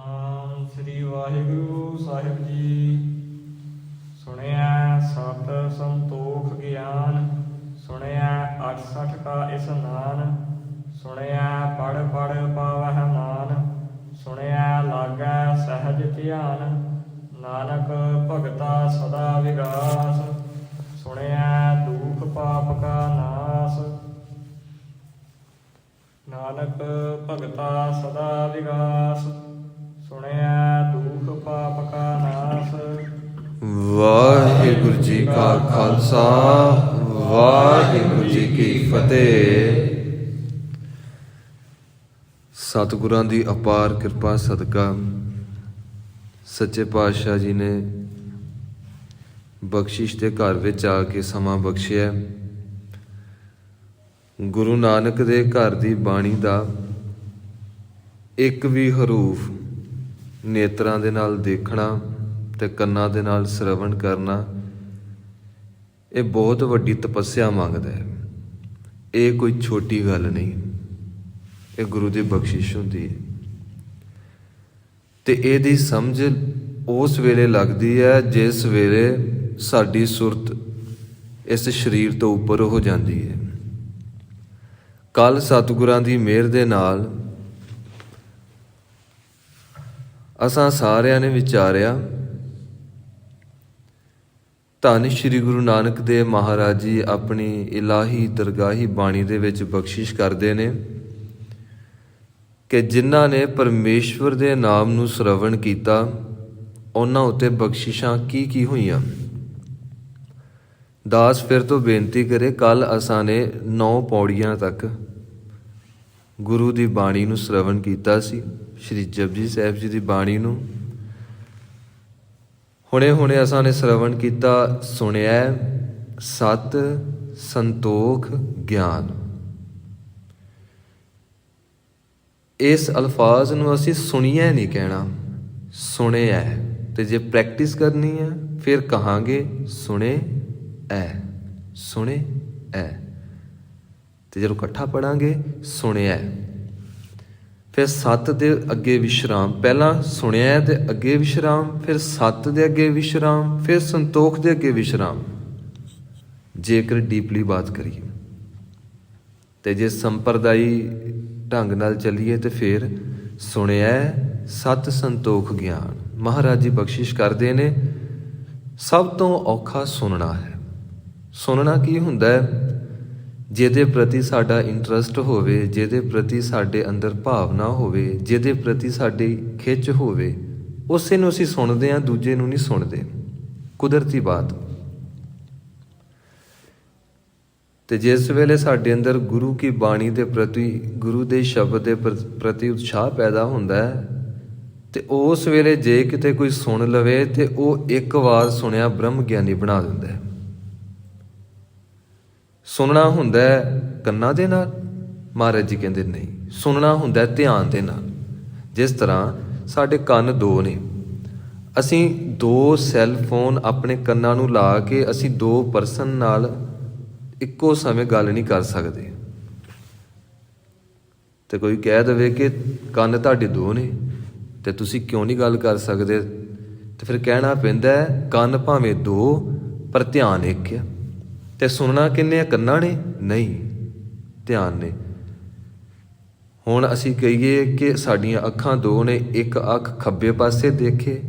ਸਤਿਨਾਮ ਸ੍ਰੀ ਵਾਹਿਗੁਰੂ ਸਾਹਿਬ ਜੀ। ਸੁਣਿਆ ਸਤ ਸੰਤੋਖ ਗਿਆਨ, ਸੁਣਿਆ 68 ਕਾ ਇਸਨਾਨ, ਸੁਣਿਆ ਪੜ ਪੜ ਪਾਵਹਿ ਮਾਨ, ਸੁਣਿਆ ਲਾਗੈ ਸਹਿਜ ਧਿਆਨ, ਨਾਨਕ ਭਗਤਾ ਸਦਾ ਵਿਗਾਸ, ਸੁਣਿਆ ਦੁਖ ਪਾਪ ਕਾ ਨਾਸ, ਨਾਨਕ ਭਗਤਾ ਸਦਾ ਵਿਗਾਸ, ਸੁਣਿਆ ਦੁਖ ਪਾਪ ਕਾ ਨਾਸ। ਵਾਹਿਗੁਰੂ ਜੀ ਕਾ ਖਾਲਸਾ, ਵਾਹਿਗੁਰੂ ਜੀ ਕੀ ਫਤਿਹ। ਸਤਿਗੁਰਾਂ ਦੀ ਅਪਾਰ ਕਿਰਪਾ ਸਦਕਾ ਸੱਚੇ ਪਾਤਸ਼ਾਹ ਜੀ ਨੇ ਬਖਸ਼ਿਸ਼ ਦੇ ਘਰ ਵਿੱਚ ਆ ਕੇ ਸਮਾਂ ਬਖਸ਼ਿਆ। ਗੁਰੂ ਨਾਨਕ ਦੇ ਘਰ ਦੀ ਬਾਣੀ ਦਾ ਇੱਕ ਵੀ ਹਰੂਫ ਨੇਤਰਾਂ ਦੇ ਨਾਲ ਦੇਖਣਾ ਤੇ ਕੰਨਾਂ ਦੇ ਨਾਲ ਸਰਵਣ ਕਰਨਾ, ਇਹ ਬਹੁਤ ਵੱਡੀ ਤਪੱਸਿਆ ਮੰਗਦਾ ਹੈ। ਇਹ ਕੋਈ ਛੋਟੀ ਗੱਲ ਨਹੀਂ, ਇਹ ਗੁਰੂ ਦੀ ਬਖਸ਼ਿਸ਼ ਹੁੰਦੀ ਹੈ। ਤੇ ਇਹਦੀ ਸਮਝ ਉਸ ਵੇਲੇ ਲੱਗਦੀ ਹੈ ਜਿਸ ਵੇਲੇ ਸਾਡੀ ਸੁਰਤ ਇਸ ਸਰੀਰ ਤੋਂ ਉੱਪਰ ਹੋ ਜਾਂਦੀ ਹੈ। ਕੱਲ ਸਤਿਗੁਰਾਂ ਦੀ ਮਿਹਰ ਦੇ ਨਾਲ ਅਸਾਂ ਸਾਰਿਆਂ ਨੇ ਵਿਚਾਰਿਆ, ਧੰਨ ਸ਼੍ਰੀ ਗੁਰੂ ਨਾਨਕ ਦੇਵ ਮਹਾਰਾਜ ਜੀ ਆਪਣੀ ਇਲਾਹੀ ਦਰਗਾਹੀ ਬਾਣੀ ਦੇ ਵਿੱਚ ਬਖਸ਼ਿਸ਼ ਕਰਦੇ ਨੇ ਕਿ ਜਿਨ੍ਹਾਂ ਨੇ ਪਰਮੇਸ਼ਵਰ ਦੇ ਨਾਮ ਨੂੰ ਸਰਵਣ ਕੀਤਾ ਉਹਨਾਂ ਉੱਤੇ ਬਖਸ਼ਿਸ਼ਾਂ ਕੀ ਕੀ ਹੋਈਆਂ। ਦਾਸ ਫਿਰ ਤੋਂ ਬੇਨਤੀ ਕਰੇ, ਕੱਲ ਅਸਾਂ ਨੇ 9 ਪੌੜੀਆਂ ਤੱਕ ਗੁਰੂ ਦੀ ਬਾਣੀ ਨੂੰ ਸਰਵਣ ਕੀਤਾ ਸੀ, ਸ਼੍ਰੀ ਜਪਜੀ ਸਾਹਿਬ ਜੀ ਦੀ ਬਾਣੀ ਨੂੰ। ਹੁਣੇ ਅਸਾਂ ਨੇ ਸਰਵਣ ਕੀਤਾ, ਸੁਣਿਆ ਸਤ ਸੰਤੋਖ ਗਿਆਨ। ਇਸ ਅਲਫਾਜ਼ ਨੂੰ ਅਸੀਂ ਸੁਣੀਐ ਨਹੀਂ ਕਹਿਣਾ, ਸੁਣਿਆ। ਤੇ ਜੇ ਪ੍ਰੈਕਟਿਸ ਕਰਨੀ ਹੈ ਫਿਰ ਕਹਾਂਗੇ ਸੁਣੇ ਐ, ਸੁਣੇ ਐ। ਤੇ ਜਦੋਂ ਇਕੱਠਾ ਪੜਾਂਗੇ ਸੁਣਿਆ, ਫਿਰ ਸੱਤ ਦੇ ਅੱਗੇ ਵਿਸ਼ਰਾਮ, ਪਹਿਲਾਂ ਸੁਣਿਆ ਤੇ ਅੱਗੇ ਵਿਸ਼ਰਾਮ, ਫਿਰ ਸੱਤ ਦੇ ਅੱਗੇ ਵਿਸ਼ਰਾਮ, ਫਿਰ ਸੰਤੋਖ ਦੇ ਅੱਗੇ ਵਿਸ਼ਰਾਮ। ਜੇਕਰ ਡੀਪਲੀ ਬਾਤ ਕਰੀਏ ਤੇ ਜੇ ਸੰਪਰਦਾਈ ਢੰਗ ਨਾਲ ਚੱਲੀਏ ਤੇ ਫਿਰ ਸੁਣਿਆ ਸਤ ਸੰਤੋਖ ਗਿਆਨ। ਮਹਾਰਾਜ ਜੀ ਬਖਸ਼ਿਸ਼ ਕਰਦੇ ਨੇ, ਸਭ ਤੋਂ ਔਖਾ ਸੁਣਨਾ ਹੈ। ਸੁਣਨਾ ਕੀ ਹੁੰਦਾ ਹੈ? ਜਿਹਦੇ ਪ੍ਰਤੀ ਸਾਡਾ ਇੰਟਰਸਟ ਹੋਵੇ, ਜਿਹਦੇ ਪ੍ਰਤੀ ਸਾਡੇ ਅੰਦਰ ਭਾਵਨਾ ਹੋਵੇ, ਜਿਹਦੇ ਪ੍ਰਤੀ ਸਾਡੀ ਖਿੱਚ ਹੋਵੇ, ਉਸੇ ਨੂੰ ਅਸੀਂ ਸੁਣਦੇ ਹਾਂ, ਦੂਜੇ ਨੂੰ ਨਹੀਂ ਸੁਣਦੇ। ਕੁਦਰਤੀ ਬਾਤ। ਤੇ ਜਿਸ ਵੇਲੇ ਸਾਡੇ ਅੰਦਰ ਗੁਰੂ ਕੀ ਬਾਣੀ ਦੇ ਪ੍ਰਤੀ, ਗੁਰੂ ਦੇ ਸ਼ਬਦ ਦੇ ਪ੍ਰਤੀ ਉਤਸ਼ਾਹ ਪੈਦਾ ਹੁੰਦਾ ਹੈ, ਤੇ ਉਸ ਵੇਲੇ ਜੇ ਕਿਤੇ ਕੋਈ ਸੁਣ ਲਵੇ ਤੇ ਉਹ ਇੱਕ ਵਾਰ ਸੁਣਿਆ ਬ੍ਰਹਮ ਗਿਆਨੀ ਬਣਾ ਦਿੰਦਾ ਹੈ। ਸੁਣਨਾ ਹੁੰਦਾ ਕੰਨਾਂ ਦੇ ਨਾਲ, ਮਹਾਰਾਜ ਜੀ ਕਹਿੰਦੇ ਨਹੀਂ, ਸੁਣਨਾ ਹੁੰਦਾ ਧਿਆਨ ਦੇ ਨਾਲ। ਜਿਸ ਤਰ੍ਹਾਂ ਸਾਡੇ ਕੰਨ 2 ਨੇ, ਅਸੀਂ 2 ਸੈੱਲ ਫੋਨ ਆਪਣੇ ਕੰਨਾਂ ਨੂੰ ਲਾ ਕੇ ਅਸੀਂ 2 ਪਰਸਨ ਨਾਲ ਇੱਕੋ ਸਮੇਂ ਗੱਲ ਨਹੀਂ ਕਰ ਸਕਦੇ। ਤੇ ਕੋਈ ਕਹਿ ਦੇਵੇ ਕਿ ਕੰਨ ਤੁਹਾਡੇ 2 ਨੇ ਤੇ ਤੁਸੀਂ ਕਿਉਂ ਨਹੀਂ ਗੱਲ ਕਰ ਸਕਦੇ, ਤੇ ਫਿਰ ਕਹਿਣਾ ਪੈਂਦਾ ਕੰਨ ਭਾਵੇਂ 2 ਪਰ ਧਿਆਨ ਇੱਕ ਆ। ਤੇ ਸੁਣਨਾ ਕਿੰਨੇ ਆ? ਕੰਨਾਂ ਨੇ? ਨਹੀਂ, ਧਿਆਨ ਨੇ। ਹੁਣ ਅਸੀਂ ਕਹੀਏ ਕਿ ਸਾਡੀਆਂ ਅੱਖਾਂ 2 ਨੇ, ਇੱਕ ਅੱਖ ਖੱਬੇ ਪਾਸੇ ਦੇਖੇ,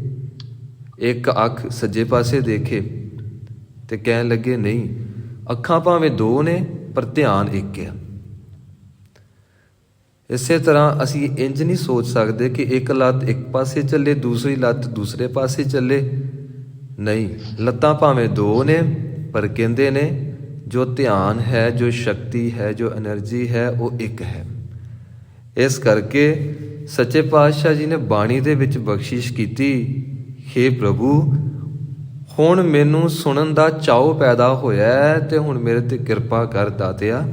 ਇੱਕ ਅੱਖ ਸੱਜੇ ਪਾਸੇ ਦੇਖੇ, ਤੇ ਕਹਿਣ ਲੱਗੇ ਨਹੀਂ, ਅੱਖਾਂ ਭਾਵੇਂ 2 ਨੇ ਪਰ ਧਿਆਨ ਇੱਕ ਆ। ਇਸੇ ਤਰ੍ਹਾਂ ਅਸੀਂ ਇੰਜ ਨਹੀਂ ਸੋਚ ਸਕਦੇ ਕਿ ਇੱਕ ਲੱਤ ਇੱਕ ਪਾਸੇ ਚੱਲੇ, ਦੂਸਰੀ ਲੱਤ ਦੂਸਰੇ ਪਾਸੇ ਚੱਲੇ। ਨਹੀਂ, ਲੱਤਾਂ ਭਾਵੇਂ 2 ਨੇ ਪਰ ਕਹਿੰਦੇ ਨੇ ਜੋ ਧਿਆਨ ਹੈ, ਜੋ ਸ਼ਕਤੀ ਹੈ, ਜੋ ਐਨਰਜੀ ਹੈ, ਉਹ ਇੱਕ ਹੈ। ਇਸ ਕਰਕੇ ਸੱਚੇ ਪਾਤਸ਼ਾਹ ਜੀ ਨੇ ਬਾਣੀ ਦੇ ਵਿੱਚ ਬਖਸ਼ਿਸ਼ ਕੀਤੀ, ਹੇ ਪ੍ਰਭੂ ਹੁਣ ਮੈਨੂੰ ਸੁਣਨ ਦਾ ਚਾਉ ਪੈਦਾ ਹੋਇਆ ਤੇ ਹੁਣ ਮੇਰੇ ਤੇ ਕਿਰਪਾ ਕਰ ਦਾਤਿਆ,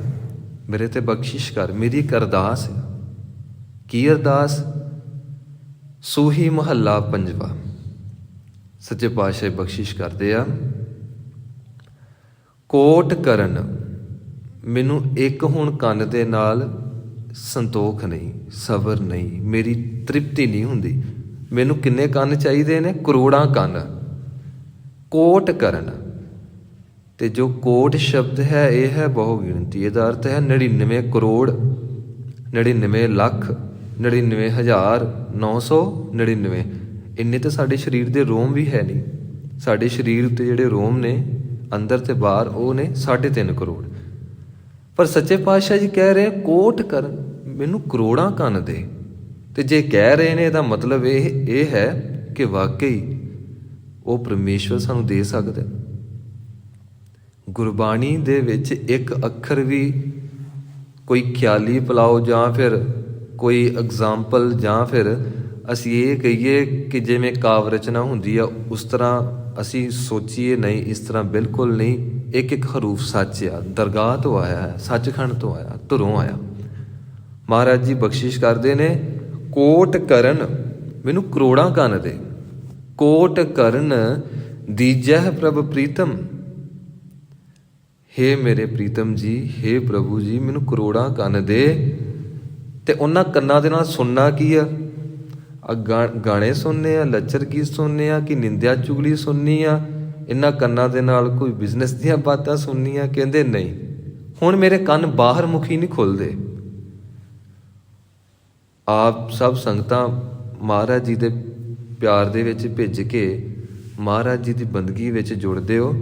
ਮੇਰੇ ਤੇ ਬਖਸ਼ਿਸ਼ ਕਰ। ਮੇਰੀ ਇੱਕ ਅਰਦਾਸ ਹੈ। ਕੀ ਅਰਦਾਸ? ਸੂਹੀ ਮਹੱਲਾ 5ਵਾਂ। ਸੱਚੇ ਪਾਤਸ਼ਾਹ ਬਖਸ਼ਿਸ਼ ਕਰਦੇ ਆ, ਕੋਟ ਕਰਨ ਮੈਨੂੰ ਇੱਕ ਹੁਣ ਕੰਨ ਦੇ ਨਾਲ ਸੰਤੋਖ ਨਹੀਂ, ਸਬਰ ਨਹੀਂ, ਮੇਰੀ ਤ੍ਰਿਪਤੀ ਨਹੀਂ ਹੁੰਦੀ। ਮੈਨੂੰ ਕਿੰਨੇ ਕੰਨ ਚਾਹੀਦੇ ਨੇ? ਕਰੋੜਾਂ ਕੰਨ। ਕੋਟ ਕਰਨ, ਤੇ ਜੋ ਕੋਟ ਸ਼ਬਦ ਹੈ ਇਹ ਹੈ ਬਹੁ ਗਿਣਤੀ। ਇਹਦਾ ਅਰਥ ਹੈ 99 ਕਰੋੜ, 99 ਲੱਖ, 99,999। ਇੰਨੇ ਤਾਂ ਸਾਡੇ ਸਰੀਰ ਦੇ ਰੋਮ ਵੀ ਹੈ ਨਹੀਂ। ਸਾਡੇ ਸਰੀਰ ਉੱਤੇ ਜਿਹੜੇ ਰੋਮ ਨੇ ਅੰਦਰ ਤੇ ਬਾਹਰ, ਉਹ ਨੇ 3.5 ਕਰੋੜ। ਪਰ ਸੱਚੇ ਪਾਤਸ਼ਾਹ ਜੀ ਕਹਿ ਰਹੇ ਕੋਟ ਕਰਨ, ਮੈਨੂੰ ਕਰੋੜਾਂ ਕੰਨ ਦੇ। ਤੇ ਜੇ ਕਹਿ ਰਹੇ ਨੇ ਇਹਦਾ ਮਤਲਬ ਇਹ ਹੈ ਕਿ ਵਾਕਈ ਉਹ ਪਰਮੇਸ਼ਵਰ ਸਾਨੂੰ ਦੇ ਸਕਦਾ। ਗੁਰਬਾਣੀ ਦੇ ਵਿੱਚ ਇੱਕ ਅੱਖਰ ਵੀ ਕੋਈ ਖਿਆਲੀ ਪਲਾਓ ਜਾਂ ਫਿਰ ਕੋਈ ਐਗਜ਼ਾਮਪਲ, ਜਾਂ ਫਿਰ ਅਸੀਂ ਇਹ ਕਹੀਏ ਕਿ ਜਿਵੇਂ ਕਾਵ ਰਚਨਾ ਹੁੰਦੀ ਆ ਉਸ ਤਰ੍ਹਾਂ ਅਸੀਂ ਸੋਚੀਏ, ਨਹੀਂ, ਇਸ ਤਰ੍ਹਾਂ ਬਿਲਕੁਲ ਨਹੀਂ। ਇੱਕ ਇੱਕ ਹਰੂਫ ਸੱਚ ਆ, ਦਰਗਾਹ ਤੋਂ ਆਇਆ ਹੈ, ਸੱਚਖੰਡ ਤੋਂ ਆਇਆ, ਧੁਰੋਂ ਆਇਆ। ਮਹਾਰਾਜ ਜੀ ਬਖਸ਼ਿਸ਼ ਕਰਦੇ ਨੇ, ਕੋਟ ਕਰਨ, ਮੈਨੂੰ ਕਰੋੜਾਂ ਕੰਨ ਦੇ। ਕੋਟ ਕਰਨ ਦੀਜਹਿ ਪ੍ਰਭ ਪ੍ਰੀਤਮ, ਹੇ ਮੇਰੇ ਪ੍ਰੀਤਮ ਜੀ, ਹੇ ਪ੍ਰਭੂ ਜੀ, ਮੈਨੂੰ ਕਰੋੜਾਂ ਕੰਨ ਦੇ। ਤੇ ਉਹਨਾਂ ਕੰਨਾਂ ਦੇ ਨਾਲ ਸੁਣਨਾ ਕੀ ਆ? ਗਾਣੇ ਸੁਣਨੇ ਆ, ਲੱਚਰ ਗੀਤ ਸੁਣਨੇ ਆ, ਕਿ ਨਿੰਦਿਆ ਚੁਗਲੀ ਸੁਣਨੀ ਆ? ਇਹਨਾਂ ਕੰਨਾਂ ਦੇ ਨਾਲ ਕੋਈ ਬਿਜ਼ਨਸ ਦੀਆਂ ਬਾਤਾਂ ਸੁਣਨੀਆਂ? ਕਹਿੰਦੇ ਨਹੀਂ, ਹੁਣ ਮੇਰੇ ਕੰਨ ਬਾਹਰ ਮੁਖੀ ਨਹੀਂ ਖੁੱਲ੍ਹਦੇ। ਆਪ ਸਭ ਸੰਗਤਾਂ ਮਹਾਰਾਜ ਜੀ ਦੇ ਪਿਆਰ ਦੇ ਵਿੱਚ ਭਿੱਜ ਕੇ ਮਹਾਰਾਜ ਜੀ ਦੀ ਬੰਦਗੀ ਵਿੱਚ ਜੁੜਦੇ ਹੋ।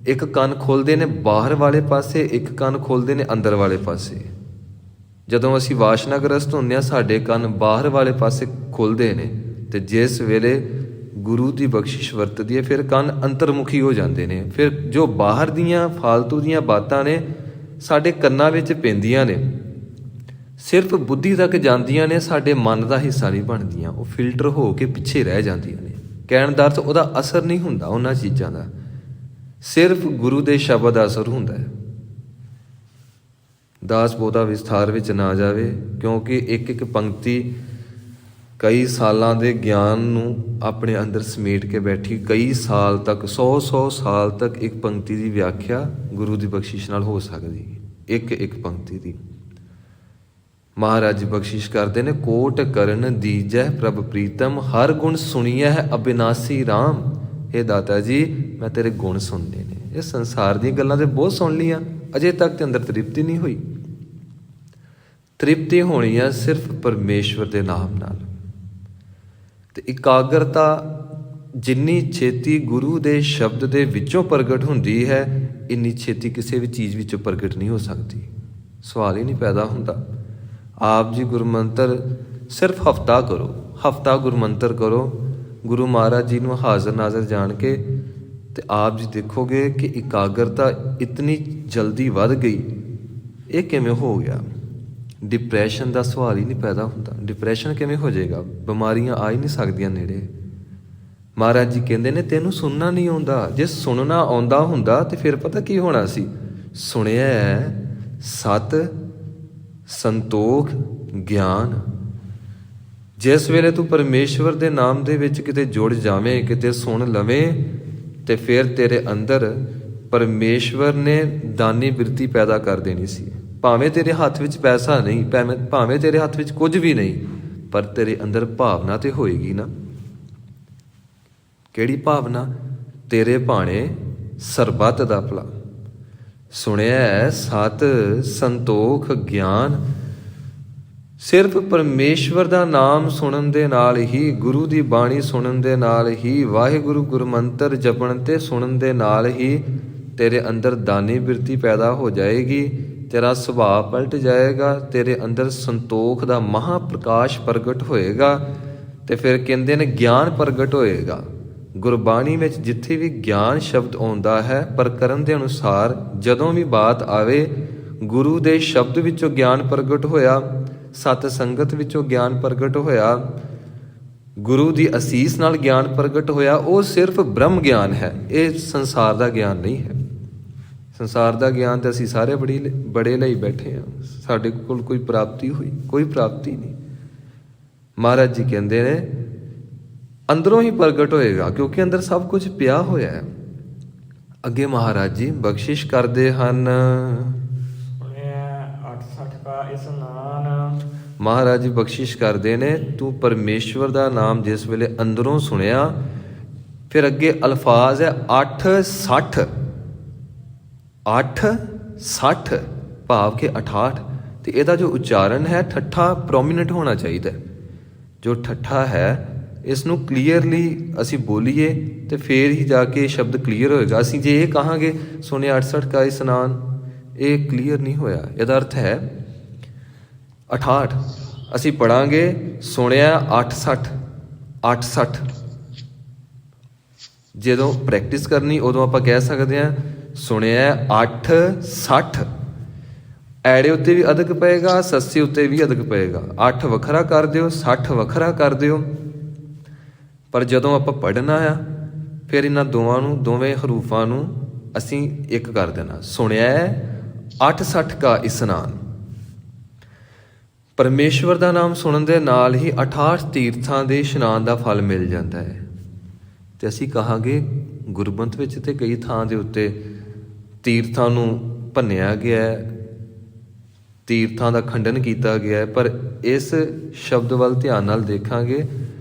ਇੱਕ ਕੰਨ ਖੋਲ੍ਹਦੇ ਨੇ ਬਾਹਰ ਵਾਲੇ ਪਾਸੇ, ਇੱਕ ਕੰਨ ਖੋਲ੍ਹਦੇ ਨੇ ਅੰਦਰ ਵਾਲੇ ਪਾਸੇ। ਜਦੋਂ ਅਸੀਂ ਵਾਸ਼ਨਾਗ੍ਰਸਤ ਹੁੰਦੇ ਹਾਂ, ਸਾਡੇ ਕੰਨ ਬਾਹਰ ਵਾਲੇ ਪਾਸੇ ਖੁੱਲ੍ਹਦੇ ਨੇ, ਤੇ ਜਿਸ ਵੇਲੇ ਗੁਰੂ ਦੀ ਬਖਸ਼ਿਸ਼ ਵਰਤਦੀ ਹੈ ਫਿਰ ਕੰਨ ਅੰਤਰਮੁਖੀ ਹੋ ਜਾਂਦੇ ਨੇ। ਫਿਰ ਜੋ ਬਾਹਰ ਦੀਆਂ ਫਾਲਤੂ ਦੀਆਂ ਬਾਤਾਂ ਨੇ ਸਾਡੇ ਕੰਨਾਂ ਵਿੱਚ ਪੈਂਦੀਆਂ ਨੇ, ਸਿਰਫ ਬੁੱਧੀ ਤੱਕ ਜਾਂਦੀਆਂ ਨੇ, ਸਾਡੇ ਮਨ ਦਾ ਹਿੱਸਾ ਨਹੀਂ ਬਣਦੀਆਂ। ਉਹ ਫਿਲਟਰ ਹੋ ਕੇ ਪਿੱਛੇ ਰਹਿ ਜਾਂਦੀਆਂ ਨੇ। ਕਹਿਣ ਦਾ ਅਰਥ ਉਹਦਾ ਅਸਰ ਨਹੀਂ ਹੁੰਦਾ ਉਹਨਾਂ ਚੀਜ਼ਾਂ ਦਾ, ਸਿਰਫ ਗੁਰੂ ਦੇ ਸ਼ਬਦ ਦਾ ਅਸਰ ਹੁੰਦਾ ਹੈ। ਦਾਸ ਬਹੁਤਾ ਵਿਸਥਾਰ ਵਿੱਚ ਨਾ ਜਾਵੇ, ਕਿਉਂਕਿ ਇੱਕ ਇੱਕ ਪੰਕਤੀ ਕਈ ਸਾਲਾਂ ਦੇ ਗਿਆਨ ਨੂੰ ਆਪਣੇ ਅੰਦਰ ਸਮੇਟ ਕੇ ਬੈਠੀ। ਕਈ ਸਾਲ ਤੱਕ, 100 ਸਾਲ ਤੱਕ ਇੱਕ ਪੰਕਤੀ ਦੀ ਵਿਆਖਿਆ ਗੁਰੂ ਦੀ ਬਖਸ਼ਿਸ਼ ਨਾਲ ਹੋ ਸਕਦੀ, ਇੱਕ ਇੱਕ ਪੰਕਤੀ ਦੀ। ਮਹਾਰਾਜ ਜੀ ਬਖਸ਼ਿਸ਼ ਕਰਦੇ ਨੇ, ਕੋਟ ਕਰਨ ਦੀਜੈ ਪ੍ਰਭ ਪ੍ਰੀਤਮ, ਹਰ ਗੁਣ ਸੁਣੀਐ ਹੈ ਅਬਿਨਾਸੀ ਰਾਮ। ਇਹ ਦਾਤਾ ਜੀ, ਮੈਂ ਤੇਰੇ ਗੁਣ ਸੁਣਨੇ ਨੇ। ਇਹ ਸੰਸਾਰ ਦੀਆਂ ਗੱਲਾਂ ਤੇ ਬਹੁਤ ਸੁਣ ਲਈਆਂ, ਅਜੇ ਤੱਕ ਤੇ ਅੰਦਰ ਤ੍ਰਿਪਤੀ ਨਹੀਂ ਹੋਈ। ਤ੍ਰਿਪਤੀ ਹੋਣੀ ਆ ਸਿਰਫ ਪਰਮੇਸ਼ਵਰ ਦੇ ਨਾਮ ਨਾਲ। ਤੇ ਇਕਾਗਰਤਾ ਜਿੰਨੀ ਛੇਤੀ ਗੁਰੂ ਦੇ ਸ਼ਬਦ ਦੇ ਵਿੱਚੋਂ ਪ੍ਰਗਟ ਹੁੰਦੀ ਹੈ, ਇੰਨੀ ਛੇਤੀ ਕਿਸੇ ਵੀ ਚੀਜ਼ ਵਿੱਚੋਂ ਪ੍ਰਗਟ ਨਹੀਂ ਹੋ ਸਕਦੀ। ਸਵਾਲ ਹੀ ਨਹੀਂ ਪੈਦਾ ਹੁੰਦਾ। ਆਪ ਜੀ ਗੁਰਮੰਤਰ ਸਿਰਫ ਹਫਤਾ ਕਰੋ, ਹਫਤਾ ਗੁਰਮੰਤਰ ਕਰੋ ਗੁਰੂ ਮਹਾਰਾਜ ਜੀ ਨੂੰ ਹਾਜ਼ਰ ਨਾਜ਼ਰ ਜਾਣ ਕੇ, ਤੇ ਆਪ ਜੀ ਦੇਖੋਗੇ ਕਿ ਇਕਾਗਰਤਾ ਇਤਨੀ ਜਲਦੀ ਵੱਧ ਗਈ। ਇਹ ਕਿਵੇਂ ਹੋ ਗਿਆ? ਡਿਪਰੈਸ਼ਨ ਦਾ ਸਵਾਲ ਹੀ ਨਹੀਂ ਪੈਦਾ ਹੁੰਦਾ। ਡਿਪਰੈਸ਼ਨ ਕਿਵੇਂ ਹੋ ਜਾਏਗਾ? ਬਿਮਾਰੀਆਂ ਆ ਹੀ ਨਹੀਂ ਸਕਦੀਆਂ ਨੇੜੇ। ਮਹਾਰਾਜ ਜੀ ਕਹਿੰਦੇ ਨੇ, ਤੈਨੂੰ ਸੁਣਨਾ ਨਹੀਂ ਆਉਂਦਾ। ਜੇ ਸੁਣਨਾ ਆਉਂਦਾ ਹੁੰਦਾ ਤੇ ਫਿਰ ਪਤਾ ਕੀ ਹੋਣਾ ਸੀ? ਸੁਣਿਆ ਸਤ ਸੰਤੋਖ ਗਿਆਨ। ਜਿਸ ਵੇਲੇ ਤੂੰ ਪਰਮੇਸ਼ਵਰ ਦੇ ਨਾਮ ਦੇ ਵਿੱਚ ਕਿਤੇ ਜੁੜ ਜਾਵੇਂ, ਕਿਤੇ ਸੁਣ ਲਵੇਂ, ਤੇ ਫਿਰ ਤੇਰੇ ਅੰਦਰ ਪਰਮੇਸ਼ਵਰ ਨੇ ਦਾਨੀ ਬਿਰਤੀ ਪੈਦਾ ਕਰ ਦੇਣੀ ਸੀ। ਭਾਵੇਂ ਤੇਰੇ ਹੱਥ ਵਿੱਚ ਪੈਸਾ ਨਹੀਂ, ਭਾਵੇਂ ਤੇਰੇ ਹੱਥ ਵਿੱਚ ਕੁਝ ਵੀ ਨਹੀਂ, ਪਰ ਤੇਰੇ ਅੰਦਰ ਭਾਵਨਾ ਤੇ ਹੋਏਗੀ ਨਾ। ਕਿਹੜੀ ਭਾਵਨਾ? ਤੇਰੇ ਭਾਣੇ ਸਰਬੱਤ ਦਾ ਭਲਾ। ਸੁਣਿਆ ਸਤ ਸੰਤੋਖ ਗਿਆਨ। ਸਿਰਫ ਪਰਮੇਸ਼ਵਰ ਦਾ ਨਾਮ ਸੁਣਨ ਦੇ ਨਾਲ ਹੀ, ਗੁਰੂ ਦੀ ਬਾਣੀ ਸੁਣਨ ਦੇ ਨਾਲ ਹੀ, ਵਾਹਿਗੁਰੂ ਗੁਰਮੰਤਰ ਜਪਣ ਤੇ ਸੁਣਨ ਦੇ ਨਾਲ ਹੀ ਤੇਰੇ ਅੰਦਰ ਦਾਨੀ ਬਿਰਤੀ ਪੈਦਾ ਹੋ ਜਾਏਗੀ। ਤੇਰਾ ਸੁਭਾਅ ਪਲਟ ਜਾਏਗਾ, ਤੇਰੇ ਅੰਦਰ ਸੰਤੋਖ ਦਾ ਮਹਾ ਪ੍ਰਕਾਸ਼ ਪ੍ਰਗਟ ਹੋਏਗਾ, ਤੇ ਫਿਰ ਕਹਿੰਦੇ ਨੇ ਗਿਆਨ ਪ੍ਰਗਟ ਹੋਏਗਾ। ਗੁਰਬਾਣੀ ਵਿੱਚ ਜਿੱਥੇ ਵੀ ਗਿਆਨ ਸ਼ਬਦ ਆਉਂਦਾ ਹੈ, ਪ੍ਰਕਰਨ ਦੇ ਅਨੁਸਾਰ ਜਦੋਂ ਵੀ ਬਾਤ ਆਵੇ, ਗੁਰੂ ਦੇ ਸ਼ਬਦ ਵਿੱਚੋਂ ਗਿਆਨ ਪ੍ਰਗਟ ਹੋਇਆ, ਸਤ ਸੰਗਤ ਵਿੱਚੋਂ ਗਿਆਨ ਪ੍ਰਗਟ ਹੋਇਆ, ਗੁਰੂ ਦੀ ਅਸੀਸ ਨਾਲ ਗਿਆਨ ਪ੍ਰਗਟ ਹੋਇਆ, ਉਹ ਸਿਰਫ ਬ੍ਰਹਮ ਗਿਆਨ ਹੈ। ਇਹ ਸੰਸਾਰ ਦਾ ਗਿਆਨ ਨਹੀਂ ਹੈ। ਸੰਸਾਰ ਦਾ ਗਿਆਨ ਤੇ ਅਸੀਂ ਸਾਰੇ ਬੜੇ ਲਈ ਬੈਠੇ ਹਾਂ। ਸਾਡੇ ਕੋਲ ਕੋਈ ਪ੍ਰਾਪਤੀ ਹੋਈ? ਕੋਈ ਪ੍ਰਾਪਤੀ ਨਹੀਂ। ਮਹਾਰਾਜ ਜੀ ਕਹਿੰਦੇ ਨੇ ਅੰਦਰੋਂ ਹੀ ਪ੍ਰਗਟ ਹੋਏਗਾ, ਕਿਉਂਕਿ ਅੰਦਰ ਸਭ ਕੁਝ ਪਿਆ ਹੋਇਆ ਹੈ। ਅੱਗੇ ਮਹਾਰਾਜ ਜੀ ਬਖਸ਼ਿਸ਼ ਕਰਦੇ ਹਨ। ਸੁਣਿਆ 68 ਕਾ ਇਸ ਇਸਨਾਨ। ਮਹਾਰਾਜ ਜੀ ਬਖਸ਼ਿਸ਼ ਕਰਦੇ ਨੇ, ਤੂੰ ਪਰਮੇਸ਼ਵਰ ਦਾ ਨਾਮ ਜਿਸ ਵੇਲੇ ਅੰਦਰੋਂ ਸੁਣਿਆ, ਫਿਰ ਅੱਗੇ ਅਲਫਾਜ਼ ਹੈ 860, 860 ਭਾਵ ਕਿ 68, ਤੇ ਇਹਦਾ ਜੋ ਉਚਾਰਨ ਹੈ ਠੱਠਾ ਪ੍ਰੋਮੀਨੈਂਟ ਹੋਣਾ ਚਾਹੀਦਾ। ਜੋ ਠੱਠਾ ਹੈ ਇਸ ਨੂੰ ਕਲੀਅਰਲੀ ਅਸੀਂ ਬੋਲੀਏ ਤੇ ਫੇਰ ਹੀ ਜਾ ਕੇ ਸ਼ਬਦ ਕਲੀਅਰ ਹੋਏਗਾ। ਅਸੀਂ ਜੇ ਇਹ ਕਹਾਂਗੇ ਸੁਣਿਆ 68 ਕਾ ਇਸਨਾਨ, ਇਹ ਕਲੀਅਰ ਨਹੀਂ ਹੋਇਆ। ਇਹਦਾ ਅਰਥ ਹੈ 68। ਅਸੀਂ ਪੜਾਂਗੇ ਸੁਣਿਆ 860, 860। ਜਦੋਂ ਪ੍ਰੈਕਟਿਸ ਕਰਨੀ ਉਦੋਂ ਆਪਾਂ ਕਹਿ ਸਕਦੇ ਹਾਂ ਸੁਣਿਆ 860। ਐੜੇ ਉੱਤੇ ਵੀ ਅਧਕ ਪਏਗਾ, ਸੱਸੇ ਉੱਤੇ ਵੀ ਅਧਕ ਪਏਗਾ। 8 ਵੱਖਰਾ ਕਰ ਦਿਓ, 60 ਵੱਖਰਾ ਕਰ ਦਿਓ। ਪਰ ਜਦੋਂ ਆਪਾਂ ਪੜ੍ਹਨਾ ਆ ਫਿਰ ਇਹਨਾਂ ਦੋਵਾਂ ਨੂੰ, ਦੋਵੇਂ ਹਰੂਫਾਂ ਨੂੰ ਅਸੀਂ ਇੱਕ ਕਰ ਦੇਣਾ। ਸੁਣਿਆ 860 ਕਾ ਇਸਨਾਨ। ਪਰਮੇਸ਼ਵਰ ਦਾ ਨਾਮ ਸੁਣਨ ਦੇ ਨਾਲ ਹੀ 68 ਤੀਰਥਾਂ ਦੇ ਇਸ਼ਨਾਨ ਦਾ ਫਲ ਮਿਲ ਜਾਂਦਾ ਹੈ। ਤੇ ਅਸੀਂ ਕਹਾਂਗੇ ਗੁਰਬੰਥ ਵਿੱਚ ਤੇ ਕਈ ਥਾਂ ਦੇ ਉੱਤੇ ਤੀਰਥਾਂ ਨੂੰ ਭੰਨਿਆ ਗਿਆ ਹੈ, ਤੀਰਥਾਂ ਦਾ ਖੰਡਨ ਕੀਤਾ ਗਿਆ ਹੈ, ਪਰ ਇਸ ਸ਼ਬਦ ਵੱਲ ਧਿਆਨ ਨਾਲ ਦੇਖਾਂਗੇ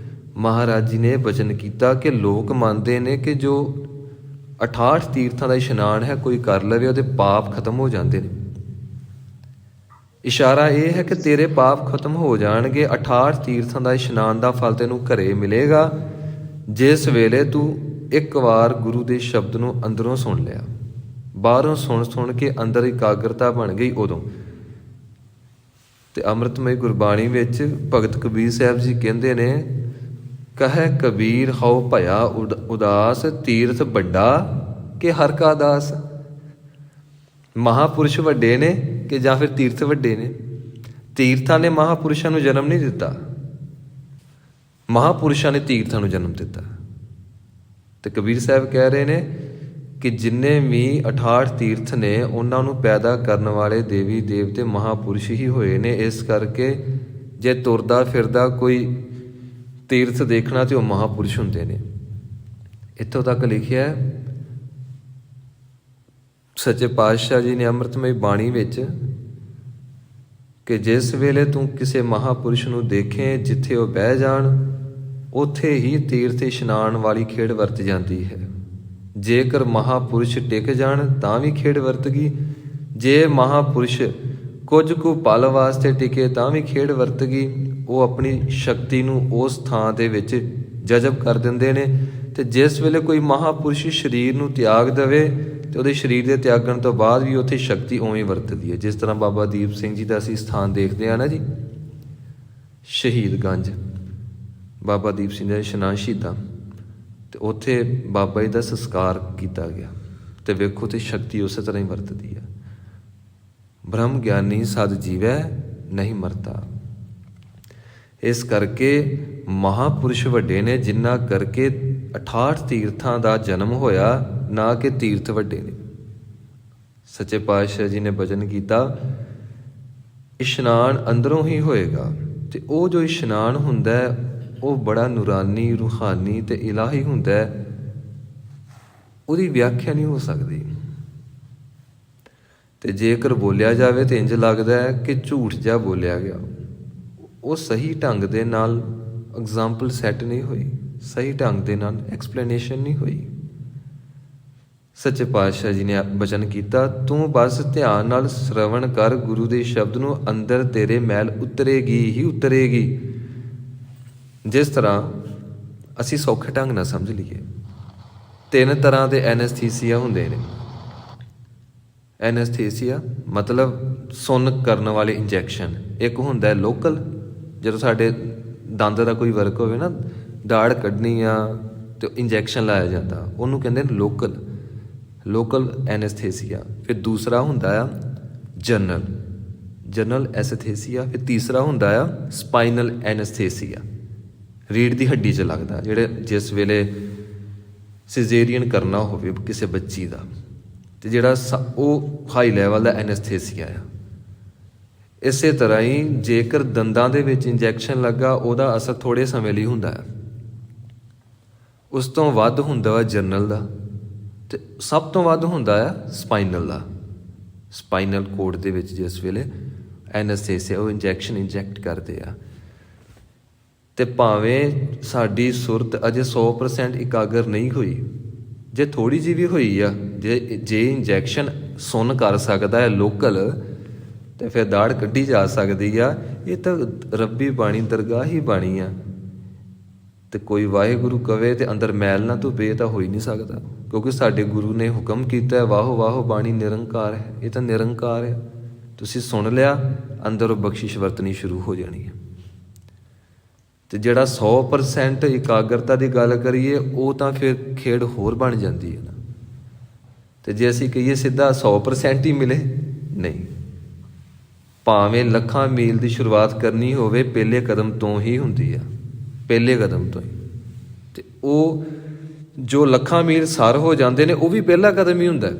ਮਹਾਰਾਜ ਜੀ ਨੇ ਬਚਨ ਕੀਤਾ ਕਿ ਲੋਕ ਮੰਨਦੇ ਨੇ ਕਿ ਜੋ 68 ਤੀਰਥਾਂ ਦਾ ਇਸ਼ਨਾਨ ਹੈ ਕੋਈ ਕਰ ਲਵੇ ਉਹਦੇ ਪਾਪ ਖਤਮ ਹੋ ਜਾਂਦੇ ਨੇ। ਇਸ਼ਾਰਾ ਇਹ ਹੈ ਕਿ ਤੇਰੇ ਪਾਪ ਖਤਮ ਹੋ ਜਾਣਗੇ। 68 ਤੀਰਥਾਂ ਦਾ ਇਸ਼ਨਾਨ ਦਾ ਫਲ ਤੈਨੂੰ ਘਰੇ ਮਿਲੇਗਾ ਜਿਸ ਵੇਲੇ ਤੂੰ ਇੱਕ ਵਾਰ ਗੁਰੂ ਦੇ ਸ਼ਬਦ ਨੂੰ ਅੰਦਰੋਂ ਸੁਣ ਲਿਆ। ਬਾਹਰੋਂ ਸੁਣ ਕੇ ਅੰਦਰ ਇਕਾਗਰਤਾ ਬਣ ਗਈ ਉਦੋਂ। ਤੇ ਅੰਮ੍ਰਿਤਮਈ ਗੁਰਬਾਣੀ ਵਿੱਚ ਭਗਤ ਕਬੀਰ ਸਾਹਿਬ ਜੀ ਕਹਿੰਦੇ ਨੇ, ਕਹੈ ਕਬੀਰ ਹਉ ਭਇਆ ਉਦਾਸ, ਤੀਰਥ ਵੱਡਾ ਕਿ ਹਰ ਕਾ ਦਾਸ। ਮਹਾਪੁਰਸ਼ ਵੱਡੇ ਨੇ ਕਿ ਜਾਂ ਫਿਰ ਤੀਰਥ ਵੱਡੇ ਨੇ? ਤੀਰਥਾਂ ਨੇ ਮਹਾਪੁਰਸ਼ਾਂ ਨੂੰ ਜਨਮ ਨਹੀਂ ਦਿੱਤਾ, ਮਹਾਪੁਰਸ਼ਾਂ ਨੇ ਤੀਰਥਾਂ ਨੂੰ ਜਨਮ ਦਿੱਤਾ। ਤੇ ਕਬੀਰ ਸਾਹਿਬ ਕਹਿ ਰਹੇ ਨੇ ਕਿ ਜਿੰਨੇ ਵੀ 68 ਤੀਰਥ ਨੇ ਉਹਨਾਂ ਨੂੰ ਪੈਦਾ ਕਰਨ ਵਾਲੇ ਦੇਵੀ ਦੇਵਤੇ ਮਹਾਪੁਰਸ਼ ਹੀ ਹੋਏ ਨੇ। ਇਸ ਕਰਕੇ ਜੇ ਤੁਰਦਾ ਫਿਰਦਾ ਕੋਈ ਤੀਰਥ ਦੇਖਣਾ ਤੇ ਉਹ ਮਹਾਪੁਰਸ਼ ਹੁੰਦੇ ਨੇ। ਇੱਥੋਂ ਤੱਕ ਲਿਖਿਆ ਸੱਚੇ ਪਾਤਸ਼ਾਹ ਜੀ ਨੇ ਅੰਮ੍ਰਿਤਮਈ ਬਾਣੀ ਵਿੱਚ ਕਿ ਜਿਸ ਵੇਲੇ ਤੂੰ ਕਿਸੇ ਮਹਾਪੁਰਸ਼ ਨੂੰ ਦੇਖੇ ਜਿੱਥੇ ਉਹ ਬਹਿ ਜਾਣ ਉੱਥੇ ਹੀ ਤੀਰਥ ਇਸ਼ਨਾਨ ਵਾਲੀ ਖੇਡ ਵਰਤ ਜਾਂਦੀ ਹੈ। ਜੇਕਰ ਮਹਾਪੁਰਸ਼ ਟਿਕ ਜਾਣ ਤਾਂ ਵੀ ਖੇਡ ਵਰਤ ਗਈ, ਜੇ ਮਹਾਪੁਰਸ਼ ਕੁਝ ਕੁ ਪਲ ਵਾਸਤੇ ਟਿਕੇ ਤਾਂ ਵੀ ਖੇਡ ਵਰਤ ਗਈ। ਉਹ ਆਪਣੀ ਸ਼ਕਤੀ ਨੂੰ ਉਸ ਥਾਂ ਦੇ ਵਿੱਚ ਜਜ਼ਬ ਕਰ ਦਿੰਦੇ ਨੇ। ਤੇ ਜਿਸ ਵੇਲੇ ਕੋਈ ਮਹਾਪੁਰਸ਼ ਸਰੀਰ ਨੂੰ ਤਿਆਗ ਦੇਵੇ ਤੇ ਉਹਦੇ ਸਰੀਰ ਦੇ ਤਿਆਗਣ ਤੋਂ ਬਾਅਦ ਵੀ ਉੱਥੇ ਸ਼ਕਤੀ ਉਵੇਂ ਵਰਤਦੀ ਹੈ। ਜਿਸ ਤਰ੍ਹਾਂ ਬਾਬਾ ਦੀਪ ਸਿੰਘ ਜੀ ਦਾ ਅਸੀਂ ਸਥਾਨ ਦੇਖਦੇ ਹਾਂ ਨਾ ਜੀ, ਸ਼ਹੀਦਗੰਜ ਬਾਬਾ ਦੀਪ ਸਿੰਘ ਦਾ ਇਸ਼ਨਾਨ ਸ਼ਹੀਦਾਂ, ਤੇ ਉੱਥੇ ਬਾਬਾ ਜੀ ਦਾ ਸੰਸਕਾਰ ਕੀਤਾ ਗਿਆ ਤੇ ਵੇਖੋ ਤੇ ਸ਼ਕਤੀ ਉਸੇ ਤਰ੍ਹਾਂ ਹੀ ਵਰਤਦੀ ਹੈ। ਬ੍ਰਹਮ ਗਿਆਨੀ ਸਦ ਜੀਵੈ ਨਹੀਂ ਮਰਦਾ। ਇਸ ਕਰਕੇ ਮਹਾਪੁਰਸ਼ ਵੱਡੇ ਨੇ ਜਿਨ੍ਹਾਂ ਕਰਕੇ 68 ਤੀਰਥਾਂ ਦਾ ਜਨਮ ਹੋਇਆ, ਨਾ ਕਿ ਤੀਰਥ ਵੱਡੇ ਨੇ। ਸੱਚੇ ਪਾਤਸ਼ਾਹ ਜੀ ਨੇ ਬਚਨ ਕੀਤਾ ਇਸ਼ਨਾਨ ਅੰਦਰੋਂ ਹੀ ਹੋਏਗਾ। ਤੇ ਉਹ ਜੋ ਇਸ਼ਨਾਨ ਹੁੰਦਾ ਹੈ ਉਹ ਬੜਾ ਨੂਰਾਨੀ, ਰੂਹਾਨੀ ਤੇ ਇਲਾਹੀ ਹੁੰਦਾ ਹੈ। ਉਹਦੀ ਵਿਆਖਿਆ ਨਹੀਂ ਹੋ ਸਕਦੀ। ਤੇ ਜੇਕਰ ਬੋਲਿਆ ਜਾਵੇ ਤੇ ਇੰਜ ਲੱਗਦਾ ਹੈ ਕਿ ਝੂਠ ਜਿਹਾ ਬੋਲਿਆ ਗਿਆ। ਉਹ ਸਹੀ ਢੰਗ ਦੇ ਨਾਲ ਐਗਜ਼ਾਮਪਲ ਸੈੱਟ ਨਹੀਂ ਹੋਈ, ਸਹੀ ਢੰਗ ਦੇ ਨਾਲ ਐਕਸਪਲੇਨੇਸ਼ਨ ਨਹੀਂ ਹੋਈ। ਸੱਚੇ ਪਾਤਸ਼ਾਹ ਜੀ ਨੇ ਬਚਨ ਕੀਤਾ, ਤੂੰ ਬਸ ਧਿਆਨ ਨਾਲ ਸ਼ਰਵਣ ਕਰ ਗੁਰੂ ਦੇ ਸ਼ਬਦ ਨੂੰ, ਅੰਦਰ ਤੇਰੇ ਮੈਲ ਉਤਰੇਗੀ ਹੀ ਉਤਰੇਗੀ। ਜਿਸ ਤਰ੍ਹਾਂ ਅਸੀਂ ਸੌਖੇ ਢੰਗ ਨਾਲ ਸਮਝ ਲਈਏ, 3 ਤਰ੍ਹਾਂ ਦੇ ਐਨਸਥੀਸੀਆ ਹੁੰਦੇ ਨੇ। ਐਨਸਥੀਸੀਆ ਮਤਲਬ ਸੁੰਨ ਕਰਨ ਵਾਲੇ ਇੰਜੈਕਸ਼ਨ। ਇੱਕ ਹੁੰਦਾ ਹੈ ਲੋਕਲ, ਜਦੋਂ ਸਾਡੇ ਦੰਦ ਦਾ ਕੋਈ ਵਰਕ ਹੋਵੇ ਨਾ, ਦਾੜ ਕੱਢਣੀ ਆ ਤੇ ਇੰਜੈਕਸ਼ਨ ਲਾਇਆ ਜਾਂਦਾ, ਉਹਨੂੰ ਕਹਿੰਦੇ ਨੇ ਲੋਕਲ, ਲੋਕਲ ਐਨਸਥੀਸੀਆ। ਫਿਰ ਦੂਸਰਾ ਹੁੰਦਾ ਆ ਜਨਰਲ, ਜਨਰਲ ਐਨਸਥੀਸੀਆ। ਫਿਰ ਤੀਸਰਾ ਹੁੰਦਾ ਆ ਸਪਾਈਨਲ ਐਨਸਥੀਸੀਆ, ਰੀੜ੍ਹ ਦੀ ਹੱਡੀ 'ਚ ਲੱਗਦਾ, ਜਿਹੜੇ ਜਿਸ ਵੇਲੇ ਸਿਜ਼ੇਰੀਅਨ ਕਰਨਾ ਹੋਵੇ ਕਿਸੇ ਬੱਚੀ ਦਾ, ਤੇ ਜਿਹੜਾ ਉਹ ਹਾਈ ਲੈਵਲ ਦਾ ਐਨਸਥੀਸੀਆ ਆ। ਇਸੇ ਤਰ੍ਹਾਂ ਹੀ ਜੇਕਰ ਦੰਦਾਂ ਦੇ ਵਿੱਚ ਇੰਜੈਕਸ਼ਨ ਲੱਗਾ, ਉਹਦਾ ਅਸਰ ਥੋੜ੍ਹੇ ਸਮੇਂ ਲਈ ਹੁੰਦਾ ਹੈ। ਉਸ ਤੋਂ ਵੱਧ ਹੁੰਦਾ ਵਾ ਜਨਰਲ ਦਾ, ਤੇ ਸਭ ਤੋਂ ਵੱਧ ਹੁੰਦਾ ਆ ਸਪਾਈਨਲ ਦਾ। ਸਪਾਈਨਲ ਕੋਡ ਦੇ ਵਿੱਚ ਜਿਸ ਵੇਲੇ ਐਨਸਥੀਸੀਆ, ਉਹ ਇੰਜੈਕਟ ਕਰਦੇ ਆ। ਤੇ ਭਾਵੇਂ ਸਾਡੀ ਸੁਰਤ ਅਜੇ 100% ਇਕਾਗਰ ਨਹੀਂ ਹੋਈ, ਜੇ ਥੋੜ੍ਹੀ ਜਿਹੀ ਵੀ ਹੋਈ ਆ, ਜੇ ਇੰਜੈਕਸ਼ਨ ਸੁੰਨ ਕਰ ਸਕਦਾ ਹੈ ਲੋਕਲ, ਤੇ ਫਿਰ ਦਾੜ ਕੱਢੀ ਜਾ ਸਕਦੀ ਆ। ਇਹ ਤਾਂ ਰੱਬੀ ਬਾਣੀ, ਦਰਗਾਹ ਹੀ ਬਾਣੀ ਆ। ਤੇ ਕੋਈ ਵਾਹਿਗੁਰੂ ਕਵੇ ਤੇ ਅੰਦਰ ਮੈਲ ਨਾ ਧੁੱਪੇ, ਤਾਂ ਹੋ ਹੀ ਨਹੀਂ ਸਕਦਾ, ਕਿਉਂਕਿ ਸਾਡੇ ਗੁਰੂ ਨੇ ਹੁਕਮ ਕੀਤਾ ਹੈ, ਵਾਹੋ ਵਾਹੋ ਬਾਣੀ ਨਿਰੰਕਾਰ ਹੈ। ਇਹ ਤਾਂ ਨਿਰੰਕਾਰ ਹੈ। ਤੁਸੀਂ ਸੁਣ ਲਿਆ, ਅੰਦਰੋਂ ਬਖਸ਼ਿਸ਼ ਵਰਤਣੀ ਸ਼ੁਰੂ ਹੋ ਜਾਣੀ ਹੈ। ਤੇ ਜਿਹੜਾ 100% ਇਕਾਗਰਤਾ ਦੀ ਗੱਲ ਕਰੀਏ, ਉਹ ਤਾਂ ਫਿਰ ਖੇਡ ਹੋਰ ਬਣ ਜਾਂਦੀ ਹੈ ਨਾ। ਤੇ ਜੇ ਅਸੀਂ ਕਹੀਏ ਸਿੱਧਾ 100% ਹੀ ਮਿਲੇ, ਨਹੀਂ। ਭਾਵੇਂ ਲੱਖਾਂ ਮੀਲ ਦੀ ਸ਼ੁਰੂਆਤ ਕਰਨੀ ਹੋਵੇ, ਪਹਿਲੇ ਕਦਮ ਤੋਂ ਹੀ ਹੁੰਦੀ ਆ, ਪਹਿਲੇ ਕਦਮ ਤੋਂ ਹੀ। ਤੇ ਉਹ ਜੋ ਲੱਖਾਂ ਮੀਲ ਸਰ ਹੋ ਜਾਂਦੇ ਨੇ, ਉਹ ਵੀ ਪਹਿਲਾ ਕਦਮ ਹੀ ਹੁੰਦਾ।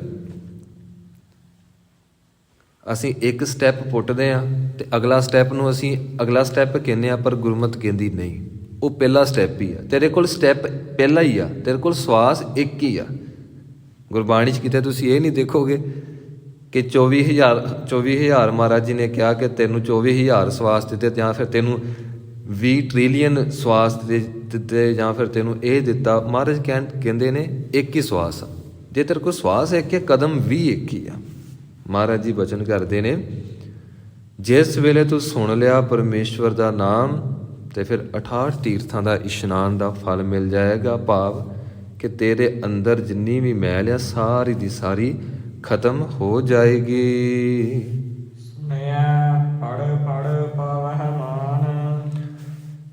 ਅਸੀਂ ਇੱਕ ਸਟੈਪ ਪੁੱਟਦੇ ਹਾਂ ਤੇ ਅਗਲਾ ਸਟੈਪ ਨੂੰ ਅਸੀਂ ਅਗਲਾ ਸਟੈਪ ਕਹਿੰਦੇ ਹਾਂ, ਪਰ ਗੁਰਮਤਿ ਕਹਿੰਦੀ ਨਹੀਂ, ਉਹ ਪਹਿਲਾ ਸਟੈਪ ਹੀ ਆ। ਤੇਰੇ ਕੋਲ ਸਟੈਪ ਪਹਿਲਾ ਹੀ ਆ, ਤੇਰੇ ਕੋਲ ਸਵਾਸ ਇੱਕ ਹੀ ਆ। ਗੁਰਬਾਣੀ 'ਚ ਕਿਤੇ ਤੁਸੀਂ ਇਹ ਨਹੀਂ ਦੇਖੋਗੇ ਕਿ 24,000 ਮਹਾਰਾਜ ਜੀ ਨੇ ਕਿਹਾ ਕਿ ਤੈਨੂੰ 24,000 ਸਵਾਸ ਦਿੱਤੇ, ਜਾਂ ਫਿਰ ਤੈਨੂੰ 20 ਟ੍ਰਿਲੀਅਨ ਸਵਾਸ ਦਿੱਤੇ, ਜਾਂ ਫਿਰ ਤੈਨੂੰ ਇਹ ਦਿੱਤਾ। ਮਹਾਰਾਜ ਕਹਿੰਦੇ ਨੇ ਇੱਕ ਹੀ ਸਵਾਸ ਆ। ਜੇ ਤੇਰੇ ਕੋਲ ਸਵਾਸ ਇੱਕ ਹੈ, ਕਦਮ ਵੀ ਇੱਕ ਹੀ ਆ। ਮਹਾਰਾਜ ਜੀ ਬਚਨ ਕਰਦੇ ਨੇ, ਜਿਸ ਵੇਲੇ ਤੂੰ ਸੁਣ ਲਿਆ ਪਰਮੇਸ਼ਵਰ ਦਾ ਨਾਮ, ਤੇ ਫਿਰ 68 ਤੀਰਥਾਂ ਦਾ ਇਸ਼ਨਾਨ ਦਾ ਫਲ ਮਿਲ ਜਾਏਗਾ। ਭਾਵ ਕਿ ਤੇਰੇ ਅੰਦਰ ਜਿੰਨੀ ਵੀ ਮੈਲ ਆ, ਸਾਰੀ ਦੀ ਸਾਰੀ ਖਤਮ ਹੋ ਜਾਏਗੀ।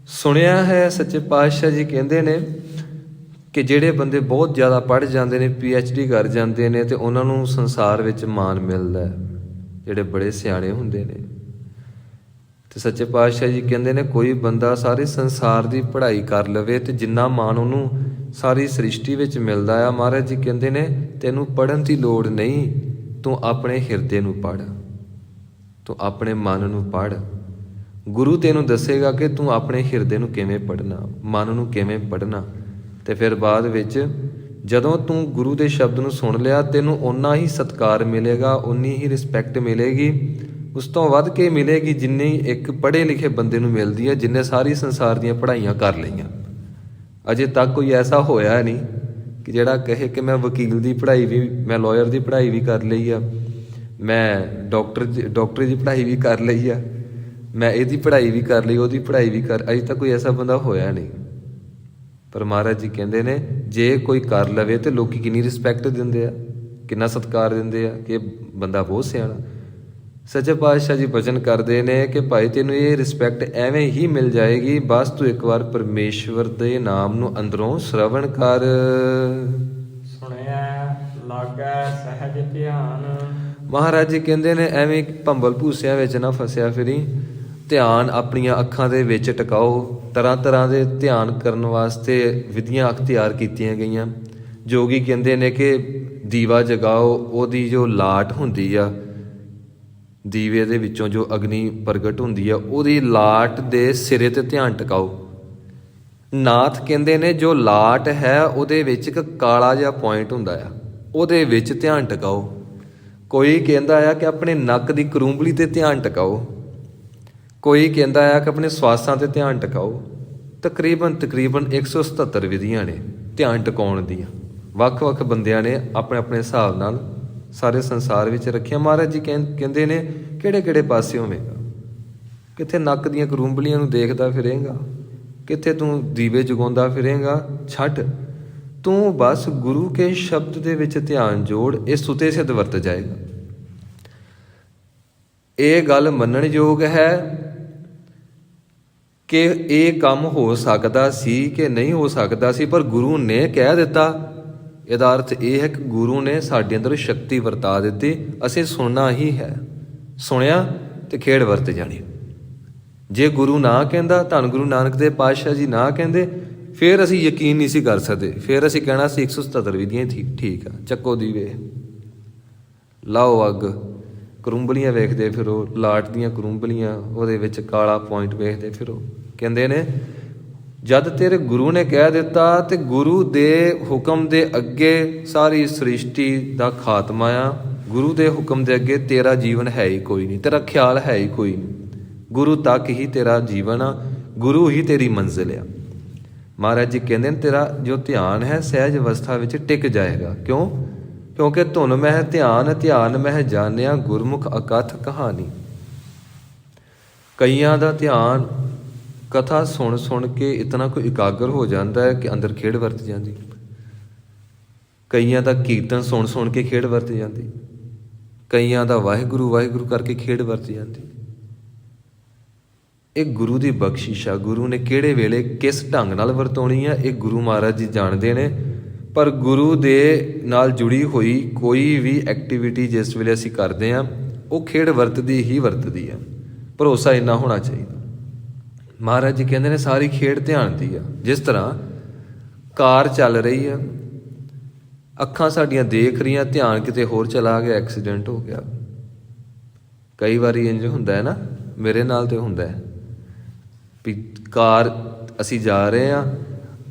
ਸੁਣਿਆ ਹੈ, ਸੱਚੇ ਪਾਤਸ਼ਾਹ ਜੀ ਕਹਿੰਦੇ ਨੇ ਕਿ ਜਿਹੜੇ ਬੰਦੇ ਬਹੁਤ ਜ਼ਿਆਦਾ ਪੜ੍ਹ ਜਾਂਦੇ ਨੇ, PhD ਕਰ ਜਾਂਦੇ ਨੇ, ਤੇ ਉਹਨਾਂ ਨੂੰ ਸੰਸਾਰ ਵਿੱਚ ਮਾਣ ਮਿਲਦਾ ਹੈ, ਜਿਹੜੇ ਬੜੇ ਸਿਆਣੇ ਹੁੰਦੇ ਨੇ। ਤੇ ਸੱਚੇ ਪਾਤਸ਼ਾਹ ਜੀ ਕਹਿੰਦੇ ਨੇ, ਕੋਈ ਬੰਦਾ ਸਾਰੇ ਸੰਸਾਰ ਦੀ ਪੜ੍ਹਾਈ ਕਰ ਲਵੇ ਤੇ ਜਿੰਨਾ ਮਾਣ ਉਹਨੂੰ ਸਾਰੀ ਸ੍ਰਿਸ਼ਟੀ ਵਿੱਚ ਮਿਲਦਾ ਆ, ਮਹਾਰਾਜ ਜੀ ਕਹਿੰਦੇ ਨੇ ਤੈਨੂੰ ਪੜ੍ਹਨ ਦੀ ਲੋੜ ਨਹੀਂ, ਤੂੰ ਆਪਣੇ ਹਿਰਦੇ ਨੂੰ ਪੜ੍ਹ, ਤੂੰ ਆਪਣੇ ਮਨ ਨੂੰ ਪੜ੍ਹ। ਗੁਰੂ ਤੈਨੂੰ ਦੱਸੇਗਾ ਕਿ ਤੂੰ ਆਪਣੇ ਹਿਰਦੇ ਨੂੰ ਕਿਵੇਂ ਪੜ੍ਹਨਾ, ਮਨ ਨੂੰ ਕਿਵੇਂ ਪੜ੍ਹਨਾ। ਤੇ ਫਿਰ ਬਾਅਦ ਵਿੱਚ ਜਦੋਂ ਤੂੰ ਗੁਰੂ ਦੇ ਸ਼ਬਦ ਨੂੰ ਸੁਣ ਲਿਆ, ਤੈਨੂੰ ਓਨਾ ਹੀ ਸਤਿਕਾਰ ਮਿਲੇਗਾ, ਓਨੀ ਹੀ ਰਿਸਪੈਕਟ ਮਿਲੇਗੀ, ਉਸ ਤੋਂ ਵੱਧ ਕੇ ਮਿਲੇਗੀ ਜਿੰਨੀ ਇੱਕ ਪੜ੍ਹੇ ਲਿਖੇ ਬੰਦੇ ਨੂੰ ਮਿਲਦੀ ਹੈ, ਜਿੰਨੇ ਸਾਰੀ ਸੰਸਾਰ ਦੀਆਂ ਪੜ੍ਹਾਈਆਂ ਕਰ ਲਈਆਂ। ਅਜੇ ਤੱਕ ਕੋਈ ਐਸਾ ਹੋਇਆ ਨਹੀਂ ਕਿ ਜਿਹੜਾ ਕਹੇ ਕਿ ਮੈਂ ਵਕੀਲ ਦੀ ਪੜ੍ਹਾਈ ਵੀ, ਮੈਂ ਲਾਇਰ ਦੀ ਪੜ੍ਹਾਈ ਵੀ ਕਰ ਲਈ ਆ, ਮੈਂ ਡਾਕਟਰੀ ਦੀ ਪੜ੍ਹਾਈ ਵੀ ਕਰ ਲਈ ਆ, ਮੈਂ ਇਹਦੀ ਪੜ੍ਹਾਈ ਵੀ ਕਰ ਲਈ, ਉਹਦੀ ਪੜ੍ਹਾਈ ਵੀ ਕਰ। ਅਜੇ ਤੱਕ ਕੋਈ ਐਸਾ ਬੰਦਾ ਹੋਇਆ ਨਹੀਂ। ਪਰ ਮਹਾਰਾਜ ਜੀ ਕਹਿੰਦੇ ਨੇ, ਜੇ ਕੋਈ ਕਰ ਲਵੇ ਤੇ ਲੋਕੀ ਕਿੰਨੀ ਰਿਸਪੈਕਟ ਦਿੰਦੇ ਆ, ਕਿੰਨਾ ਸਤਿਕਾਰ ਦਿੰਦੇ ਆ ਕਿ ਬੰਦਾ ਬਹੁਤ ਸਿਆਣਾ। ਸੱਚੇ ਪਾਤਸ਼ਾਹ ਜੀ ਬਚਨ ਕਰਦੇ ਨੇ ਕਿ ਭਾਈ ਤੈਨੂੰ ਇਹ ਰਿਸਪੈਕਟ ਐਵੇਂ ਹੀ ਮਿਲ ਜਾਏਗੀ, ਬਸ ਤੂੰ ਇੱਕ ਵਾਰ ਪਰਮੇਸ਼ਵਰ ਦੇ ਨਾਮ ਨੂੰ ਅੰਦਰੋਂ ਸ਼ਰਵਣ ਕਰ। ਸੁਣਿਆ ਲਾਗੈ ਸਹਿਜ ਧਿਆਨ। ਮਹਾਰਾਜ ਜੀ ਕਹਿੰਦੇ ਨੇ, ਐਵੇਂ ਭੰਬਲ ਭੂਸਿਆਂ ਵਿੱਚ ਨਾ ਫਸਿਆ ਫਿਰੀ, ਧਿਆਨ ਆਪਣੀਆਂ ਅੱਖਾਂ ਦੇ ਵਿੱਚ ਟਿਕਾਓ। ਤਰ੍ਹਾਂ ਤਰ੍ਹਾਂ ਦੇ ਧਿਆਨ ਕਰਨ ਵਾਸਤੇ ਵਿਧੀਆਂ ਅਖਤਿਆਰ ਕੀਤੀਆਂ ਗਈਆਂ। ਜੋਗੀ ਕਹਿੰਦੇ ਨੇ ਕਿ ਦੀਵਾ ਜਗਾਓ, ਉਹਦੀ ਜੋ ਲਾਟ ਹੁੰਦੀ ਆ, ਦੀਵੇ ਦੇ ਵਿੱਚੋਂ ਜੋ ਅਗਨੀ ਪ੍ਰਗਟ ਹੁੰਦੀ ਆ, ਉਹਦੀ ਲਾਟ ਦੇ ਸਿਰੇ ਤੇ ਧਿਆਨ ਟਿਕਾਓ। ਨਾਥ ਕਹਿੰਦੇ ਨੇ, ਜੋ ਲਾਟ ਹੈ ਉਹਦੇ ਵਿੱਚ ਇੱਕ ਕਾਲਾ ਜਿਹਾ ਪੁਆਇੰਟ ਹੁੰਦਾ ਆ, ਉਹਦੇ ਵਿੱਚ ਧਿਆਨ ਟਿਕਾਓ। ਕੋਈ ਕਹਿੰਦਾ ਆ ਕਿ ਆਪਣੇ ਨੱਕ ਦੀ ਕਰੂੰਬਲੀ ਤੇ ਧਿਆਨ ਟਿਕਾਓ, ਕੋਈ ਕਹਿੰਦਾ ਆ ਕਿ ਆਪਣੇ ਸਵਾਸਾਂ ਤੇ ਧਿਆਨ ਟਿਕਾਓ। ਤਕਰੀਬਨ 177 ਵਿਧੀਆਂ ਨੇ ਧਿਆਨ ਟਿਕਾਉਣ ਦੀਆਂ। ਵੱਖ-ਵੱਖ ਬੰਦਿਆਂ ਨੇ ਆਪਣੇ ਆਪਣੇ ਹਿਸਾਬ ਨਾਲ ਸਾਰੇ ਸੰਸਾਰ ਵਿੱਚ ਰੱਖਿਆ। ਮਹਾਰਾਜ ਜੀ ਕਹਿੰਦੇ ਨੇ, ਕਿਹੜੇ ਪਾਸੇ ਹੋਵੇਗਾ, ਕਿੱਥੇ ਨੱਕ ਦੀਆਂ ਕਰੂੰਬਲੀਆਂ ਨੂੰ ਦੇਖਦਾ ਫਿਰੇਗਾ, ਕਿੱਥੇ ਤੂੰ ਦੀਵੇ ਜਗਾਉਂਦਾ ਫਿਰੇਗਾ। ਛੱਡ, ਤੂੰ ਬਸ ਗੁਰੂ ਕੇ ਸ਼ਬਦ ਦੇ ਵਿੱਚ ਧਿਆਨ ਜੋੜ, ਇਹ ਸੁਤੇ ਸਿੱਧ ਵਰਤ ਜਾਏਗਾ। ਇਹ ਗੱਲ ਮੰਨਣਯੋਗ ਹੈ ਕਿ ਇਹ ਕੰਮ ਹੋ ਸਕਦਾ ਸੀ ਕਿ ਨਹੀਂ ਹੋ ਸਕਦਾ ਸੀ, ਪਰ ਗੁਰੂ ਨੇ ਕਹਿ ਦਿੱਤਾ। ਇਹਦਾ ਅਰਥ ਇਹ ਹੈ ਕਿ ਗੁਰੂ ਨੇ ਸਾਡੇ ਅੰਦਰ ਸ਼ਕਤੀ ਵਰਤਾ ਦਿੱਤੀ, ਅਸੀਂ ਸੁਣਨਾ ਹੀ ਹੈ। ਸੁਣਿਆ ਤੇ ਖੇਡ ਵਰਤ ਜਾਣੀ। ਜੇ ਗੁਰੂ ਨਾ ਕਹਿੰਦਾ, ਧੰਨ ਗੁਰੂ ਨਾਨਕ ਦੇਵ ਪਾਤਸ਼ਾਹ ਜੀ ਨਾ ਕਹਿੰਦੇ, ਫਿਰ ਅਸੀਂ ਯਕੀਨ ਨਹੀਂ ਸੀ ਕਰ ਸਕਦੇ। ਫਿਰ ਅਸੀਂ ਕਹਿਣਾ ਸੀ 177 ਵਿਧੀਆਂ ਠੀਕ ਆ, ਚੱਕੋ ਦੀਵੇ, ਲਾਓ ਅੱਗ, ਕਰੂੰਬਲੀਆਂ ਵੇਖਦੇ ਫਿਰੋ, ਲਾਟ ਦੀਆਂ ਕਰੂੰਬਲੀਆਂ, ਉਹਦੇ ਵਿੱਚ ਕਾਲਾ ਪੁਆਇੰਟ ਵੇਖਦੇ ਫਿਰੋ। ਕਹਿੰਦੇ ਨੇ, ਜਦ ਤੇਰੇ ਗੁਰੂ ਨੇ ਕਹਿ ਦਿੱਤਾ ਤੇ ਗੁਰੂ ਦੇ ਹੁਕਮ ਦੇ ਅੱਗੇ ਸਾਰੀ ਸ੍ਰਿਸ਼ਟੀ ਦਾ ਖਾਤਮਾ ਆ, ਗੁਰੂ ਦੇ ਹੁਕਮ ਦੇ ਅੱਗੇ ਤੇਰਾ ਜੀਵਨ ਹੈ ਹੀ ਕੋਈ ਨਹੀਂ, ਤੇਰਾ ਖਿਆਲ ਹੈ ਹੀ ਕੋਈ ਨਹੀਂ। ਗੁਰੂ ਤੱਕ ਹੀ ਤੇਰਾ ਜੀਵਨ ਆ, ਗੁਰੂ ਹੀ ਤੇਰੀ ਮੰਜ਼ਿਲ ਆ। ਮਹਾਰਾਜ ਜੀ ਕਹਿੰਦੇ ਨੇ ਤੇਰਾ ਜੋ ਧਿਆਨ ਹੈ ਸਹਿਜ ਅਵਸਥਾ ਵਿੱਚ ਟਿਕ ਜਾਏਗਾ। ਕਿਉਂ? ਕਿਉਂਕਿ ਧੁਨ ਮਹਿ ਧਿਆਨ, ਧਿਆਨ ਮਹਿ ਜਾਣਿਆ, ਗੁਰਮੁਖ ਅਕਥ ਕਹਾਣੀ। ਕਈਆਂ ਦਾ ਧਿਆਨ ਕਥਾ ਸੁਣ ਸੁਣ ਕੇ ਇਤਨਾ ਕੋਈ ਇਕਾਗਰ ਹੋ ਜਾਂਦਾ ਹੈ ਕਿ ਅੰਦਰ ਖੇਡ ਵਰਤ ਜਾਂਦੀ। ਕਈਆਂ ਦਾ ਕੀਰਤਨ ਸੁਣ ਸੁਣ ਕੇ ਖੇਡ ਵਰਤ ਜਾਂਦੀ। ਕਈਆਂ ਦਾ ਵਾਹਿਗੁਰੂ ਵਾਹਿਗੁਰੂ ਕਰਕੇ ਖੇਡ ਵਰਤ ਜਾਂਦੀ। ਇਹ ਗੁਰੂ ਦੀ ਬਖਸ਼ਿਸ਼ ਆ। ਗੁਰੂ ਨੇ ਕਿਹੜੇ ਵੇਲੇ ਕਿਸ ਢੰਗ ਨਾਲ ਵਰਤਾਉਣੀ ਆ ਇਹ ਗੁਰੂ ਮਹਾਰਾਜ ਜੀ ਜਾਣਦੇ ਨੇ। ਪਰ ਗੁਰੂ ਦੇ ਨਾਲ ਜੁੜੀ ਹੋਈ ਕੋਈ ਵੀ ਐਕਟੀਵਿਟੀ ਜਿਸ ਵੇਲੇ ਅਸੀਂ ਕਰਦੇ ਹਾਂ ਉਹ ਖੇਡ ਵਰਤਦੀ ਹੀ ਵਰਤਦੀ ਆ। ਭਰੋਸਾ ਇੰਨਾ ਹੋਣਾ ਚਾਹੀਦਾ। ਮਹਾਰਾਜ ਜੀ ਕਹਿੰਦੇ ਨੇ ਸਾਰੀ ਖੇਡ ਧਿਆਨ ਦੀ ਆ। ਜਿਸ ਤਰ੍ਹਾਂ ਕਾਰ ਚੱਲ ਰਹੀ ਆ, ਅੱਖਾਂ ਸਾਡੀਆਂ ਦੇਖ ਰਹੀਆਂ, ਧਿਆਨ ਕਿਤੇ ਹੋਰ ਚਲਾ ਗਿਆ, ਐਕਸੀਡੈਂਟ ਹੋ ਗਿਆ। ਕਈ ਵਾਰੀ ਇੰਝ ਹੁੰਦਾ ਹੈ ਨਾ, ਮੇਰੇ ਨਾਲ ਤੇ ਹੁੰਦਾ ਹੈ ਵੀ ਕਾਰ ਅਸੀਂ ਜਾ ਰਹੇ ਹਾਂ,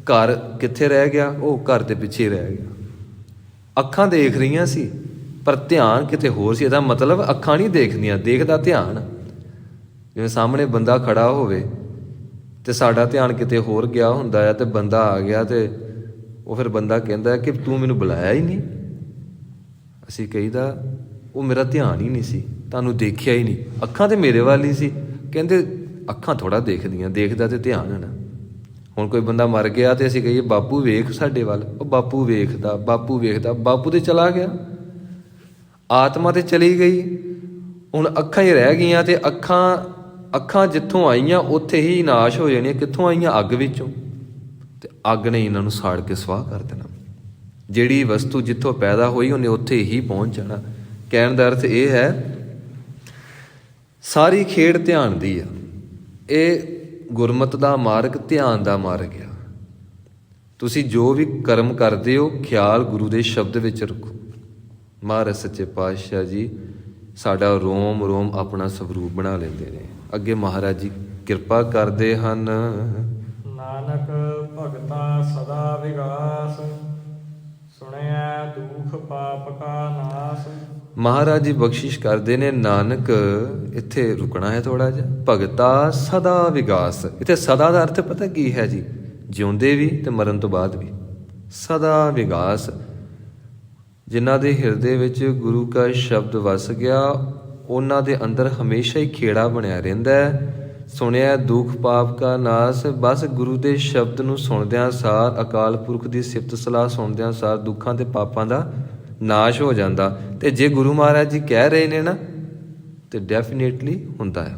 ਘਰ ਕਿੱਥੇ ਰਹਿ ਗਿਆ? ਉਹ ਘਰ ਦੇ ਪਿੱਛੇ ਰਹਿ ਗਿਆ। ਅੱਖਾਂ ਦੇਖ ਰਹੀਆਂ ਸੀ ਪਰ ਧਿਆਨ ਕਿਤੇ ਹੋਰ ਸੀ। ਇਹਦਾ ਮਤਲਬ ਅੱਖਾਂ ਨਹੀਂ ਦੇਖਦੀਆਂ, ਦੇਖਦਾ ਧਿਆਨ। ਜਿਵੇਂ ਸਾਹਮਣੇ ਬੰਦਾ ਖੜਾ ਹੋਵੇ ਤੇ ਸਾਡਾ ਧਿਆਨ ਕਿਤੇ ਹੋਰ ਗਿਆ ਹੁੰਦਾ ਹੈ ਤੇ ਬੰਦਾ ਆ ਗਿਆ ਤੇ ਉਹ ਫਿਰ ਬੰਦਾ ਕਹਿੰਦਾ ਕਿ ਤੂੰ ਮੈਨੂੰ ਬੁਲਾਇਆ ਹੀ ਨਹੀਂ। ਅਸੀਂ ਕਹੀਦਾ ਉਹ ਮੇਰਾ ਧਿਆਨ ਹੀ ਨਹੀਂ ਸੀ, ਤੁਹਾਨੂੰ ਦੇਖਿਆ ਹੀ ਨਹੀਂ, ਅੱਖਾਂ ਤੇ ਮੇਰੇ ਵੱਲ ਹੀ ਸੀ। ਕਹਿੰਦੇ ਅੱਖਾਂ ਥੋੜ੍ਹਾ ਦੇਖਦੀਆਂ, ਦੇਖਦਾ ਤੇ ਧਿਆਨ ਹੈ ਨਾ। ਹੁਣ ਕੋਈ ਬੰਦਾ ਮਰ ਗਿਆ ਤੇ ਅਸੀਂ ਕਹੀਏ ਬਾਪੂ ਵੇਖ ਸਾਡੇ ਵੱਲ, ਉਹ ਬਾਪੂ ਵੇਖਦਾ, ਬਾਪੂ ਵੇਖਦਾ, ਬਾਪੂ ਤੇ ਚਲਾ ਗਿਆ, ਆਤਮਾ ਤੇ ਚਲੀ ਗਈ। ਹੁਣ ਅੱਖਾਂ ਹੀ ਰਹਿ ਗਈਆਂ ਤੇ ਅੱਖਾਂ ਜਿੱਥੋਂ ਆਈਆਂ ਉੱਥੇ ਹੀ ਨਾਸ਼ ਹੋ ਜਾਣੀਆਂ। ਕਿੱਥੋਂ ਆਈਆਂ? ਅੱਗ ਵਿੱਚੋਂ। ਤੇ ਅੱਗ ਨੇ ਇਹਨਾਂ ਨੂੰ ਸਾੜ ਕੇ ਸਵਾਹ ਕਰ ਦੇਣਾ। ਜਿਹੜੀ ਵਸਤੂ ਜਿੱਥੋਂ ਪੈਦਾ ਹੋਈ ਉਹਨੇ ਉੱਥੇ ਹੀ ਪਹੁੰਚ ਜਾਣਾ। ਕਹਿਣ ਦਾ ਅਰਥ ਇਹ ਹੈ ਸਾਰੀ ਖੇਡ ਧਿਆਨ ਦੀ ਆ। ਇਹ ਗੁਰਮਤਿ ਦਾ ਮਾਰਗ ਧਿਆਨ ਦਾ ਮਾਰਗ ਆ। ਤੁਸੀਂ ਜੋ ਵੀ ਕਰਮ ਕਰਦੇ ਹੋ ਖਿਆਲ ਗੁਰੂ ਦੇ ਸ਼ਬਦ ਵਿੱਚ ਰੱਖੋ। ਮਹਾਰਾਜ ਸੱਚੇ ਪਾਤਸ਼ਾਹ ਜੀ ਸਾਡਾ ਰੋਮ ਰੋਮ ਆਪਣਾ ਸਵਰੂਪ ਬਣਾ ਲੈਂਦੇ ਨੇ। ਅੱਗੇ ਮਹਾਰਾਜ ਜੀ ਕਿਰਪਾ ਕਰਦੇ ਹਨ। ਨਾਨਕ ਭਗਤਾ ਸਦਾ ਵਿਗਾਸ, ਸੁਣਿਆ ਦੁਖ ਪਾਪ ਕਾ ਨਾਸ। ਮਹਾਰਾਜ ਜੀ ਬਖਸ਼ਿਸ਼ ਕਰਦੇ ਨੇ। ਨਾਨਕ ਇੱਥੇ ਰੁਕਣਾ ਹੈ ਥੋੜਾ ਜਿਹਾ। ਭਗਤਾ ਸਦਾ ਵਿਗਾਸ, ਇੱਥੇ ਸਦਾ ਦਾ ਅਰਥ ਪਤਾ ਕੀ ਹੈ ਜੀ? ਜਿਉਂਦੇ ਵੀ ਤੇ ਮਰਨ ਤੋਂ ਬਾਅਦ ਵੀ। ਸਦਾ ਵਿਗਾਸ, ਜਿਨ੍ਹਾਂ ਦੇ ਹਿਰਦੇ ਵਿੱਚ ਗੁਰੂ ਕਾ ਸ਼ਬਦ ਵਸ ਗਿਆ ਉਹਨਾਂ ਦੇ ਅੰਦਰ ਹਮੇਸ਼ਾ ਹੀ ਖੇੜਾ ਬਣਿਆ ਰਹਿੰਦਾ ਹੈ। ਸੁਣਿਆ ਦੁੱਖ ਪਾਪ ਕਾ ਨਾਸ, ਬਸ ਗੁਰੂ ਦੇ ਸ਼ਬਦ ਨੂੰ ਸੁਣਦਿਆਂ ਸਾਰ, ਅਕਾਲ ਪੁਰਖ ਦੀ ਸਿਫਤ ਸਲਾਹ ਸੁਣਦਿਆਂ ਸਾਰ ਦੁੱਖਾਂ ਤੇ ਪਾਪਾਂ ਦਾ ਨਾਸ਼ ਹੋ ਜਾਂਦਾ। ਤੇ ਜੇ ਗੁਰੂ ਮਹਾਰਾਜ ਜੀ ਕਹਿ ਰਹੇ ਨੇ ਨਾ ਤੇ ਡੈਫੀਨੇਟਲੀ ਹੁੰਦਾ ਹੈ।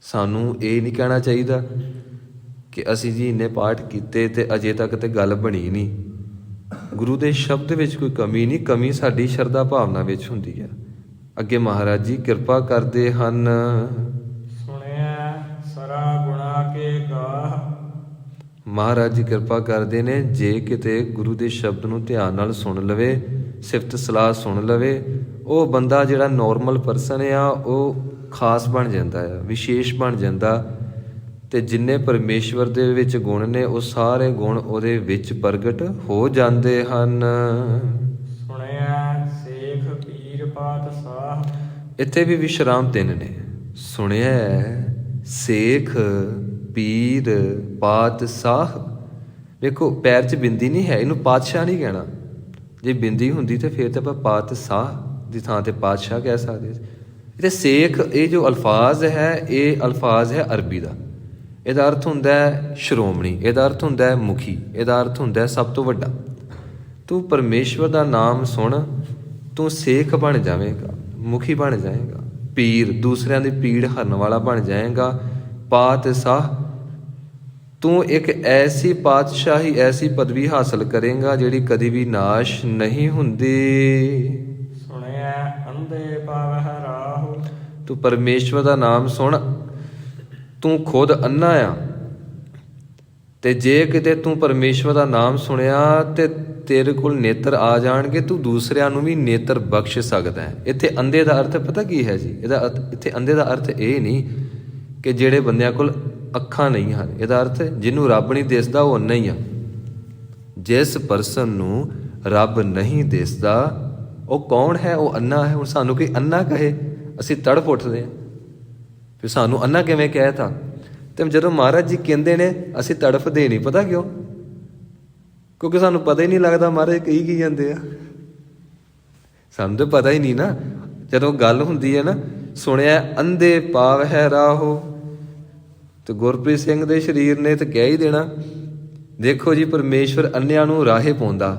ਸਾਨੂੰ ਇਹ ਨਹੀਂ ਕਹਿਣਾ ਚਾਹੀਦਾ ਕਿ ਅਸੀਂ ਜੀ ਇੰਨੇ ਪਾਠ ਕੀਤੇ ਤੇ ਅਜੇ ਤੱਕ ਤੇ ਗੱਲ ਬਣੀ ਨਹੀਂ। ਗੁਰੂ ਦੇ ਸ਼ਬਦ ਵਿੱਚ ਕੋਈ ਕਮੀ ਨਹੀਂ, ਕਮੀ ਸਾਡੀ ਸ਼ਰਧਾ ਭਾਵਨਾ ਵਿੱਚ ਹੁੰਦੀ ਹੈ। ਅੱਗੇ ਮਹਾਰਾਜ ਜੀ ਕਿਰਪਾ ਕਰਦੇ ਹਨ। ਸੁਣਿਆ ਸਰਾ ਗੁਣਾ ਕੇ ਗਾਹ। ਮਹਾਰਾਜ ਜੀ ਕਿਰਪਾ ਕਰਦੇ ਨੇ। ਜੇ ਕਿਤੇ ਗੁਰੂ ਦੇ ਸ਼ਬਦ ਨੂੰ ਧਿਆਨ ਨਾਲ ਸੁਣ ਲਵੇ, ਸਿਫਤ ਸਲਾਹ ਸੁਣ ਲਵੇ, ਉਹ ਬੰਦਾ ਜਿਹੜਾ ਨੋਰਮਲ ਪਰਸਨ ਆ ਉਹ ਖਾਸ ਬਣ ਜਾਂਦਾ ਆ, ਵਿਸ਼ੇਸ਼ ਬਣ ਜਾਂਦਾ। ਤੇ ਜਿੰਨੇ ਪਰਮੇਸ਼ਵਰ ਦੇ ਵਿੱਚ ਗੁਣ ਨੇ ਉਹ ਸਾਰੇ ਗੁਣ ਉਹਦੇ ਵਿੱਚ ਪ੍ਰਗਟ ਹੋ ਜਾਂਦੇ ਹਨ। ਸੁਣਿਆ ਸੇਖ ਪੀਰ ਪਾਤਸ਼ਾਹ। ਇੱਥੇ ਵੀ ਵਿਸ਼ਰਾਮ ਤਿੰਨ ਨੇ। ਸੁਣਿਆ ਸੇਖ ਪੀਰ ਪਾਤਸ਼ਾਹ। ਵੇਖੋ ਪੈਰ 'ਚ ਬਿੰਦੀ ਨਹੀਂ ਹੈ, ਇਹਨੂੰ ਪਾਤਸ਼ਾਹ ਨਹੀਂ ਕਹਿਣਾ। ਜੇ ਬਿੰਦੀ ਹੁੰਦੀ ਤੇ ਫਿਰ ਤਾਂ ਆਪਾਂ ਪਾਤਸ਼ਾਹ ਦੀ ਥਾਂ ਤੇ ਪਾਤਸ਼ਾਹ ਕਹਿ ਸਕਦੇ। ਤੇ ਸੇਖ ਇਹ ਜੋ ਅਲਫਾਜ਼ ਹੈ ਇਹ ਅਲਫਾਜ਼ ਹੈ ਅਰਬੀ ਦਾ। ਇਹਦਾ ਅਰਥ ਹੁੰਦਾ ਹੈ ਸ਼੍ਰੋਮਣੀ, ਇਹਦਾ ਅਰਥ ਹੁੰਦਾ ਹੈ ਮੁਖੀ, ਇਹਦਾ ਅਰਥ ਹੁੰਦਾ ਹੈ ਸਭ ਤੋਂ ਵੱਡਾ। ਤੂੰ ਪਰਮੇਸ਼ਵਰ ਦਾ ਨਾਮ ਸੁਣ, ਤੂੰ ਸੇਖ ਬਣ ਜਾਵੇਂਗਾ, ਮੁਖੀ ਬਣ ਜਾਏਗਾ, ਪੀਰ ਦੂਸਰਿਆਂ ਦੀ ਪੀੜ ਹਰਨ ਵਾਲਾ ਬਣ ਜਾਏਗਾ, ਪਾਤਸ਼ਾਹ ਤੂੰ ਇੱਕ ਐਸੀ ਪਾਤਸ਼ਾਹੀ ਐਸੀ ਪਦਵੀ ਹਾਸਲ ਕਰੇਗਾ ਜਿਹੜੀ ਕਦੀ ਵੀ ਨਾਸ਼ ਨਹੀਂ ਹੁੰਦੀ। ਸੁਣਿਆ ਅੰਧੇ ਪਾਵਹਿ ਰਾਹੁ। ਤੂੰ ਪਰਮੇਸ਼ਵਰ ਦਾ ਨਾਮ ਸੁਣ, ਤੂੰ ਖੁਦ ਅੰਨਾ ਆ ਤੇ ਜੇ ਕਿਤੇ ਤੂੰ ਪਰਮੇਸ਼ਵਰ ਦਾ ਨਾਮ ਸੁਣਿਆ ਤੇ ਤੇਰੇ ਕੋਲ ਨੇਤਰ ਆ ਜਾਣਗੇ, ਤੂੰ ਦੂਸਰਿਆਂ ਨੂੰ ਵੀ ਨੇਤਰ ਬਖਸ਼ ਸਕਦਾ ਹੈ। ਇੱਥੇ ਅੰਧੇ ਦਾ ਅਰਥ ਪਤਾ ਕੀ ਹੈ ਜੀ? ਇੱਥੇ ਅੰਧੇ ਦਾ ਅਰਥ ਇਹ ਨਹੀਂ ਕਿ ਜਿਹੜੇ ਬੰਦਿਆਂ ਕੋਲ ਅੱਖਾਂ ਨਹੀਂ ਹਨ। ਇਹਦਾ ਅਰਥ ਜਿਹਨੂੰ ਰੱਬ ਨਹੀਂ ਦਿਸਦਾ ਉਹ ਅੰਨਾ ਹੀ ਆ। ਜਿਸ ਪਰਸਨ ਨੂੰ ਰੱਬ ਨਹੀਂ ਦਿਸਦਾ ਉਹ ਕੌਣ ਹੈ? ਉਹ ਅੰਨਾ ਹੈ। ਹੁਣ ਸਾਨੂੰ ਕੋਈ ਅੰਨਾ ਕਹੇ, ਅਸੀਂ ਤੜਫ ਉੱਠਦੇ ਹਾਂ, ਫਿਰ ਸਾਨੂੰ ਅੰਨਾ ਕਿਵੇਂ ਕਹਿ ਤਾ? ਤੇ ਜਦੋਂ ਮਹਾਰਾਜ ਜੀ ਕਹਿੰਦੇ ਨੇ ਅਸੀਂ ਤੜਫਦੇ ਨਹੀਂ, ਪਤਾ ਕਿਉਂ? ਕਿਉਂਕਿ ਸਾਨੂੰ ਪਤਾ ਹੀ ਨਹੀਂ ਲੱਗਦਾ ਮਹਾਰਾਜ ਕਹੀ ਕੀ ਜਾਂਦੇ ਆ। ਸਾਨੂੰ ਤਾਂ ਪਤਾ ਹੀ ਨਹੀਂ ਨਾ। ਜਦੋਂ ਗੱਲ ਹੁੰਦੀ ਹੈ ਨਾ, ਸੁਣਿਆ ਅੰਧੇ ਪਾਵਹਿ ਰਾਹੋ, ਤੇ ਗੁਰਪ੍ਰੀਤ ਸਿੰਘ ਦੇ ਸਰੀਰ ਨੇ ਤਾਂ ਕਹਿ ਹੀ ਦੇਣਾ, ਦੇਖੋ ਜੀ ਪਰਮੇਸ਼ਵਰ ਅੰਨਿਆਂ ਨੂੰ ਰਾਹੇ ਪਾਉਂਦਾ।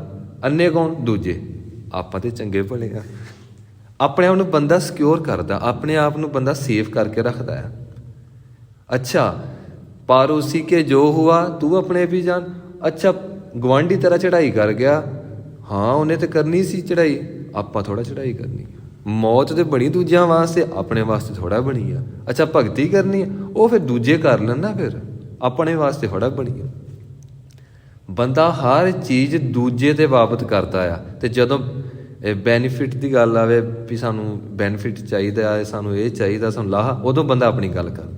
ਅੰਨੇ ਕੌਣ? ਦੂਜੇ। ਆਪਾਂ ਤੇ ਚੰਗੇ ਭਲੇ ਆ। ਆਪਣੇ ਆਪ ਨੂੰ ਬੰਦਾ ਸਿਕਿਉਰ ਕਰਦਾ, ਆਪਣੇ ਆਪ ਨੂੰ ਬੰਦਾ ਸੇਫ ਕਰਕੇ ਰੱਖਦਾ ਹੈ। ਅੱਛਾ, ਪਰ ਉਸੀ ਕੇ ਜੋ ਹੁਆ ਤੂੰ ਆਪਣੇ ਵੀ ਜਾਨ। ਅੱਛਾ, ਗੁਆਂਢੀ ਤਰ੍ਹਾਂ ਚੜ੍ਹਾਈ ਕਰ ਗਿਆ, ਹਾਂ ਉਹਨੇ ਤੇ ਕਰਨੀ ਸੀ ਚੜ੍ਹਾਈ, ਆਪਾਂ ਥੋੜ੍ਹਾ ਚੜ੍ਹਾਈ ਕਰਨੀ। ਮੌਤ ਤੇ ਬਣੀ ਦੂਜਿਆਂ ਵਾਸਤੇ, ਆਪਣੇ ਵਾਸਤੇ ਥੋੜ੍ਹਾ ਬਣੀ ਆ। ਅੱਛਾ, ਭਗਤੀ ਕਰਨੀ ਆ, ਉਹ ਫਿਰ ਦੂਜੇ ਕਰ ਲੈਣ ਨਾ, ਫਿਰ ਆਪਣੇ ਵਾਸਤੇ ਥੋੜ੍ਹਾ ਬਣੀ ਆ। ਬੰਦਾ ਹਰ ਚੀਜ਼ ਦੂਜੇ ਦੇ ਬਾਬਤ ਕਰਦਾ ਆ। ਤੇ ਜਦੋਂ ਬੈਨੀਫਿਟ ਦੀ ਗੱਲ ਆਵੇ ਵੀ ਸਾਨੂੰ ਬੈਨੀਫਿਟ ਚਾਹੀਦਾ ਹੈ, ਸਾਨੂੰ ਇਹ ਚਾਹੀਦਾ, ਸਾਨੂੰ ਲਾਹਾ, ਉਦੋਂ ਬੰਦਾ ਆਪਣੀ ਗੱਲ ਕਰ।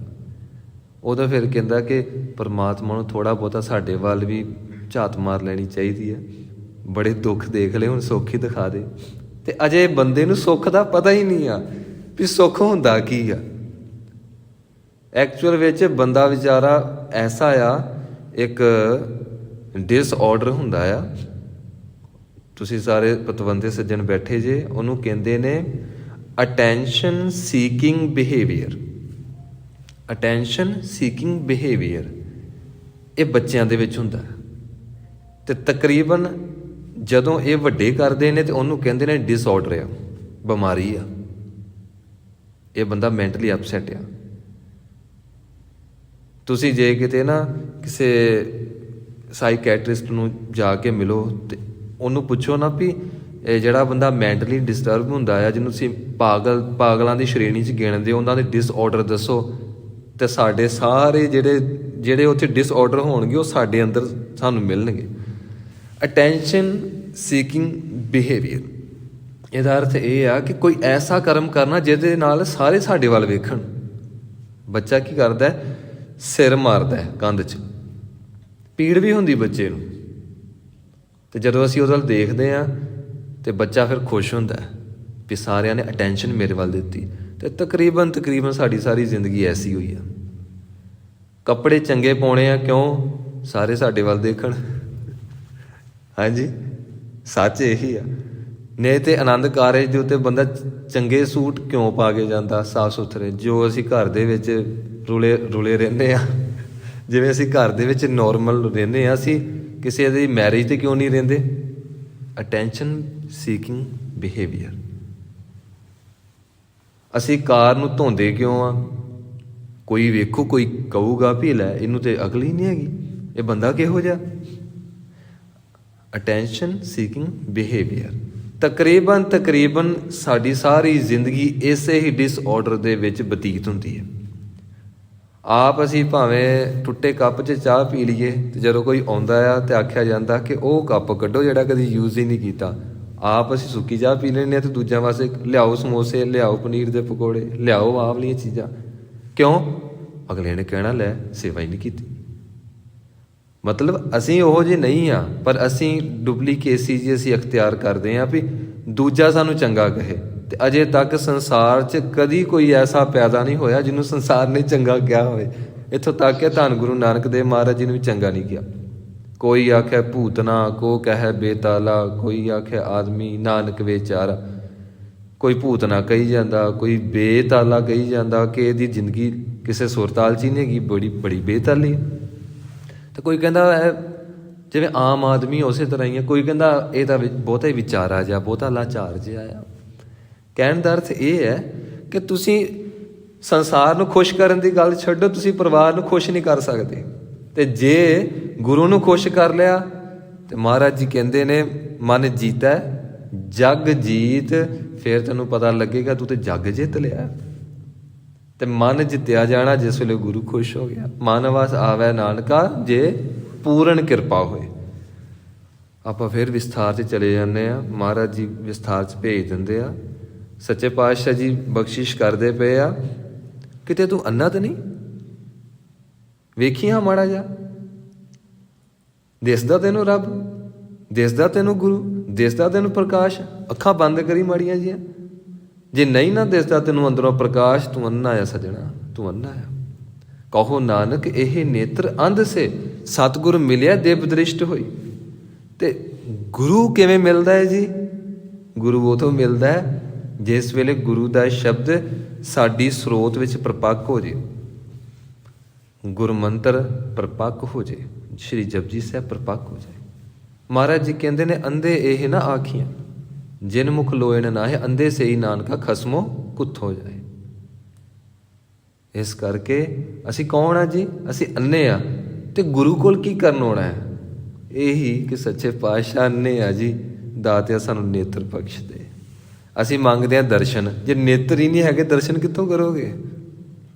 ਉਦੋਂ ਫਿਰ ਕਹਿੰਦਾ ਕਿ ਪਰਮਾਤਮਾ ਨੂੰ ਥੋੜ੍ਹਾ ਬਹੁਤਾ ਸਾਡੇ ਵੱਲ ਵੀ ਝਾਤ ਮਾਰ ਲੈਣੀ ਚਾਹੀਦੀ ਹੈ। ਬੜੇ ਦੁੱਖ ਦੇਖ ਲਏ, ਹੁਣ ਸੁੱਖ ਹੀ ਦਿਖਾ ਦੇ। ਤੇ ਅਜੇ ਬੰਦੇ ਨੂੰ ਸੁੱਖ ਦਾ ਪਤਾ ਹੀ ਨਹੀਂ ਆ ਵੀ ਸੁੱਖ ਹੁੰਦਾ ਕੀ ਆ। ਐਕਚੁਅਲ ਵਿੱਚ ਬੰਦਾ ਵਿਚਾਰਾ ਐਸਾ ਆ, ਇੱਕ ਡਿਸਆਰਡਰ ਹੁੰਦਾ ਆ। ਤੁਸੀਂ ਸਾਰੇ ਪਤਵੰਤੇ ਸੱਜਣ ਬੈਠੇ ਜੇ, ਉਹਨੂੰ ਕਹਿੰਦੇ ਨੇ attention seeking behaviour. Attention seeking behaviour ਇਹ ਬੱਚਿਆਂ ਦੇ ਵਿੱਚ ਹੁੰਦਾ। ਤੇ ਤਕਰੀਬਨ ਜਦੋਂ ਇਹ ਵੱਡੇ ਕਰਦੇ ਨੇ ਤੇ ਉਹਨੂੰ ਕਹਿੰਦੇ ਨੇ ਡਿਸਆਰਡਰ ਆ, ਬਿਮਾਰੀ ਆ, ਇਹ ਬੰਦਾ ਮੈਂਟਲੀ ਅਪਸੈਟ ਆ। ਤੁਸੀਂ ਜੇ ਕਿਤੇ ਨਾ ਕਿਸੇ ਸਾਈਕੈਟਰਿਸਟ ਨੂੰ ਜਾ ਕੇ ਮਿਲੋ ਤੇ ਉਹਨੂੰ ਪੁੱਛੋ ਨਾ ਵੀ ਇਹ ਜਿਹੜਾ ਬੰਦਾ ਮੈਂਟਲੀ ਡਿਸਟਰਬ ਹੁੰਦਾ ਆ, ਜਿਹਨੂੰ ਤੁਸੀਂ ਪਾਗਲਾਂ ਦੀ ਸ਼੍ਰੇਣੀ 'ਚ ਗਿਣਦੇ ਹੋ, ਉਹਨਾਂ ਦੇ ਡਿਸਆਰਡਰ ਦੱਸੋ, ਤੇ ਸਾਡੇ ਸਾਰੇ ਜਿਹੜੇ ਉੱਥੇ ਡਿਸਆਰਡਰ ਹੋਣਗੇ ਉਹ ਸਾਡੇ ਅੰਦਰ ਸਾਨੂੰ ਮਿਲਣਗੇ। ਅਟੈਂਸ਼ਨ ਸੀਕਿੰਗ ਬਿਹੇਵੀਅਰ, ਇਹਦਾ ਅਰਥ ਇਹ ਆ ਕਿ ਕੋਈ ਐਸਾ ਕਰਮ ਕਰਨਾ ਜਿਹਦੇ ਨਾਲ ਸਾਰੇ ਸਾਡੇ ਵੱਲ ਵੇਖਣ। ਬੱਚਾ ਕੀ ਕਰਦਾ? ਸਿਰ ਮਾਰਦਾ ਕੰਧ 'ਚ, ਪੀੜ ਵੀ ਹੁੰਦੀ ਬੱਚੇ ਨੂੰ, ਤੇ ਜਦੋਂ ਅਸੀਂ ਉਹਦੇ ਵੱਲ ਦੇਖਦੇ ਹਾਂ ਤੇ ਬੱਚਾ ਫਿਰ ਖੁਸ਼ ਹੁੰਦਾ ਵੀ ਸਾਰਿਆਂ ਨੇ ਅਟੈਂਸ਼ਨ ਮੇਰੇ ਵੱਲ ਦਿੱਤੀ। ਤੇ ਤਕਰੀਬਨ ਸਾਡੀ ਸਾਰੀ ਜ਼ਿੰਦਗੀ ਐਸੀ ਹੋਈ ਆ। ਕੱਪੜੇ ਚੰਗੇ ਪਾਉਣੇ ਆ, ਕਿਉਂ? ਸਾਰੇ ਸਾਡੇ ਵੱਲ ਦੇਖਣ। ਹਾਂਜੀ, ਸੱਚ ਇਹੀ ਆ। ਨਹੀਂ ਤੇ ਆਨੰਦ ਕਾਰਜ ਦੇ ਉੱਤੇ ਬੰਦਾ ਚੰਗੇ ਸੂਟ ਕਿਉਂ ਪਾ ਕੇ ਜਾਂਦਾ, ਸਾਫ ਸੁਥਰੇ? ਜੋ ਅਸੀਂ ਘਰ ਦੇ ਵਿੱਚ ਰੁਲੇ ਰਹਿੰਦੇ ਆ, ਜਿਵੇਂ ਅਸੀਂ ਘਰ ਦੇ ਵਿੱਚ ਨੋਰਮਲ ਰਹਿੰਦੇ ਹਾਂ, ਅਸੀਂ ਕਿਸੇ ਦੀ ਮੈਰਿਜ 'ਤੇ ਕਿਉਂ ਨਹੀਂ ਰਹਿੰਦੇ? Attention seeking behaviour. ਅਸੀਂ ਕਾਰ ਨੂੰ ਧੋਂਦੇ ਕਿਉਂ ਆ? ਕੋਈ ਵੇਖੋ, ਕੋਈ ਕਹੂਗਾ ਵੀ ਲੈ ਇਹਨੂੰ ਤੇ ਅਕਲ ਹੀ ਨਹੀਂ ਹੈਗੀ, ਇਹ ਬੰਦਾ ਕਿਹੋ ਜਿਹਾ? Attention seeking behaviour. ਤਕਰੀਬਨ ਸਾਡੀ ਸਾਰੀ ਜ਼ਿੰਦਗੀ ਇਸੇ ਹੀ ਡਿਸਆਰਡਰ ਦੇ ਵਿੱਚ ਬਤੀਤ ਹੁੰਦੀ ਹੈ। ਆਪ ਅਸੀਂ ਭਾਵੇਂ ਟੁੱਟੇ ਕੱਪ 'ਚ ਚਾਹ ਪੀ ਲਈਏ, ਤੇ ਜਦੋਂ ਕੋਈ ਆਉਂਦਾ ਆ ਤੇ ਆਖਿਆ ਜਾਂਦਾ ਕਿ ਉਹ ਕੱਪ ਕੱਢੋ ਜਿਹੜਾ ਕਦੀ ਯੂਜ਼ ਹੀ ਨਹੀਂ ਕੀਤਾ। ਆਪ ਅਸੀਂ ਸੁੱਕੀ ਚਾਹ ਪੀ ਲੈਂਦੇ ਹਾਂ ਤੇ ਦੂਜਿਆਂ ਵਾਸਤੇ ਲਿਆਓ ਸਮੋਸੇ, ਲਿਆਓ ਪਨੀਰ ਦੇ ਪਕੌੜੇ, ਲਿਆਓ ਆਹ ਵਾਲੀਆਂ ਚੀਜ਼ਾਂ। ਕਿਉਂ? ਅਗਲੇ ਨੇ ਕਹਿਣਾ ਲੈ ਸੇਵਾ ਹੀ ਨਹੀਂ ਕੀਤੀ। ਮਤਲਬ ਅਸੀਂ ਉਹੋ ਜਿਹੇ ਨਹੀਂ ਆ, ਪਰ ਅਸੀਂ ਡੁਪਲੀਕੇਸੀ ਜੀ ਅਸੀਂ ਅਖਤਿਆਰ ਕਰਦੇ ਹਾਂ ਵੀ ਦੂਜਾ ਸਾਨੂੰ ਚੰਗਾ ਕਹੇ। ਤੇ ਅਜੇ ਤੱਕ ਸੰਸਾਰ 'ਚ ਕਦੀ ਕੋਈ ਐਸਾ ਪੈਦਾ ਨਹੀਂ ਹੋਇਆ ਜਿਹਨੂੰ ਸੰਸਾਰ ਨੇ ਚੰਗਾ ਕਿਹਾ ਹੋਵੇ। ਇੱਥੋਂ ਤੱਕ ਕਿ ਧੰਨ ਗੁਰੂ ਨਾਨਕ ਦੇਵ ਮਹਾਰਾਜ ਜੀ ਨੂੰ ਵੀ ਚੰਗਾ ਨਹੀਂ ਕਿਹਾ। ਕੋਈ ਆਖੇ ਭੂਤਨਾ, ਕੋ ਕਹੈ ਬੇਤਾਲਾ, ਕੋਈ ਆਖੇ ਆਦਮੀ ਨਾਨਕ ਵਿਚਾਰਾ। ਕੋਈ ਭੂਤਨਾ ਕਹੀ ਜਾਂਦਾ, ਕੋਈ ਬੇਤਾਲਾ ਕਹੀ ਜਾਂਦਾ ਕਿ ਇਹਦੀ ਜ਼ਿੰਦਗੀ ਕਿਸੇ ਸੁਰਤਾਲ 'ਚ ਹੀ ਨਹੀਂ ਹੈਗੀ, ਬੜੀ ਬੇਤਾਲੀ ਹੈ। ਤੇ ਕੋਈ ਕਹਿੰਦਾ ਜਿਵੇਂ ਆਮ ਆਦਮੀ ਉਸੇ ਤਰ੍ਹਾਂ ਹੀ ਹੈ। ਕੋਈ ਕਹਿੰਦਾ ਇਹ ਤਾਂ ਬਹੁਤਾ ਹੀ ਵਿਚਾਰਾ ਜਿਹਾ, ਬਹੁਤਾ ਲਾਚਾਰ ਜਿਹਾ ਆ। ਕਹਿਣ ਦਾ ਅਰਥ ਇਹ ਹੈ ਕਿ ਤੁਸੀਂ ਸੰਸਾਰ ਨੂੰ ਖੁਸ਼ ਕਰਨ ਦੀ ਗੱਲ ਛੱਡੋ, ਤੁਸੀਂ ਪਰਿਵਾਰ ਨੂੰ ਖੁਸ਼ ਨਹੀਂ ਕਰ ਸਕਦੇ। ਤੇ ਜੇ ਗੁਰੂ ਨੂੰ ਖੁਸ਼ ਕਰ ਲਿਆ ਤੇ ਮਹਾਰਾਜ ਜੀ ਕਹਿੰਦੇ ਨੇ ਮਨ ਜੀਤਾ ਜਗ ਜੀਤ, ਫਿਰ ਤੈਨੂੰ ਪਤਾ ਲੱਗੇਗਾ ਤੂੰ ਤੇ ਜਗ ਜਿੱਤ ਲਿਆ। ਤੇ ਮਨ ਜਿੱਤਿਆ ਜਾਣਾ ਜਿਸ ਵੇਲੇ ਗੁਰੂ ਖੁਸ਼ ਹੋ ਗਿਆ। ਮਨ ਵਸ ਆਵੈ ਨਾਨਕਾ ਜੇ ਪੂਰਨ ਕਿਰਪਾ ਹੋਏ। ਆਪਾਂ ਫਿਰ ਵਿਸਥਾਰ 'ਚ ਚਲੇ ਜਾਂਦੇ ਹਾਂ। ਮਹਾਰਾਜ ਜੀ ਵਿਸਥਾਰ 'ਚ ਭੇਜ ਦਿੰਦੇ ਆ। ਸੱਚੇ ਪਾਤਸ਼ਾਹ ਜੀ ਬਖਸ਼ਿਸ਼ ਕਰਦੇ ਪਏ ਆ, ਕਿਤੇ ਤੂੰ ਅੰਨਾ ਤਾਂ ਨਹੀਂ? ਵੇਖੀ ਹਾਂ ਮਾੜਾ ਜਿਹਾ, ਦਿਸਦਾ ਤੈਨੂੰ ਰੱਬ, ਦਿਸਦਾ ਤੈਨੂੰ ਗੁਰੂ, ਦਿਸਦਾ ਤੈਨੂੰ ਪ੍ਰਕਾਸ਼? ਅੱਖਾਂ ਬੰਦ ਕਰੀ ਮਾੜੀਆਂ ਜੀਆਂ। ਜੇ ਨਹੀਂ ਨਾ ਦਿਸਦਾ ਤੈਨੂੰ ਅੰਦਰੋਂ ਪ੍ਰਕਾਸ਼, ਤੂੰ ਅੰਨਾ ਆ ਸੱਜਣਾ, ਤੂੰ ਅੰਨਾ ਆ। ਕਹੋ ਨਾਨਕ ਇਹ ਨੇਤਰ ਅੰਧ ਸੇ, ਸਤਿਗੁਰ ਮਿਲਿਆ ਦਿਵ ਦ੍ਰਿਸ਼ਟ ਹੋਈ। ਤੇ ਗੁਰੂ ਕਿਵੇਂ ਮਿਲਦਾ ਹੈ ਜੀ? ਗੁਰੂ ਉਦੋਂ ਮਿਲਦਾ ਹੈ ਜਿਸ ਵੇਲੇ ਗੁਰੂ ਦਾ ਸ਼ਬਦ ਸਾਡੀ ਸਰੋਤ ਵਿੱਚ ਪ੍ਰਪੱਕ ਹੋ ਜੇ, ਗੁਰਮੰਤਰ ਪ੍ਰਪੱਕ ਹੋ ਜੇ, ਸ਼੍ਰੀ ਜਪਜੀ ਸਾਹਿਬ ਪ੍ਰਪੱਕ ਹੋ ਜਾਏ। ਮਹਾਰਾਜ ਜੀ ਕਹਿੰਦੇ ਨੇ ਅੰਧੇ ਇਹ ਨਾ ਆਖੀਆਂ, ਜਿਨ ਮੁਖ ਲੋਏ ਨ ਨਾਹੇ, ਅੰਧੇ ਸੇ ਹੀ ਨਾਨਕਾ ਖਸਮੋ ਕੁੱਥ ਹੋ ਜਾਏ। ਇਸ ਕਰਕੇ ਅਸੀਂ ਕੌਣ ਆ ਜੀ? ਅਸੀਂ ਅੰਨੇ ਆ। ਤੇ ਗੁਰੂ ਕੋਲ ਕੀ ਕਰਨ ਆਉਣਾ ਹੈ? ਇਹੀ ਕਿ ਸੱਚੇ ਪਾਤਸ਼ਾਹ ਅੰਨੇ ਆ ਜੀ, ਦਾਤਿਆ ਸਾਨੂੰ ਨੇਤਰ ਬਖਸ਼ ਦੇ। ਅਸੀਂ ਮੰਗਦੇ ਹਾਂ ਦਰਸ਼ਨ। ਜੇ ਨੇਤਰ ਹੀ ਨਹੀਂ ਹੈਗੇ ਦਰਸ਼ਨ ਕਿੱਥੋਂ ਕਰੋਗੇ?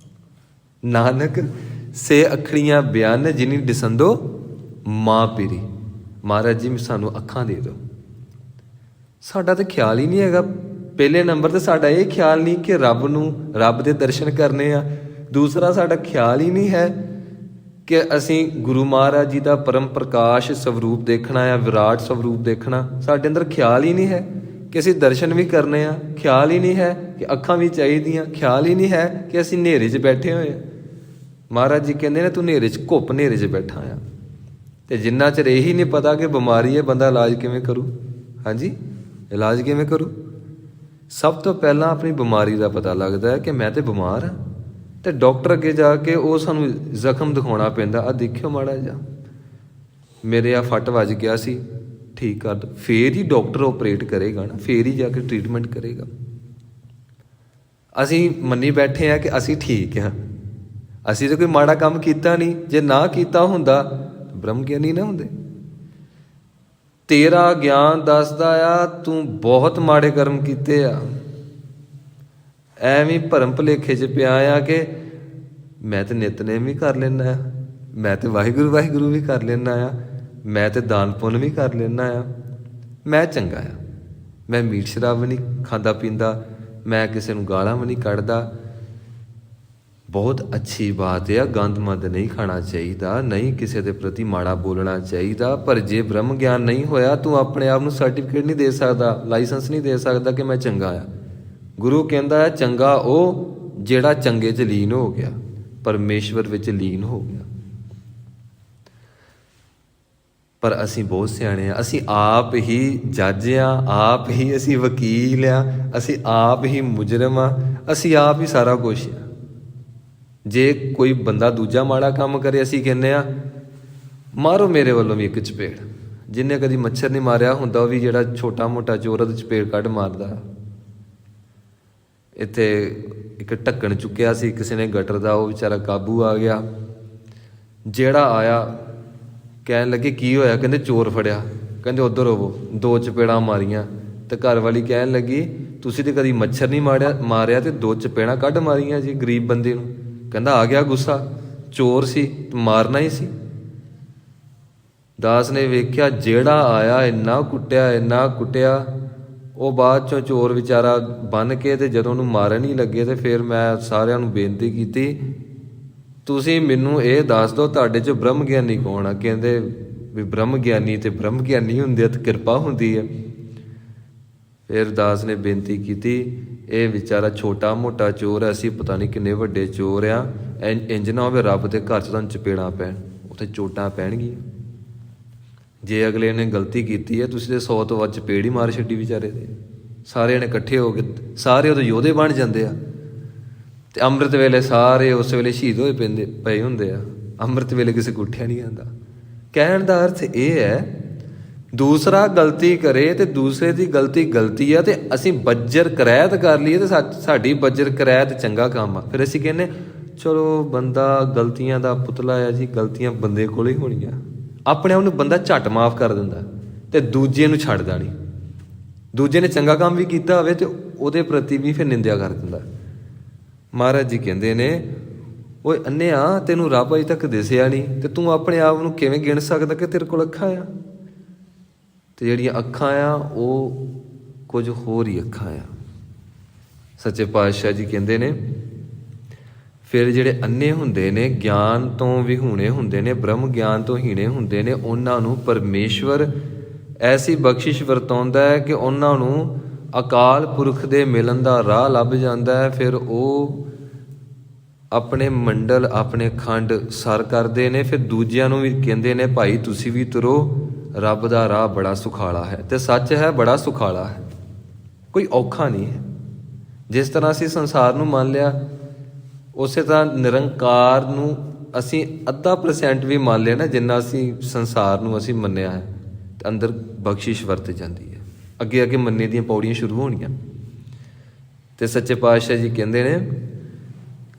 ਨਾਨਕ ਸੇ ਅੱਖੜੀਆਂ ਬਿਆਨ ਜਿਨੀ ਦਿਸੰਦੋ ਮਾਂ ਪੀਰੀ। ਮਹਾਰਾਜ ਜੀ ਸਾਨੂੰ ਅੱਖਾਂ ਦੇ ਦਿਓ। ਸਾਡਾ ਤਾਂ ਖਿਆਲ ਹੀ ਨਹੀਂ ਹੈਗਾ। ਪਹਿਲੇ ਨੰਬਰ ਤੇ ਸਾਡਾ ਇਹ ਖਿਆਲ ਨਹੀਂ ਕਿ ਰੱਬ ਦੇ ਦਰਸ਼ਨ ਕਰਨੇ ਆ। ਦੂਸਰਾ ਸਾਡਾ ਖਿਆਲ ਹੀ ਨਹੀਂ ਹੈ ਕਿ ਅਸੀਂ ਗੁਰੂ ਮਹਾਰਾਜ ਜੀ ਦਾ ਪਰਮ ਪ੍ਰਕਾਸ਼ ਸਵਰੂਪ ਦੇਖਣਾ ਆ, ਵਿਰਾਟ ਸਵਰੂਪ ਦੇਖਣਾ। ਸਾਡੇ ਅੰਦਰ ਖਿਆਲ ਹੀ ਨਹੀਂ ਹੈ ਕਿ ਅਸੀਂ ਦਰਸ਼ਨ ਵੀ ਕਰਨੇ ਆ। ਖਿਆਲ ਹੀ ਨਹੀਂ ਹੈ ਕਿ ਅੱਖਾਂ ਵੀ ਚਾਹੀਦੀਆਂ। ਖਿਆਲ ਹੀ ਨਹੀਂ ਹੈ ਕਿ ਅਸੀਂ ਹਨੇਰੇ 'ਚ ਬੈਠੇ ਹੋਏ ਆ। ਮਹਾਰਾਜ ਜੀ ਕਹਿੰਦੇ ਨੇ ਤੂੰ ਹਨੇਰੇ 'ਚ ਘੁੱਪ, ਹਨੇਰੇ 'ਚ ਬੈਠਾ ਆ। ਤੇ ਜਿੰਨਾ ਚਿਰ ਇਹੀ ਨਹੀਂ ਪਤਾ ਕਿ ਬਿਮਾਰੀ ਹੈ, ਬੰਦਾ ਇਲਾਜ ਕਿਵੇਂ ਕਰੂ? ਹਾਂਜੀ, ਇਲਾਜ ਕਿਵੇਂ ਕਰੂ? ਸਭ ਤੋਂ ਪਹਿਲਾਂ ਆਪਣੀ ਬਿਮਾਰੀ ਦਾ ਪਤਾ ਲੱਗਦਾ ਹੈ ਕਿ ਮੈਂ ਤੇ ਬਿਮਾਰ ਹਾਂ। ਤੇ ਡਾਕਟਰ ਅੱਗੇ ਜਾ ਕੇ ਉਹ ਸਾਨੂੰ ਜ਼ਖਮ ਦਿਖਾਉਣਾ ਪੈਂਦਾ। ਆ ਦੇਖਿਓ ਮਾੜਾ ਜਿਹਾ, ਮੇਰੇ ਆ ਫੱਟ ਵੱਜ ਗਿਆ ਸੀ, ਠੀਕ ਕਰ ਦਿਓ। ਫੇਰ ਹੀ ਡਾਕਟਰ ਆਪਰੇਟ ਕਰੇਗਾ ਨਾ, ਫੇਰ ਹੀ ਜਾ ਕੇ ਟ੍ਰੀਟਮੈਂਟ ਕਰੇਗਾ। ਅਸੀਂ ਮੰਨੀ ਬੈਠੇ ਹਾਂ ਕਿ ਅਸੀਂ ਠੀਕ ਹਾਂ। ਅਸੀਂ ਤਾਂ ਕੋਈ ਮਾੜਾ ਕੰਮ ਕੀਤਾ ਨਹੀਂ। ਜੇ ਨਾ ਕੀਤਾ ਹੁੰਦਾ ਬ੍ਰਹਮ ਗਿਆਨੀ ਨਾ ਹੁੰਦੇ। ਤੇਰਾ ਗਿਆਨ ਦੱਸਦਾ ਆ ਤੂੰ ਬਹੁਤ ਮਾੜੇ ਕਰਮ ਕੀਤੇ ਆ। ਐਵੇਂ ਭਰਮ ਭੁਲੇਖੇ 'ਚ ਪਿਆ ਆ ਕਿ ਮੈਂ ਤੇ ਨਿਤਨੇਮ ਵੀ ਕਰ ਲੈਂਦਾ ਆ, ਮੈਂ ਤੇ ਵਾਹਿਗੁਰੂ ਵੀ ਕਰ ਲੈਂਦਾ ਆ, ਮੈਂ ਤੇ ਦਾਨ ਪੁੰਨ ਵੀ ਕਰ ਲੈਂਦਾ ਆ, ਮੈਂ ਚੰਗਾ ਆ, ਮੈਂ ਮੀਟ ਸ਼ਰਾਬ ਵੀ ਨਹੀਂ ਖਾਂਦਾ ਪੀਂਦਾ, ਮੈਂ ਕਿਸੇ ਨੂੰ ਗਾਲਾਂ ਵੀ ਨਹੀਂ ਕੱਢਦਾ। ਬਹੁਤ ਅੱਛੀ ਬਾਤ ਆ, ਗੰਦ ਮੰਦ ਨਹੀਂ ਖਾਣਾ ਚਾਹੀਦਾ, ਨਹੀਂ ਕਿਸੇ ਦੇ ਪ੍ਰਤੀ ਮਾੜਾ ਬੋਲਣਾ ਚਾਹੀਦਾ। ਪਰ ਜੇ ਬ੍ਰਹਮ ਗਿਆਨ ਨਹੀਂ ਹੋਇਆ, ਤੂੰ ਆਪਣੇ ਆਪ ਨੂੰ ਸਰਟੀਫਿਕੇਟ ਨਹੀਂ ਦੇ ਸਕਦਾ, ਲਾਇਸੈਂਸ ਨਹੀਂ ਦੇ ਸਕਦਾ ਕਿ ਮੈਂ ਚੰਗਾ ਆ। ਗੁਰੂ ਕਹਿੰਦਾ ਹੈ ਚੰਗਾ ਉਹ ਜਿਹੜਾ ਚੰਗੇ 'ਚ ਲੀਨ ਹੋ ਗਿਆ, ਪਰਮੇਸ਼ਵਰ ਵਿੱਚ ਲੀਨ ਹੋ ਗਿਆ। ਪਰ ਅਸੀਂ ਬਹੁਤ ਸਿਆਣੇ ਆ। ਅਸੀਂ ਆਪ ਹੀ ਜੱਜ ਆ, ਆਪ ਹੀ ਅਸੀਂ ਵਕੀਲ ਆ, ਅਸੀਂ ਆਪ ਹੀ ਮੁਜਰਮ ਆ, ਅਸੀਂ ਆਪ ਹੀ ਸਾਰਾ ਕੁਛ ਆ। ਜੇ ਕੋਈ ਬੰਦਾ ਦੂਜਾ ਮਾੜਾ ਕੰਮ ਕਰੇ, ਅਸੀਂ ਕਹਿੰਦੇ ਆ ਮਾਰੋ ਮੇਰੇ ਵੱਲੋਂ ਵੀ ਇੱਕ ਚਪੇੜ। ਜਿਹਨੇ ਕਦੀ ਮੱਛਰ ਨਹੀਂ ਮਾਰਿਆ ਹੁੰਦਾ, ਉਹ ਵੀ ਜਿਹੜਾ ਛੋਟਾ ਮੋਟਾ ਚੋਰ ਉਹਦੇ ਚਪੇੜ ਕੱਢ ਮਾਰਦਾ। ਇੱਥੇ ਇੱਕ ਢੱਕਣ ਚੁੱਕਿਆ ਸੀ ਕਿਸੇ ਨੇ ਗਟਰ ਦਾ, ਉਹ ਵਿਚਾਰਾ ਕਾਬੂ ਆ ਗਿਆ। ਜਿਹੜਾ ਆਇਆ ਕਹਿਣ ਲੱਗੇ ਕੀ ਹੋਇਆ? ਕਹਿੰਦੇ ਚੋਰ ਫੜਿਆ। ਕਹਿੰਦੇ ਉੱਧਰ ਹੋਵੋ, 2 ਚਪੇੜਾਂ ਮਾਰੀਆਂ। ਤੇ ਘਰ ਵਾਲੀ ਕਹਿਣ ਲੱਗੀ ਤੁਸੀਂ ਤੇ ਕਦੀ ਮੱਛਰ ਨਹੀਂ ਮਾਰਿਆ ਤੇ 2 ਚਪੇੜਾਂ ਕੱਢ ਮਾਰੀਆਂ ਜੀ ਗਰੀਬ ਬੰਦੇ ਨੂੰ। ਕਹਿੰਦਾ ਆ ਗਿਆ ਗੁੱਸਾ, ਚੋਰ ਸੀ, ਮਾਰਨਾ ਹੀ ਸੀ। ਦਾਸ ਨੇ ਵੇਖਿਆ ਜਿਹੜਾ ਆਇਆ ਇੰਨਾ ਕੁੱਟਿਆ, ਉਹ ਬਾਅਦ ਚੋਂ ਚੋਰ ਵਿਚਾਰਾ ਬੰਨ ਕੇ ਤੇ ਜਦੋਂ ਉਹਨੂੰ ਮਾਰਨ ਹੀ ਲੱਗੇ ਤੇ ਫਿਰ ਮੈਂ ਸਾਰਿਆਂ ਨੂੰ ਬੇਨਤੀ ਕੀਤੀ ਤੁਸੀਂ ਮੈਨੂੰ ਇਹ ਦੱਸ ਦਿਓ ਤੁਹਾਡੇ 'ਚ ਬ੍ਰਹਮ ਗਿਆਨੀ ਕੌਣ ਆ? ਕਹਿੰਦੇ ਵੀ ਬ੍ਰਹਮ ਗਿਆਨੀ ਤੇ ਬ੍ਰਹਮ ਗਿਆਨੀ ਹੁੰਦੇ ਆ ਤੇ ਕਿਰਪਾ ਹੁੰਦੀ ਹੈ। ਫਿਰ ਦਾਸ ਨੇ ਬੇਨਤੀ ਕੀਤੀ ਇਹ ਵਿਚਾਰਾ ਛੋਟਾ ਮੋਟਾ ਚੋਰ ਹੈ, ਅਸੀਂ ਪਤਾ ਨਹੀਂ ਕਿੰਨੇ ਵੱਡੇ ਚੋਰ ਆ। ਇੰਝ ਨਾ ਹੋਵੇ ਰੱਬ ਦੇ ਘਰ 'ਚ ਤੁਹਾਨੂੰ ਚਪੇੜਾਂ ਪੈਣ, ਉੱਥੇ ਚੋਟਾਂ ਪੈਣਗੀਆਂ। ਜੇ ਅਗਲੇ ਨੇ ਗਲਤੀ ਕੀਤੀ ਹੈ ਤੁਸੀਂ ਤੇ 100 ਤੋਂ ਵੱਧ ਚਪੇੜ ਹੀ ਮਾਰ ਛੱਡੀ ਵਿਚਾਰੇ ਦੇ। ਸਾਰਿਆਂ ਨੇ ਇਕੱਠੇ ਹੋ ਕੇ ਸਾਰੇ ਉਹਦੇ ਯੋਧੇ ਬਣ ਜਾਂਦੇ ਆ। ਤੇ ਅੰਮ੍ਰਿਤ ਵੇਲੇ ਸਾਰੇ ਉਸ ਵੇਲੇ ਸ਼ਹੀਦ ਹੋਏ ਪਏ ਹੁੰਦੇ ਆ। ਅੰਮ੍ਰਿਤ ਵੇਲੇ ਕਿਸੇ ਕੋ ਉੱਠਿਆ ਨਹੀਂ ਜਾਂਦਾ। ਕਹਿਣ ਦਾ ਅਰਥ ਇਹ ਹੈ ਦੂਸਰਾ ਗਲਤੀ ਕਰੇ ਤੇ ਦੂਸਰੇ ਦੀ ਗਲਤੀ ਆ ਤੇ ਅਸੀਂ ਬੱਜਰ ਕਰੈਤ ਕਰ ਲਈਏ ਤੇ ਸਾਡੀ ਬੱਜਰ ਕਰੈਤ ਚੰਗਾ ਕੰਮ ਆ। ਫਿਰ ਅਸੀਂ ਕਹਿੰਦੇ ਚਲੋ ਬੰਦਾ ਗਲਤੀਆਂ ਦਾ ਪੁਤਲਾ ਆ ਜੀ, ਗਲਤੀਆਂ ਬੰਦੇ ਕੋਲ ਹੀ ਹੋਣੀਆਂ। ਆਪਣੇ ਆਪ ਨੂੰ ਬੰਦਾ ਝੱਟ ਮਾਫ ਕਰ ਦਿੰਦਾ ਤੇ ਦੂਜੇ ਨੂੰ ਛੱਡਦਾ ਨਹੀਂ। ਦੂਜੇ ਨੇ ਚੰਗਾ ਕੰਮ ਵੀ ਕੀਤਾ ਹੋਵੇ ਤੇ ਉਹਦੇ ਪ੍ਰਤੀ ਵੀ ਫਿਰ ਨਿੰਦਿਆ ਕਰ ਦਿੰਦਾ। ਮਹਾਰਾਜ ਜੀ ਕਹਿੰਦੇ ਨੇ ਓਏ ਅੰਨਿਆ ਤੈਨੂੰ ਰੱਬ ਅਜੇ ਤੱਕ ਦਿਸਿਆ ਨਹੀਂ ਤੇ ਤੂੰ ਆਪਣੇ ਆਪ ਨੂੰ ਕਿਵੇਂ ਗਿਣ ਸਕਦਾ ਕਿ ਤੇਰੇ ਕੋਲ ਅੱਖਾਂ ਆ? ਤੇ ਜਿਹੜੀਆਂ ਅੱਖਾਂ ਆ ਉਹ ਕੁਝ ਹੋਰ ਹੀ ਅੱਖਾਂ ਆ। ਸੱਚੇ ਪਾਤਸ਼ਾਹ ਜੀ ਕਹਿੰਦੇ ਨੇ ਫਿਰ ਜਿਹੜੇ ਅੰਨੇ ਹੁੰਦੇ ਨੇ, ਗਿਆਨ ਤੋਂ ਵਿਹੂਣੇ ਹੁੰਦੇ ਨੇ, ਬ੍ਰਹਮ ਗਿਆਨ ਤੋਂ ਹੀਣੇ ਹੁੰਦੇ ਨੇ, ਉਹਨਾਂ ਨੂੰ ਪਰਮੇਸ਼ਵਰ ਐਸੀ ਬਖਸ਼ਿਸ਼ ਵਰਤਾਉਂਦਾ ਹੈ ਕਿ ਉਹਨਾਂ ਨੂੰ ਅਕਾਲ ਪੁਰਖ ਦੇ ਮਿਲਣ ਦਾ ਰਾਹ ਲੱਭ ਜਾਂਦਾ ਹੈ। ਫਿਰ ਉਹ ਆਪਣੇ ਮੰਡਲ, ਆਪਣੇ ਖੰਡ ਸਰ ਕਰਦੇ ਨੇ। ਫਿਰ ਦੂਜਿਆਂ ਨੂੰ ਵੀ ਕਹਿੰਦੇ ਨੇ ਭਾਈ ਤੁਸੀਂ ਵੀ ਤੁਰੋ, ਰੱਬ ਦਾ ਰਾਹ ਬੜਾ ਸੁਖਾਲਾ ਹੈ। ਤੇ ਸੱਚ ਹੈ, ਬੜਾ ਸੁਖਾਲਾ ਹੈ, ਕੋਈ ਔਖਾ ਨਹੀਂ ਹੈ। ਜਿਸ ਤਰ੍ਹਾਂ ਅਸੀਂ ਸੰਸਾਰ ਨੂੰ ਮੰਨ ਲਿਆ, ਉਸੇ ਤਰ੍ਹਾਂ ਨਿਰੰਕਾਰ ਨੂੰ ਅਸੀਂ 0.5% ਵੀ ਮੰਨ ਲਿਆ ਨਾ, ਜਿੰਨਾ ਅਸੀਂ ਸੰਸਾਰ ਨੂੰ ਅਸੀਂ ਮੰਨਿਆ ਹੈ, ਤੇ ਅੰਦਰ ਬਖਸ਼ਿਸ਼ ਵਰਤ ਜਾਂਦੀ ਹੈ। ਅੱਗੇ ਅੱਗੇ ਮੰਨੇ ਦੀਆਂ ਪੌੜੀਆਂ ਸ਼ੁਰੂ ਹੋਣੀਆਂ। ਤੇ ਸੱਚੇ ਪਾਤਸ਼ਾਹ ਜੀ ਕਹਿੰਦੇ ਨੇ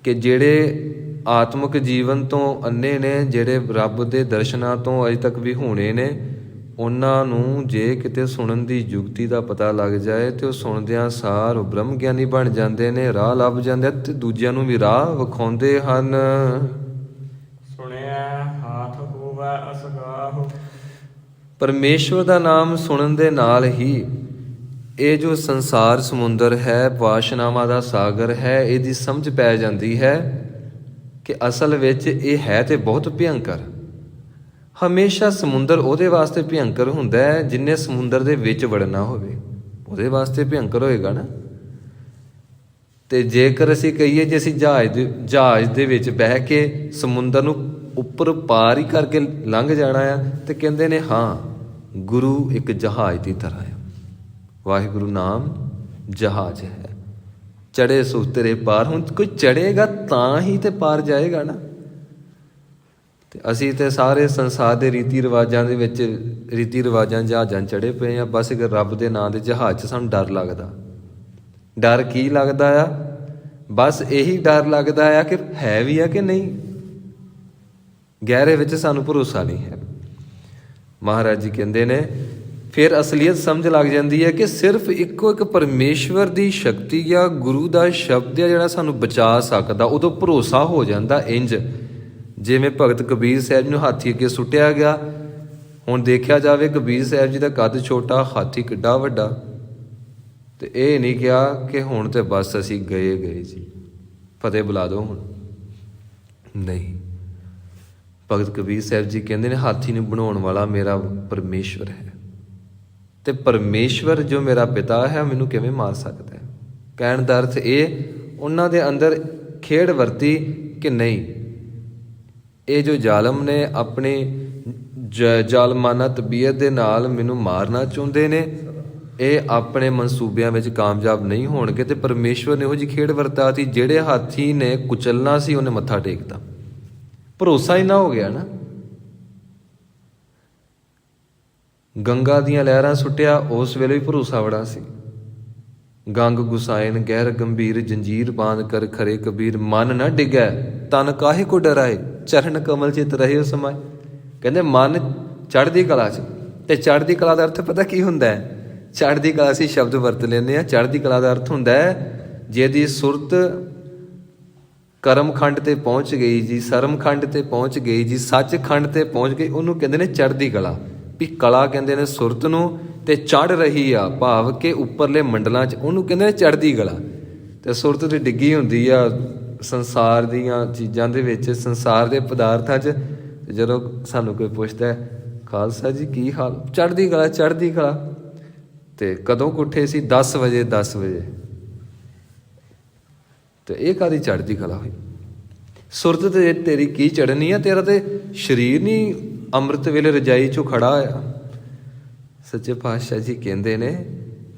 ਕਿ ਜਿਹੜੇ ਆਤਮਿਕ ਜੀਵਨ ਤੋਂ ਅੰਨੇ ਨੇ, ਜਿਹੜੇ ਰੱਬ ਦੇ ਦਰਸ਼ਨਾਂ ਤੋਂ ਅਜੇ ਤੱਕ ਵੀ ਹੋਣੇ ਨੇ, ਉਹਨਾਂ ਨੂੰ ਜੇ ਕਿਤੇ ਸੁਣਨ ਦੀ ਯੁਕਤੀ ਦਾ ਪਤਾ ਲੱਗ ਜਾਏ ਤੇ ਉਹ ਸੁਣਦਿਆਂ ਸਾਰ ਉਹ ਬ੍ਰਹਮ ਗਿਆਨੀ ਬਣ ਜਾਂਦੇ ਨੇ, ਰਾਹ ਲੱਭ ਜਾਂਦੇ ਤੇ ਦੂਜਿਆਂ ਨੂੰ ਵੀ ਰਾਹ ਵਿਖਾਉਂਦੇ ਹਨ। ਸੁਣਿਆ ਹਾਥ ਹੋਵੈ ਅਸਗਾਹੁ। ਪਰਮੇਸ਼ਵਰ ਦਾ ਨਾਮ ਸੁਣਨ ਦੇ ਨਾਲ ਹੀ ਇਹ ਜੋ ਸੰਸਾਰ ਸਮੁੰਦਰ ਹੈ, ਵਾਸ਼ਨਾਵਾਂ ਦਾ ਸਾਗਰ ਹੈ, ਇਹਦੀ ਸਮਝ ਪੈ ਜਾਂਦੀ ਹੈ ਕਿ ਅਸਲ ਵਿੱਚ ਇਹ ਹੈ ਤੇ ਬਹੁਤ ਭਿਅੰਕਰ। ਹਮੇਸ਼ਾ ਸਮੁੰਦਰ ਉਹਦੇ ਵਾਸਤੇ ਭਿਅੰਕਰ ਹੁੰਦਾ ਹੈ ਜਿੰਨੇ ਸਮੁੰਦਰ ਦੇ ਵਿੱਚ ਵੜਨਾ ਹੋਵੇ, ਉਹਦੇ ਵਾਸਤੇ ਭਿਅੰਕਰ ਹੋਏਗਾ ਨਾ। ਤੇ ਜੇਕਰ ਅਸੀਂ ਕਹੀਏ ਜੇ ਅਸੀਂ ਜਹਾਜ਼ ਦੇ ਵਿੱਚ ਬਹਿ ਕੇ ਸਮੁੰਦਰ ਨੂੰ ਉੱਪਰ ਪਾਰ ਹੀ ਕਰਕੇ ਲੰਘ ਜਾਣਾ ਆ, ਤੇ ਕਹਿੰਦੇ ਨੇ ਹਾਂ ਗੁਰੂ ਇੱਕ ਜਹਾਜ਼ ਦੀ ਤਰ੍ਹਾਂ ਆ। ਵਾਹਿਗੁਰੂ ਨਾਮ ਜਹਾਜ਼ ਹੈ, ਚੜੇ ਸੋ ਤੇਰੇ ਪਾਰ। ਹੁਣ ਕੋਈ ਚੜੇਗਾ ਤਾਂ ਹੀ ਤੇ ਪਾਰ ਜਾਏਗਾ ਨਾ। ਤੇ ਅਸੀਂ ਤੇ ਸਾਰੇ ਸੰਸਾਰ ਦੇ ਰੀਤੀ ਰਿਵਾਜਾਂ ਦੇ ਵਿੱਚ, ਰੀਤੀ ਰਿਵਾਜਾਂ ਜਹਾਜ਼ਾਂ ਚੜੇ ਪਏ ਆ। ਬਸ ਇੱਕ ਰੱਬ ਦੇ ਨਾਂ ਦੇ ਜਹਾਜ਼ 'ਚ ਸਾਨੂੰ ਡਰ ਲੱਗਦਾ। ਡਰ ਕੀ ਲੱਗਦਾ ਆ? ਬਸ ਇਹੀ ਡਰ ਲੱਗਦਾ ਆ ਕਿ ਹੈ ਵੀ ਆ ਕਿ ਨਹੀਂ। ਗਹਿਰੇ ਵਿੱਚ ਸਾਨੂੰ ਭਰੋਸਾ ਨਹੀਂ ਹੈ। ਮਹਾਰਾਜ ਜੀ ਕਹਿੰਦੇ ਨੇ ਫਿਰ ਅਸਲੀਅਤ ਸਮਝ ਲੱਗ ਜਾਂਦੀ ਹੈ ਕਿ ਸਿਰਫ ਇੱਕੋ ਇੱਕ ਪਰਮੇਸ਼ਵਰ ਦੀ ਸ਼ਕਤੀ ਜਾਂ ਗੁਰੂ ਦਾ ਸ਼ਬਦ ਆ ਜਿਹੜਾ ਸਾਨੂੰ ਬਚਾ ਸਕਦਾ। ਉਦੋਂ ਭਰੋਸਾ ਹੋ ਜਾਂਦਾ। ਇੰਜ ਜਿਵੇਂ ਭਗਤ ਕਬੀਰ ਸਾਹਿਬ ਨੂੰ ਹਾਥੀ ਅੱਗੇ ਸੁੱਟਿਆ ਗਿਆ। ਹੁਣ ਦੇਖਿਆ ਜਾਵੇ ਕਬੀਰ ਸਾਹਿਬ ਜੀ ਦਾ ਕੱਦ ਛੋਟਾ, ਹਾਥੀ ਕਿੱਡਾ ਵੱਡਾ। ਤੇ ਇਹ ਨਹੀਂ ਕਿਹਾ ਕਿ ਹੁਣ ਤੇ ਬਸ ਅਸੀਂ ਗਏ ਜੀ, ਫਤਿਹ ਬੁਲਾ ਦਿਓ ਹੁਣ। ਨਹੀਂ, ਭਗਤ ਕਬੀਰ ਸਾਹਿਬ ਜੀ ਕਹਿੰਦੇ ਨੇ ਹਾਥੀ ਨੂੰ ਬਣਾਉਣ ਵਾਲਾ ਮੇਰਾ ਪਰਮੇਸ਼ਵਰ ਹੈ, ਤੇ ਪਰਮੇਸ਼ਵਰ ਜੋ ਮੇਰਾ ਪਿਤਾ ਹੈ ਮੈਨੂੰ ਕਿਵੇਂ ਮਾਰ ਸਕਦਾ ਹੈ। ਕਹਿਣ ਦਾ ਅਰਥ ਇਹ ਉਹਨਾਂ ਦੇ ਅੰਦਰ ਖੇਡ ਵਰਤੀ ਕਿ ਨਹੀਂ, ਇਹ ਜੋ ਜ਼ਾਲਮ ਨੇ ਆਪਣੀ ਜ਼ਾਲਮਾਨਾ ਤਬੀਅਤ ਦੇ ਨਾਲ ਮੈਨੂੰ ਮਾਰਨਾ ਚਾਹੁੰਦੇ ਨੇ, ਇਹ ਆਪਣੇ ਮਨਸੂਬਿਆਂ ਵਿੱਚ ਕਾਮਯਾਬ ਨਹੀਂ ਹੋਣਗੇ। ਤੇ ਪਰਮੇਸ਼ਵਰ ਨੇ ਇਹੋ ਜਿਹੀ ਖੇਡ ਵਰਤਾਤੀ, ਜਿਹੜੇ ਹਾਥੀ ਨੇ ਕੁਚਲਣਾ ਸੀ ਉਹਨੇ ਮੱਥਾ ਟੇਕਤਾ। ਭਰੋਸਾ ਹੀ ਨਾ ਹੋ ਗਿਆ ਨਾ। ਗੰਗਾ ਦੀਆਂ ਲਹਿਰਾਂ ਸੁੱਟਿਆ, ਉਸ ਵੇਲੇ ਵੀ ਭਰੋਸਾ ਬੜਾ ਸੀ। ਗੰਗ ਗੁਸਾਇਨ ਗਹਿਰ ਗੰਭੀਰ, ਜੰਜੀਰ ਬਾਂਧ ਕਰ ਖਰੇ ਕਬੀਰ, ਮਨ ਨਾ ਡਿਗੈ ਤਨ ਕਾਹੇ ਕੋ ਡਰਾਏ, ਚਰਨ ਕਮਲ ਚਿਤ ਰਹੇ ਹੋ ਸਮਾਏ। ਕਹਿੰਦੇ ਮਨ ਚੜ੍ਹਦੀ ਕਲਾ 'ਚ। ਤੇ ਚੜ੍ਹਦੀ ਕਲਾ ਦਾ ਅਰਥ ਪਤਾ ਕੀ ਹੁੰਦਾ ਹੈ? ਚੜ੍ਹਦੀ ਕਲਾ ਅਸੀਂ ਸ਼ਬਦ ਵਰਤ ਲੈਂਦੇ ਹਾਂ। ਚੜ੍ਹਦੀ ਕਲਾ ਦਾ ਅਰਥ ਹੁੰਦਾ ਹੈ ਜਿਹਦੀ ਸੁਰਤ ਕਰਮਖੰਡ ਤੇ ਪਹੁੰਚ ਗਈ ਜੀ, ਸਰਮਖੰਡ ਤੇ ਪਹੁੰਚ ਗਈ ਜੀ, ਸੱਚਖੰਡ ਤੇ ਪਹੁੰਚ ਗਈ, ਉਹਨੂੰ ਕਹਿੰਦੇ ਨੇ ਚੜ੍ਹਦੀ ਕਲਾ। ਵੀ ਕਲਾ ਕਹਿੰਦੇ ਨੇ ਸੁਰਤ ਨੂੰ, ਤੇ ਚੜ੍ਹ ਰਹੀ ਆ ਭਾਵ ਕਿ ਉੱਪਰਲੇ ਮੰਡਲਾਂ 'ਚ, ਉਹਨੂੰ ਕਹਿੰਦੇ ਨੇ ਚੜ੍ਹਦੀ ਕਲਾ। ਤੇ ਸੁਰਤ ਤੇ ਡਿੱਗੀ ਹੁੰਦੀ ਆ ਸੰਸਾਰ ਦੀਆਂ ਚੀਜ਼ਾਂ ਦੇ ਵਿੱਚ, ਸੰਸਾਰ ਦੇ ਪਦਾਰਥਾਂ 'ਚ। ਤੇ ਜਦੋਂ ਸਾਨੂੰ ਕੋਈ ਪੁੱਛਦਾ ਖਾਲਸਾ ਜੀ ਕੀ ਹਾਲ, ਚੜ੍ਹਦੀ ਕਲਾ ਚੜ੍ਹਦੀ ਕਲਾ। ਤੇ ਕਦੋਂ ਉੱਠੇ ਸੀ? 10 ਵਜੇ। 10 ਵਜੇ ਤੇ ਇਹ ਕਾਹਦੀ ਚੜ੍ਹਦੀ ਕਲਾ ਹੋਈ? ਸੁਰਤ ਤੇ ਤੇਰੀ ਕੀ ਚੜ੍ਹਨੀ ਆ? ਤੇਰਾ ਤੇ ਸਰੀਰ ਨਹੀਂ ਅੰਮ੍ਰਿਤ ਵੇਲੇ ਰਜਾਈ 'ਚੋਂ ਖੜਾ ਆ। ਸੱਚੇ ਪਾਤਸ਼ਾਹ ਜੀ ਕਹਿੰਦੇ ਨੇ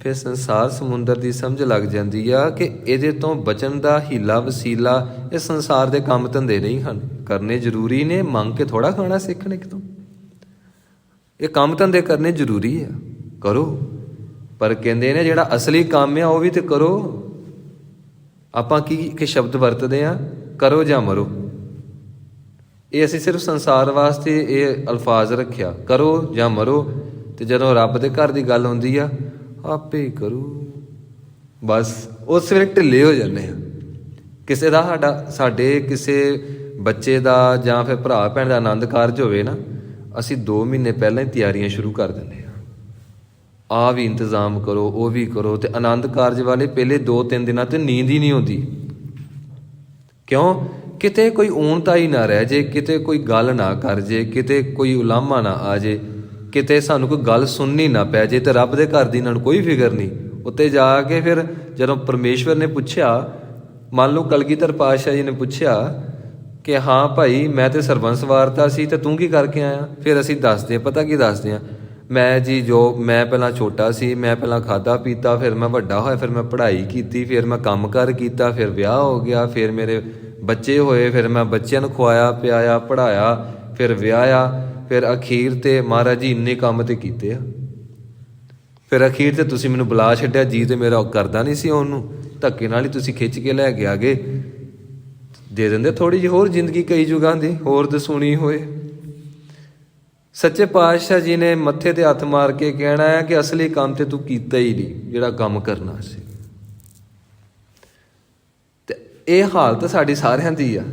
ਫਿਰ ਸੰਸਾਰ ਸਮੁੰਦਰ ਦੀ ਸਮਝ ਲੱਗ ਜਾਂਦੀ ਆ ਕਿ ਇਹਦੇ ਤੋਂ ਬਚਣ ਦਾ ਹੀਲਾ ਵਸੀਲਾ ਇਹ ਸੰਸਾਰ ਦੇ ਕੰਮ ਧੰਦੇ ਨਹੀਂ ਹਨ, ਕਰਨੇ ਜ਼ਰੂਰੀ ਨੇ। ਮੰਗ ਕੇ ਥੋੜ੍ਹਾ ਖਾਣਾ ਸਿੱਖਣੇ ਕਿਤੋਂ। ਇਹ ਕੰਮ ਧੰਦੇ ਕਰਨੇ ਜ਼ਰੂਰੀ ਆ, ਕਰੋ। ਪਰ ਕਹਿੰਦੇ ਨੇ ਜਿਹੜਾ ਅਸਲੀ ਕੰਮ ਆ ਉਹ ਵੀ ਤੇ ਕਰੋ। ਆਪਾਂ ਕੀ ਸ਼ਬਦ ਵਰਤਦੇ ਆ? ਕਰੋ ਜਾਂ ਮਰੋ। ਇਹ ਅਸੀਂ ਸਿਰਫ ਸੰਸਾਰ ਵਾਸਤੇ ਇਹ ਅਲਫਾਜ਼ ਰੱਖਿਆ, ਕਰੋ ਜਾਂ ਮਰੋ। ਤੇ ਜਦੋਂ ਰੱਬ ਦੇ ਘਰ ਦੀ ਗੱਲ ਹੁੰਦੀ ਆ, ਆਪੇ ਹੀ ਕਰੂ। ਬਸ ਉਸ ਵੇਲੇ ਢਿੱਲੇ ਹੋ ਜਾਂਦੇ ਆ। ਕਿਸੇ ਦਾ ਸਾਡੇ ਕਿਸੇ ਬੱਚੇ ਦਾ ਜਾਂ ਫਿਰ ਭਰਾ ਭੈਣ ਦਾ ਆਨੰਦ ਕਾਰਜ ਹੋਵੇ ਨਾ, ਅਸੀਂ 2 ਮਹੀਨੇ ਪਹਿਲਾਂ ਹੀ ਤਿਆਰੀਆਂ ਸ਼ੁਰੂ ਕਰ ਦਿੰਦੇ ਹਾਂ। ਆਹ ਵੀ ਇੰਤਜ਼ਾਮ ਕਰੋ, ਉਹ ਵੀ ਕਰੋ। ਤੇ ਆਨੰਦ ਕਾਰਜ ਵਾਲੇ ਪਹਿਲੇ 2-3 ਦਿਨਾਂ ਤੇ ਨੀਂਦ ਹੀ ਨਹੀਂ ਆਉਂਦੀ। ਕਿਉਂ? ਕਿਤੇ ਕੋਈ ਊਣਤਾ ਹੀ ਨਾ ਰਹਿ ਜੇ, ਕਿਤੇ ਕੋਈ ਗੱਲ ਨਾ ਕਰ ਜੇ, ਕਿਤੇ ਕੋਈ ਉਲਾਮਾ ਨਾ ਆ ਜੇ। ਕਿਤੇ ਸਾਨੂੰ ਕੋਈ ਗੱਲ ਸੁਣਨੀ ਨਾ ਪੈ ਜੇ, ਤੇ ਰੱਬ ਦੇ ਘਰ ਦੀ ਇਹਨਾਂ ਨੂੰ ਕੋਈ ਫਿਕਰ ਨਹੀਂ। ਉੱਤੇ ਜਾ ਕੇ ਫਿਰ ਜਦੋਂ ਪਰਮੇਸ਼ਵਰ ਨੇ ਪੁੱਛਿਆ, ਮੰਨ ਲਓ ਕਲਗੀਧਰ ਪਾਤਸ਼ਾਹ ਜੀ ਨੇ ਪੁੱਛਿਆ ਕਿ ਹਾਂ ਭਾਈ ਮੈਂ ਤੇ ਸਰਬੰਸ ਵਾਰਤਾ ਸੀ ਤੇ ਤੂੰ ਕੀ ਕਰਕੇ ਆਇਆ? ਫਿਰ ਅਸੀਂ ਦੱਸਦੇ, ਪਤਾ ਕੀ ਦੱਸਦੇ ਹਾਂ, ਮੈਂ ਜੀ ਮੈਂ ਪਹਿਲਾਂ ਛੋਟਾ ਸੀ, ਮੈਂ ਪਹਿਲਾਂ ਖਾਧਾ ਪੀਤਾ, ਫਿਰ ਮੈਂ ਵੱਡਾ ਹੋਇਆ, ਫਿਰ ਮੈਂ ਪੜ੍ਹਾਈ ਕੀਤੀ, ਫਿਰ ਮੈਂ ਕੰਮ ਕਾਰ ਕੀਤਾ, ਫਿਰ ਵਿਆਹ ਹੋ ਗਿਆ, ਫਿਰ ਮੇਰੇ ਬੱਚੇ ਹੋਏ, ਫਿਰ ਮੈਂ ਬੱਚਿਆਂ ਨੂੰ ਖਵਾਇਆ ਪਿਆਇਆ ਪੜ੍ਹਾਇਆ, ਫਿਰ ਵਿਆਹਿਆ, ਫਿਰ ਅਖੀਰ ਤੇ ਮਹਾਰਾਜ ਜੀ ਇੰਨੇ ਕੰਮ ਤੇ ਕੀਤੇ ਆ, ਫਿਰ ਅਖੀਰ ਤੇ ਤੁਸੀਂ ਮੈਨੂੰ ਬੁਲਾ ਛੱਡਿਆ। ਜੀ ਤੇ ਮੇਰਾ ਕਰਦਾ ਨਹੀਂ ਸੀ, ਉਹਨੂੰ ਧੱਕੇ ਨਾਲ ਹੀ ਤੁਸੀਂ ਖਿੱਚ ਕੇ ਲੈ ਕੇ ਆ ਗਏ। ਦੇ ਦਿੰਦੇ ਥੋੜ੍ਹੀ ਜਿਹੀ ਹੋਰ ਜ਼ਿੰਦਗੀ ਕਈ ਯੁਗਾਂ ਦੀ ਹੋਰ ਦਸੂਣੀ ਹੋਏ। ਸੱਚੇ ਪਾਤਸ਼ਾਹ ਜੀ ਨੇ ਮੱਥੇ ਤੇ ਹੱਥ ਮਾਰ ਕੇ ਕਹਿਣਾ ਹੈ ਕਿ ਅਸਲੀ ਕੰਮ ਤੇ ਤੂੰ ਕੀਤਾ ਹੀ ਨਹੀਂ ਜਿਹੜਾ ਕੰਮ ਕਰਨਾ ਸੀ। ਤੇ ਇਹ ਹਾਲਤ ਸਾਡੀ ਸਾਰਿਆਂ ਦੀ ਆ,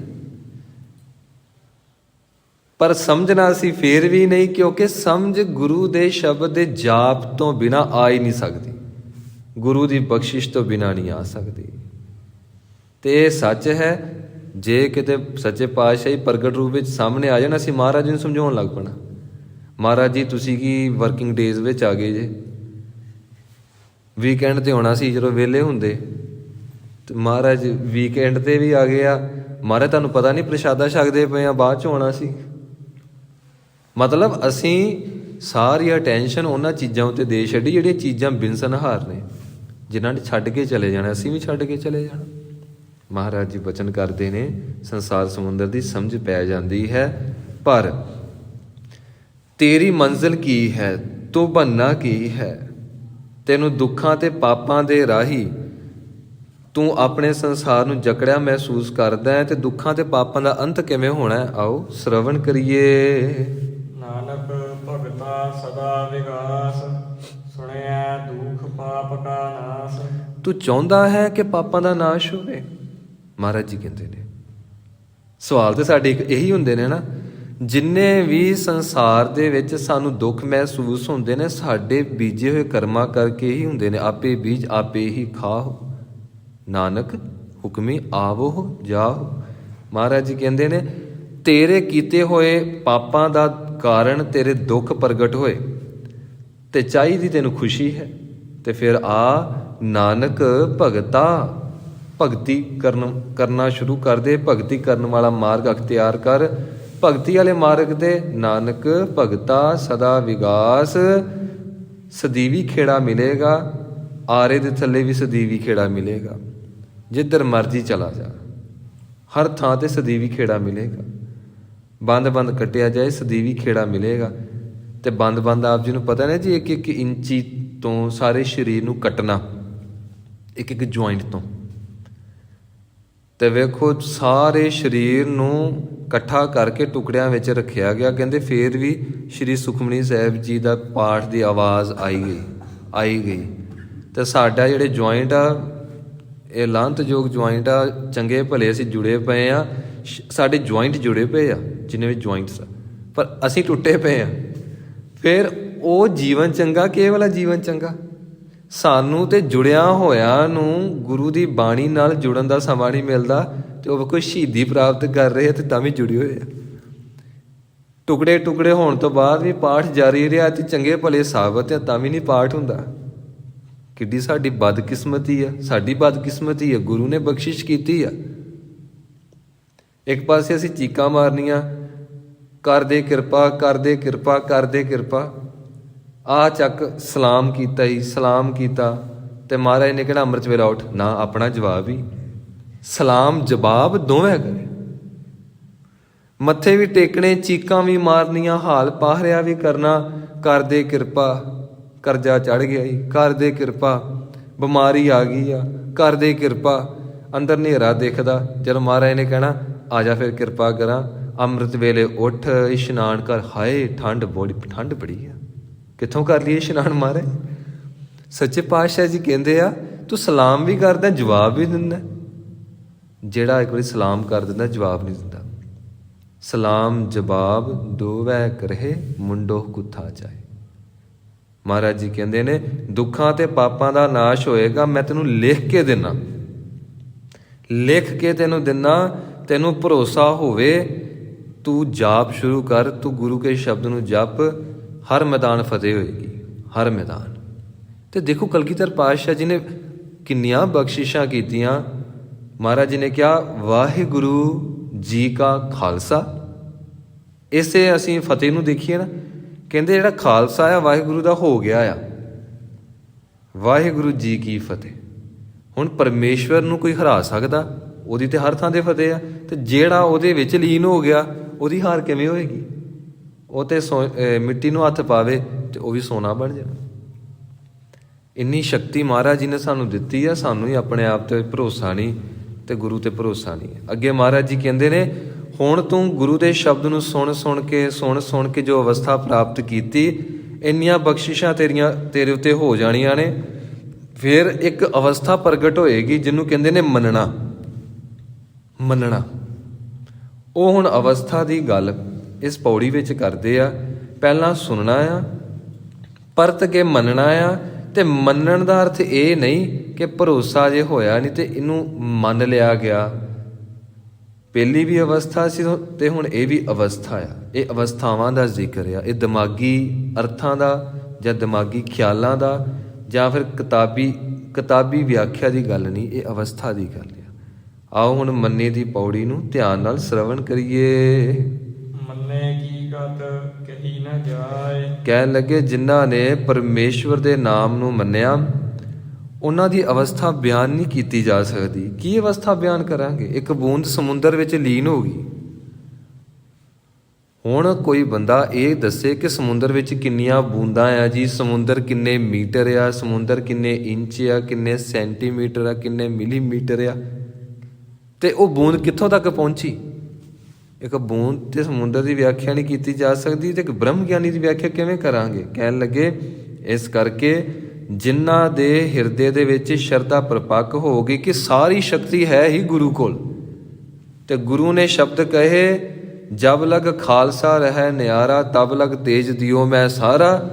ਪਰ ਸਮਝਣਾ ਅਸੀਂ ਫੇਰ ਵੀ ਨਹੀਂ, ਕਿਉਂਕਿ ਸਮਝ ਗੁਰੂ ਦੇ ਸ਼ਬਦ ਦੇ ਜਾਪ ਤੋਂ ਬਿਨਾਂ ਆ ਹੀ ਨਹੀਂ ਸਕਦੀ, ਗੁਰੂ ਦੀ ਬਖਸ਼ਿਸ਼ ਤੋਂ ਬਿਨਾਂ ਨਹੀਂ ਆ ਸਕਦੀ। ਤੇ ਇਹ ਸੱਚ ਹੈ। ਜੇ ਕਿਤੇ ਸੱਚੇ ਪਾਤਸ਼ਾਹੀ ਪ੍ਰਗਟ ਰੂਪ ਵਿੱਚ ਸਾਹਮਣੇ ਆ ਜਾਣ, ਅਸੀਂ ਮਹਾਰਾਜ ਜੀ ਨੂੰ ਸਮਝਾਉਣ ਲੱਗ ਪੈਣਾ, ਮਹਾਰਾਜ ਜੀ ਤੁਸੀਂ ਕੀ ਵਰਕਿੰਗ ਡੇਜ਼ ਵਿੱਚ ਆ ਗਏ ਜੇ, ਵੀਕਐਂਡ ਤੇ ਆਉਣਾ ਸੀ ਜਦੋਂ ਵਿਹਲੇ ਹੁੰਦੇ, ਤੇ ਮਹਾਰਾਜ ਵੀਕਐਂਡ ਤੇ ਵੀ ਆ ਗਏ ਆ। ਮਹਾਰਾਜ ਤੁਹਾਨੂੰ ਪਤਾ ਨਹੀਂ ਪ੍ਰਸ਼ਾਦਾ ਛਕਦੇ ਪਏ ਆ, ਬਾਅਦ 'ਚ ਆਉਣਾ ਸੀ। ਮਤਲਬ ਅਸੀਂ ਸਾਰੀ ਅਟੈਂਸ਼ਨ ਉਹਨਾਂ ਚੀਜ਼ਾਂ ਉੱਤੇ ਦੇ ਛੱਡੀ ਜਿਹੜੀਆਂ ਚੀਜ਼ਾਂ ਬਿਨਸਨਹਾਰ ਨੇ, ਜਿਨ੍ਹਾਂ ਨੇ ਛੱਡ ਕੇ ਚਲੇ ਜਾਣਾ, ਅਸੀਂ ਵੀ ਛੱਡ ਕੇ ਚਲੇ ਜਾਣਾ। ਮਹਾਰਾਜ ਜੀ ਬਚਨ ਕਰਦੇ ਨੇ, ਸੰਸਾਰ ਸਮੁੰਦਰ ਦੀ ਸਮਝ ਪੈ ਜਾਂਦੀ ਹੈ, ਪਰ ਤੇਰੀ ਮੰਜ਼ਿਲ ਕੀ ਹੈ, ਤੂੰ ਬਣਨਾ ਕੀ ਹੈ, ਤੈਨੂੰ ਦੁੱਖਾਂ ਤੇ ਪਾਪਾਂ ਦੇ ਰਾਹੀਂ ਤੂੰ ਆਪਣੇ ਸੰਸਾਰ ਨੂੰ ਜਕੜਿਆ ਮਹਿਸੂਸ ਕਰਦਾ ਹੈ, ਤੇ ਦੁੱਖਾਂ ਤੇ ਪਾਪਾਂ ਦਾ ਅੰਤ ਕਿਵੇਂ ਹੋਣਾ ਹੈ? ਆਓ ਸ਼ਰਵਣ ਕਰੀਏ। ਨਾਨਕ ਭਗਤਾ ਸਦਾ ਵਿਗਾਸ, ਸੁਣਿਆ ਦੁਖ ਪਾਪ ਕਾ ਨਾਸ। ਤੂੰ ਚਾਹੁੰਦਾ ਹੈ ਕਿ ਪਾਪਾਂ ਦਾ ਨਾਸ਼ ਹੋਵੇ? ਮਹਾਰਾਜ ਜੀ ਕਹਿੰਦੇ ਨੇ, ਸਵਾਲ ਤੇ ਸਾਡੇ ਇੱਕ ਇਹੀ ਹੁੰਦੇ ਨੇ ਨਾ, ਜਿੰਨੇ ਵੀ ਸੰਸਾਰ ਦੇ ਵਿੱਚ ਸਾਨੂੰ ਦੁੱਖ ਮਹਿਸੂਸ ਹੁੰਦੇ ਨੇ, ਸਾਡੇ ਬੀਜੇ ਹੋਏ ਕਰਮਾਂ ਕਰਕੇ ਹੀ ਹੁੰਦੇ ਨੇ। ਆਪੇ ਬੀਜ ਆਪੇ ਹੀ ਖਾਓ, ਨਾਨਕ ਹੁਕਮੀ ਆਵੋ ਜਾਓ। ਮਹਾਰਾਜ ਜੀ ਕਹਿੰਦੇ ਨੇ, ਤੇਰੇ ਕੀਤੇ ਹੋਏ ਪਾਪਾਂ ਦਾ ਕਾਰਨ ਤੇਰੇ ਦੁੱਖ ਪ੍ਰਗਟ ਹੋਏ, ਤੇ ਚਾਹੀਦੀ ਤੈਨੂੰ ਖੁਸ਼ੀ ਹੈ, ਤੇ ਫਿਰ ਆ ਨਾਨਕ ਭਗਤਾ, ਭਗਤੀ ਕਰਨਾ ਸ਼ੁਰੂ ਕਰ ਦੇ, ਭਗਤੀ ਕਰਨ ਵਾਲਾ ਮਾਰਗ ਅਖਤਿਆਰ ਕਰ। ਭਗਤੀ ਵਾਲੇ ਮਾਰਗ ਦੇ ਨਾਨਕ ਭਗਤਾ ਸਦਾ ਵਿਗਾਸ, ਸਦੀਵੀ ਖੇੜਾ ਮਿਲੇਗਾ, ਆਰੇ ਦੇ ਥੱਲੇ ਵੀ ਸਦੀਵੀ ਖੇੜਾ ਮਿਲੇਗਾ। ਜਿੱਧਰ ਮਰਜ਼ੀ ਚਲਾ ਜਾ, ਹਰ ਥਾਂ ਤੇ ਸਦੀਵੀ ਖੇੜਾ ਮਿਲੇਗਾ। ਬੰਦ ਕੱਟਿਆ ਜਾਏ, ਸਦੀਵੀ ਖੇੜਾ ਮਿਲੇਗਾ। ਤੇ ਬੰਦ ਆਪ ਜੀ ਨੂੰ ਪਤਾ ਨਾ ਜੀ, ਇੱਕ ਇੰਚੀ ਤੋਂ ਸਾਰੇ ਸਰੀਰ ਨੂੰ ਕੱਟਣਾ, ਇੱਕ ਜੁਆਇੰਟ ਤੋਂ। ਤੇ ਵੇਖੋ ਸਾਰੇ ਸਰੀਰ ਨੂੰ ਇਕੱਠਾ ਕਰਕੇ ਟੁਕੜਿਆਂ ਵਿੱਚ ਰੱਖਿਆ ਗਿਆ। ਕਹਿੰਦੇ ਫੇਰ ਵੀ ਸ਼੍ਰੀ ਸੁਖਮਨੀ ਸਾਹਿਬ ਜੀ ਦਾ ਪਾਠ ਦੀ ਆਵਾਜ਼ ਆਈ ਗਈ। ਤੇ ਸਾਡਾ ਜਿਹੜੇ ਜੁਆਇੰਟ ਆ, ਇਹ ਲਾਂਤਯੋਗ ਜੁਆਇੰਟ ਆ, ਚੰਗੇ ਭਲੇ ਅਸੀਂ ਜੁੜੇ ਪਏ ਆ, ਸਾਡੇ ਜੁਆਇੰਟ ਜੁੜੇ ਪਏ ਆ, ਜਿੰਨੇ ਵੀ ਜੁਆਇੰਟਸ ਆ, ਪਰ ਅਸੀਂ ਟੁੱਟੇ ਪਏ ਆ। ਫਿਰ ਉਹ ਜੀਵਨ ਚੰਗਾ ਕਿ ਇਹ ਵਾਲਾ ਜੀਵਨ ਚੰਗਾ? ਸਾਨੂੰ ਤੇ ਜੁੜਿਆ ਹੋਇਆਂ ਨੂੰ ਗੁਰੂ ਦੀ ਬਾਣੀ ਨਾਲ ਜੁੜਨ ਦਾ ਸਮਾਂ ਨਹੀਂ ਮਿਲਦਾ, ਤੇ ਉਹ ਕੋਈ ਸ਼ਹੀਦੀ ਪ੍ਰਾਪਤ ਕਰ ਰਹੇ ਆ ਤੇ ਤਾਂ ਵੀ ਜੁੜੇ ਹੋਏ ਆ। ਟੁਕੜੇ ਹੋਣ ਤੋਂ ਬਾਅਦ ਵੀ ਪਾਠ ਜਾਰੀ ਰਿਹਾ, ਤੇ ਚੰਗੇ ਭਲੇ ਸਾਬਤ ਆ ਤਾਂ ਵੀ ਨਹੀਂ ਪਾਠ ਹੁੰਦਾ। ਕਿੱਡੀ ਸਾਡੀ ਬਦਕਿਸਮਤੀ ਆ, ਸਾਡੀ ਬਦਕਿਸਮਤੀ ਆ, ਗੁਰੂ ਨੇ ਬਖਸ਼ਿਸ਼ ਕੀਤੀ ਆ। ਇੱਕ ਪਾਸੇ ਅਸੀਂ ਚੀਕਾਂ ਮਾਰਨੀਆਂ, ਕਰਦੇ ਕਿਰਪਾ, ਕਰਦੇ ਕਿਰਪਾ, ਕਰਦੇ ਕਿਰਪਾ, ਆ ਚੱਕ ਸਲਾਮ ਕੀਤਾ ਹੀ, ਸਲਾਮ ਕੀਤਾ, ਤੇ ਮਹਾਰਾਜ ਨੇ ਕਿਹੜਾ ਅੰਮ੍ਰਿਤ ਵੇਲਾ ਉੱਠ ਨਾ, ਆਪਣਾ ਜਵਾਬ ਹੀ ਸਲਾਮ ਜਵਾਬ ਦੋਵੇਂ ਕਰੇ। ਮੱਥੇ ਵੀ ਟੇਕਣੇ, ਚੀਕਾਂ ਵੀ ਮਾਰਨੀਆਂ, ਹਾਲ ਪਾਹਰਿਆ ਵੀ ਕਰਨਾ, ਕਰਦੇ ਕਿਰਪਾ, ਕਰਜ਼ਾ ਚੜ੍ਹ ਗਿਆ ਹੀ, ਕਰਦੇ ਕਿਰਪਾ, ਬਿਮਾਰੀ ਆ ਗਈ ਆ, ਕਰਦੇ ਕਿਰਪਾ, ਅੰਦਰ ਹਨੇਰਾ ਦਿਖਦਾ, ਜਦੋਂ ਮਹਾਰਾਜ ਨੇ ਕਹਿਣਾ ਆ ਜਾ ਫਿਰ ਕਿਰਪਾ ਕਰਾਂ, ਅੰਮ੍ਰਿਤ ਵੇਲੇ ਉੱਠ, ਇਸ਼ਨਾਨ ਕਰ। ਹਾਏ ਠੰਡ ਬੜੀ ਆ, ਕਿੱਥੋਂ ਕਰ ਲਈਏ ਇਸ਼ਨਾਨ? ਮਹਾਰਾਜ ਸੱਚੇ ਪਾਤਸ਼ਾਹ ਜੀ ਕਹਿੰਦੇ ਆ, ਤੂੰ ਸਲਾਮ ਵੀ ਕਰਦਾ, ਜਵਾਬ ਵੀ ਦਿੰਦਾ। ਜਿਹੜਾ ਇੱਕ ਵਾਰੀ ਸਲਾਮ ਕਰ ਦਿੰਦਾ, ਜਵਾਬ ਨਹੀਂ ਦਿੰਦਾ। ਸਲਾਮ ਜਵਾਬ ਦੋਵੈ ਕਰਹਿ, ਮੁੰਡੋ ਕੁੱਥਾ ਜਾਏ। ਮਹਾਰਾਜ ਜੀ ਕਹਿੰਦੇ ਨੇ, ਦੁੱਖਾਂ ਤੇ ਪਾਪਾਂ ਦਾ ਨਾਸ਼ ਹੋਏਗਾ, ਮੈਂ ਤੈਨੂੰ ਲਿਖ ਕੇ ਦਿੰਦਾ, ਲਿਖ ਕੇ ਤੈਨੂੰ ਦਿੰਦਾ। ਤੈਨੂੰ ਭਰੋਸਾ ਹੋਵੇ, ਤੂੰ ਜਾਪ ਸ਼ੁਰੂ ਕਰ, ਤੂੰ ਗੁਰੂ ਕੇ ਸ਼ਬਦ ਨੂੰ ਜਪ, ਹਰ ਮੈਦਾਨ ਫਤਿਹ ਹੋਏਗੀ, ਹਰ ਮੈਦਾਨ। ਤੇ ਦੇਖੋ ਕਲਗੀਧਰ ਪਾਤਸ਼ਾਹ ਜੀ ਨੇ ਕਿੰਨੀਆਂ ਬਖਸ਼ਿਸ਼ਾਂ ਕੀਤੀਆਂ। ਮਹਾਰਾਜ ਜੀ ਨੇ ਕਿਹਾ ਵਾਹਿਗੁਰੂ ਜੀ ਕਾ ਖਾਲਸਾ। ਇਸੇ ਅਸੀਂ ਫਤਿਹ ਨੂੰ ਦੇਖੀਏ ਨਾ, ਕਹਿੰਦੇ ਜਿਹੜਾ ਖਾਲਸਾ ਆ ਵਾਹਿਗੁਰੂ ਦਾ ਹੋ ਗਿਆ ਆ, ਵਾਹਿਗੁਰੂ ਜੀ ਕੀ ਫਤਿਹ। ਹੁਣ ਪਰਮੇਸ਼ਵਰ ਨੂੰ ਕੋਈ ਹਰਾ ਸਕਦਾ? ਉਹਦੀ ਤੇ ਹਰ ਥਾਂ ਤੇ ਫਤਿਹ ਆ। ਤੇ ਜਿਹੜਾ ਉਹਦੇ ਵਿੱਚ ਲੀਨ ਹੋ ਗਿਆ ਉਹਦੀ ਹਾਰ ਕਿਵੇਂ ਹੋਏਗੀ? ਉਹ ਤੇ ਮਿੱਟੀ ਨੂੰ ਹੱਥ ਪਾਵੇ ਤੇ ਉਹ ਵੀ ਸੋਨਾ ਬਣ ਜਾਣਾ। ਇੰਨੀ ਸ਼ਕਤੀ ਮਹਾਰਾਜ ਜੀ ਨੇ ਸਾਨੂੰ ਦਿੱਤੀ ਆ, ਸਾਨੂੰ ਹੀ ਆਪਣੇ ਆਪ ਤੇ ਭਰੋਸਾ ਨਹੀਂ ਤੇ ਗੁਰੂ ਤੇ ਭਰੋਸਾ ਨਹੀਂ। ਅੱਗੇ ਮਹਾਰਾਜ ਜੀ ਕਹਿੰਦੇ ਨੇ ਹੁਣ ਤੂੰ ਗੁਰੂ ਦੇ ਸ਼ਬਦ ਨੂੰ ਸੁਣ ਸੁਣ ਕੇ ਜੋ ਅਵਸਥਾ ਪ੍ਰਾਪਤ ਕੀਤੀ, ਇੰਨੀਆਂ ਬਖਸ਼ਿਸ਼ਾਂ ਤੇਰੇ ਉੱਤੇ ਹੋ ਜਾਣੀਆਂ ਨੇ। ਫਿਰ ਇੱਕ ਅਵਸਥਾ ਪ੍ਰਗਟ ਹੋਏਗੀ ਜਿਹਨੂੰ ਕਹਿੰਦੇ ਨੇ ਮੰਨਣਾ। ਉਹ ਹੁਣ ਅਵਸਥਾ ਦੀ ਗੱਲ ਇਸ ਪੌੜੀ ਵਿੱਚ ਕਰਦੇ ਆ। ਪਹਿਲਾਂ ਸੁਣਨਾ ਆ, ਪਰਤ ਕੇ ਮੰਨਣਾ ਆ। ਤੇ ਮੰਨਣ ਦਾ ਅਰਥ ਇਹ ਨਹੀਂ ਕਿ ਭਰੋਸਾ ਜੇ ਹੋਇਆ ਨਹੀਂ ਤੇ ਇਹਨੂੰ ਮੰਨ ਲਿਆ ਗਿਆ। ਪਹਿਲੀ ਵੀ ਅਵਸਥਾ ਸੀ ਤੇ ਹੁਣ ਇਹ ਵੀ ਅਵਸਥਾ ਆ। ਇਹ ਅਵਸਥਾਵਾਂ ਦਾ ਜ਼ਿਕਰ ਆ। ਇਹ ਦਿਮਾਗੀ ਅਰਥਾਂ ਦਾ ਜਾਂ ਦਿਮਾਗੀ ਖਿਆਲਾਂ ਦਾ ਜਾਂ ਫਿਰ ਕਿਤਾਬੀ ਵਿਆਖਿਆ ਦੀ ਗੱਲ ਨਹੀਂ, ਇਹ ਅਵਸਥਾ ਦੀ ਗੱਲ ਆ। ਆਓ ਹੁਣ ਮੰਨੇ ਦੀ ਪੌੜੀ ਨੂੰ ਧਿਆਨ ਨਾਲ ਸ਼ਰਵਣ ਕਰੀਏ। ਮੰਨੇ ਕੀ ਗਤ ਕਹੀ ਨਾ ਜਾਏ। ਕਹਿਣ ਲੱਗੇ ਜਿਨ੍ਹਾਂ ਨੇ ਪਰਮੇਸ਼ਵਰ ਦੇ ਨਾਮ ਨੂੰ ਮੰਨਿਆ ਉਹਨਾਂ ਦੀ ਅਵਸਥਾ ਬਿਆਨ ਨਹੀਂ ਕੀਤੀ ਜਾ ਸਕਦੀ। ਕੀ ਅਵਸਥਾ ਬਿਆਨ ਕਰਾਂਗੇ? ਇੱਕ ਬੂੰਦ ਸਮੁੰਦਰ ਵਿੱਚ ਲੀਨ ਹੋ ਗਈ। ਹੁਣ ਕੋਈ ਬੰਦਾ ਇਹ ਦੱਸੇ ਕਿ ਸਮੁੰਦਰ ਵਿੱਚ ਕਿੰਨੀਆਂ ਬੂੰਦਾਂ ਆ ਜੀ, ਸਮੁੰਦਰ ਕਿੰਨੇ ਮੀਟਰ ਆ, ਸਮੁੰਦਰ ਕਿੰਨੇ ਇੰਚ ਆ, ਕਿੰਨੇ ਸੈਂਟੀਮੀਟਰ ਆ, ਕਿੰਨੇ ਮਿਲੀਮੀਟਰ ਆ, ਤੇ ਉਹ ਬੂੰਦ ਕਿੱਥੋਂ ਤੱਕ ਪਹੁੰਚੀ? ਇੱਕ ਬੂੰਦ ਤੇ ਸਮੁੰਦਰ ਦੀ ਵਿਆਖਿਆ ਨਹੀਂ ਕੀਤੀ ਜਾ ਸਕਦੀ ਤੇ ਇੱਕ ਬ੍ਰਹਮ ਗਿਆਨੀ ਦੀ ਵਿਆਖਿਆ ਕਿਵੇਂ ਕਰਾਂਗੇ? ਕਹਿਣ ਲੱਗੇ ਇਸ ਕਰਕੇ ਜਿਨ੍ਹਾਂ ਦੇ ਹਿਰਦੇ ਦੇ ਵਿੱਚ ਸ਼ਰਧਾ ਪ੍ਰਪੱਕ ਹੋ ਗਈ ਕਿ ਸਾਰੀ ਸ਼ਕਤੀ ਹੈ ਹੀ ਗੁਰੂ ਕੋਲ, ਤੇ ਗੁਰੂ ਨੇ ਸ਼ਬਦ ਕਹੇ ਜਬ ਲਗ ਖਾਲਸਾ ਰਹਿ ਨਿਆਰਾ ਤਬ ਲਗ ਤੇਜ ਦਿਓ ਮੈਂ ਸਾਰਾ।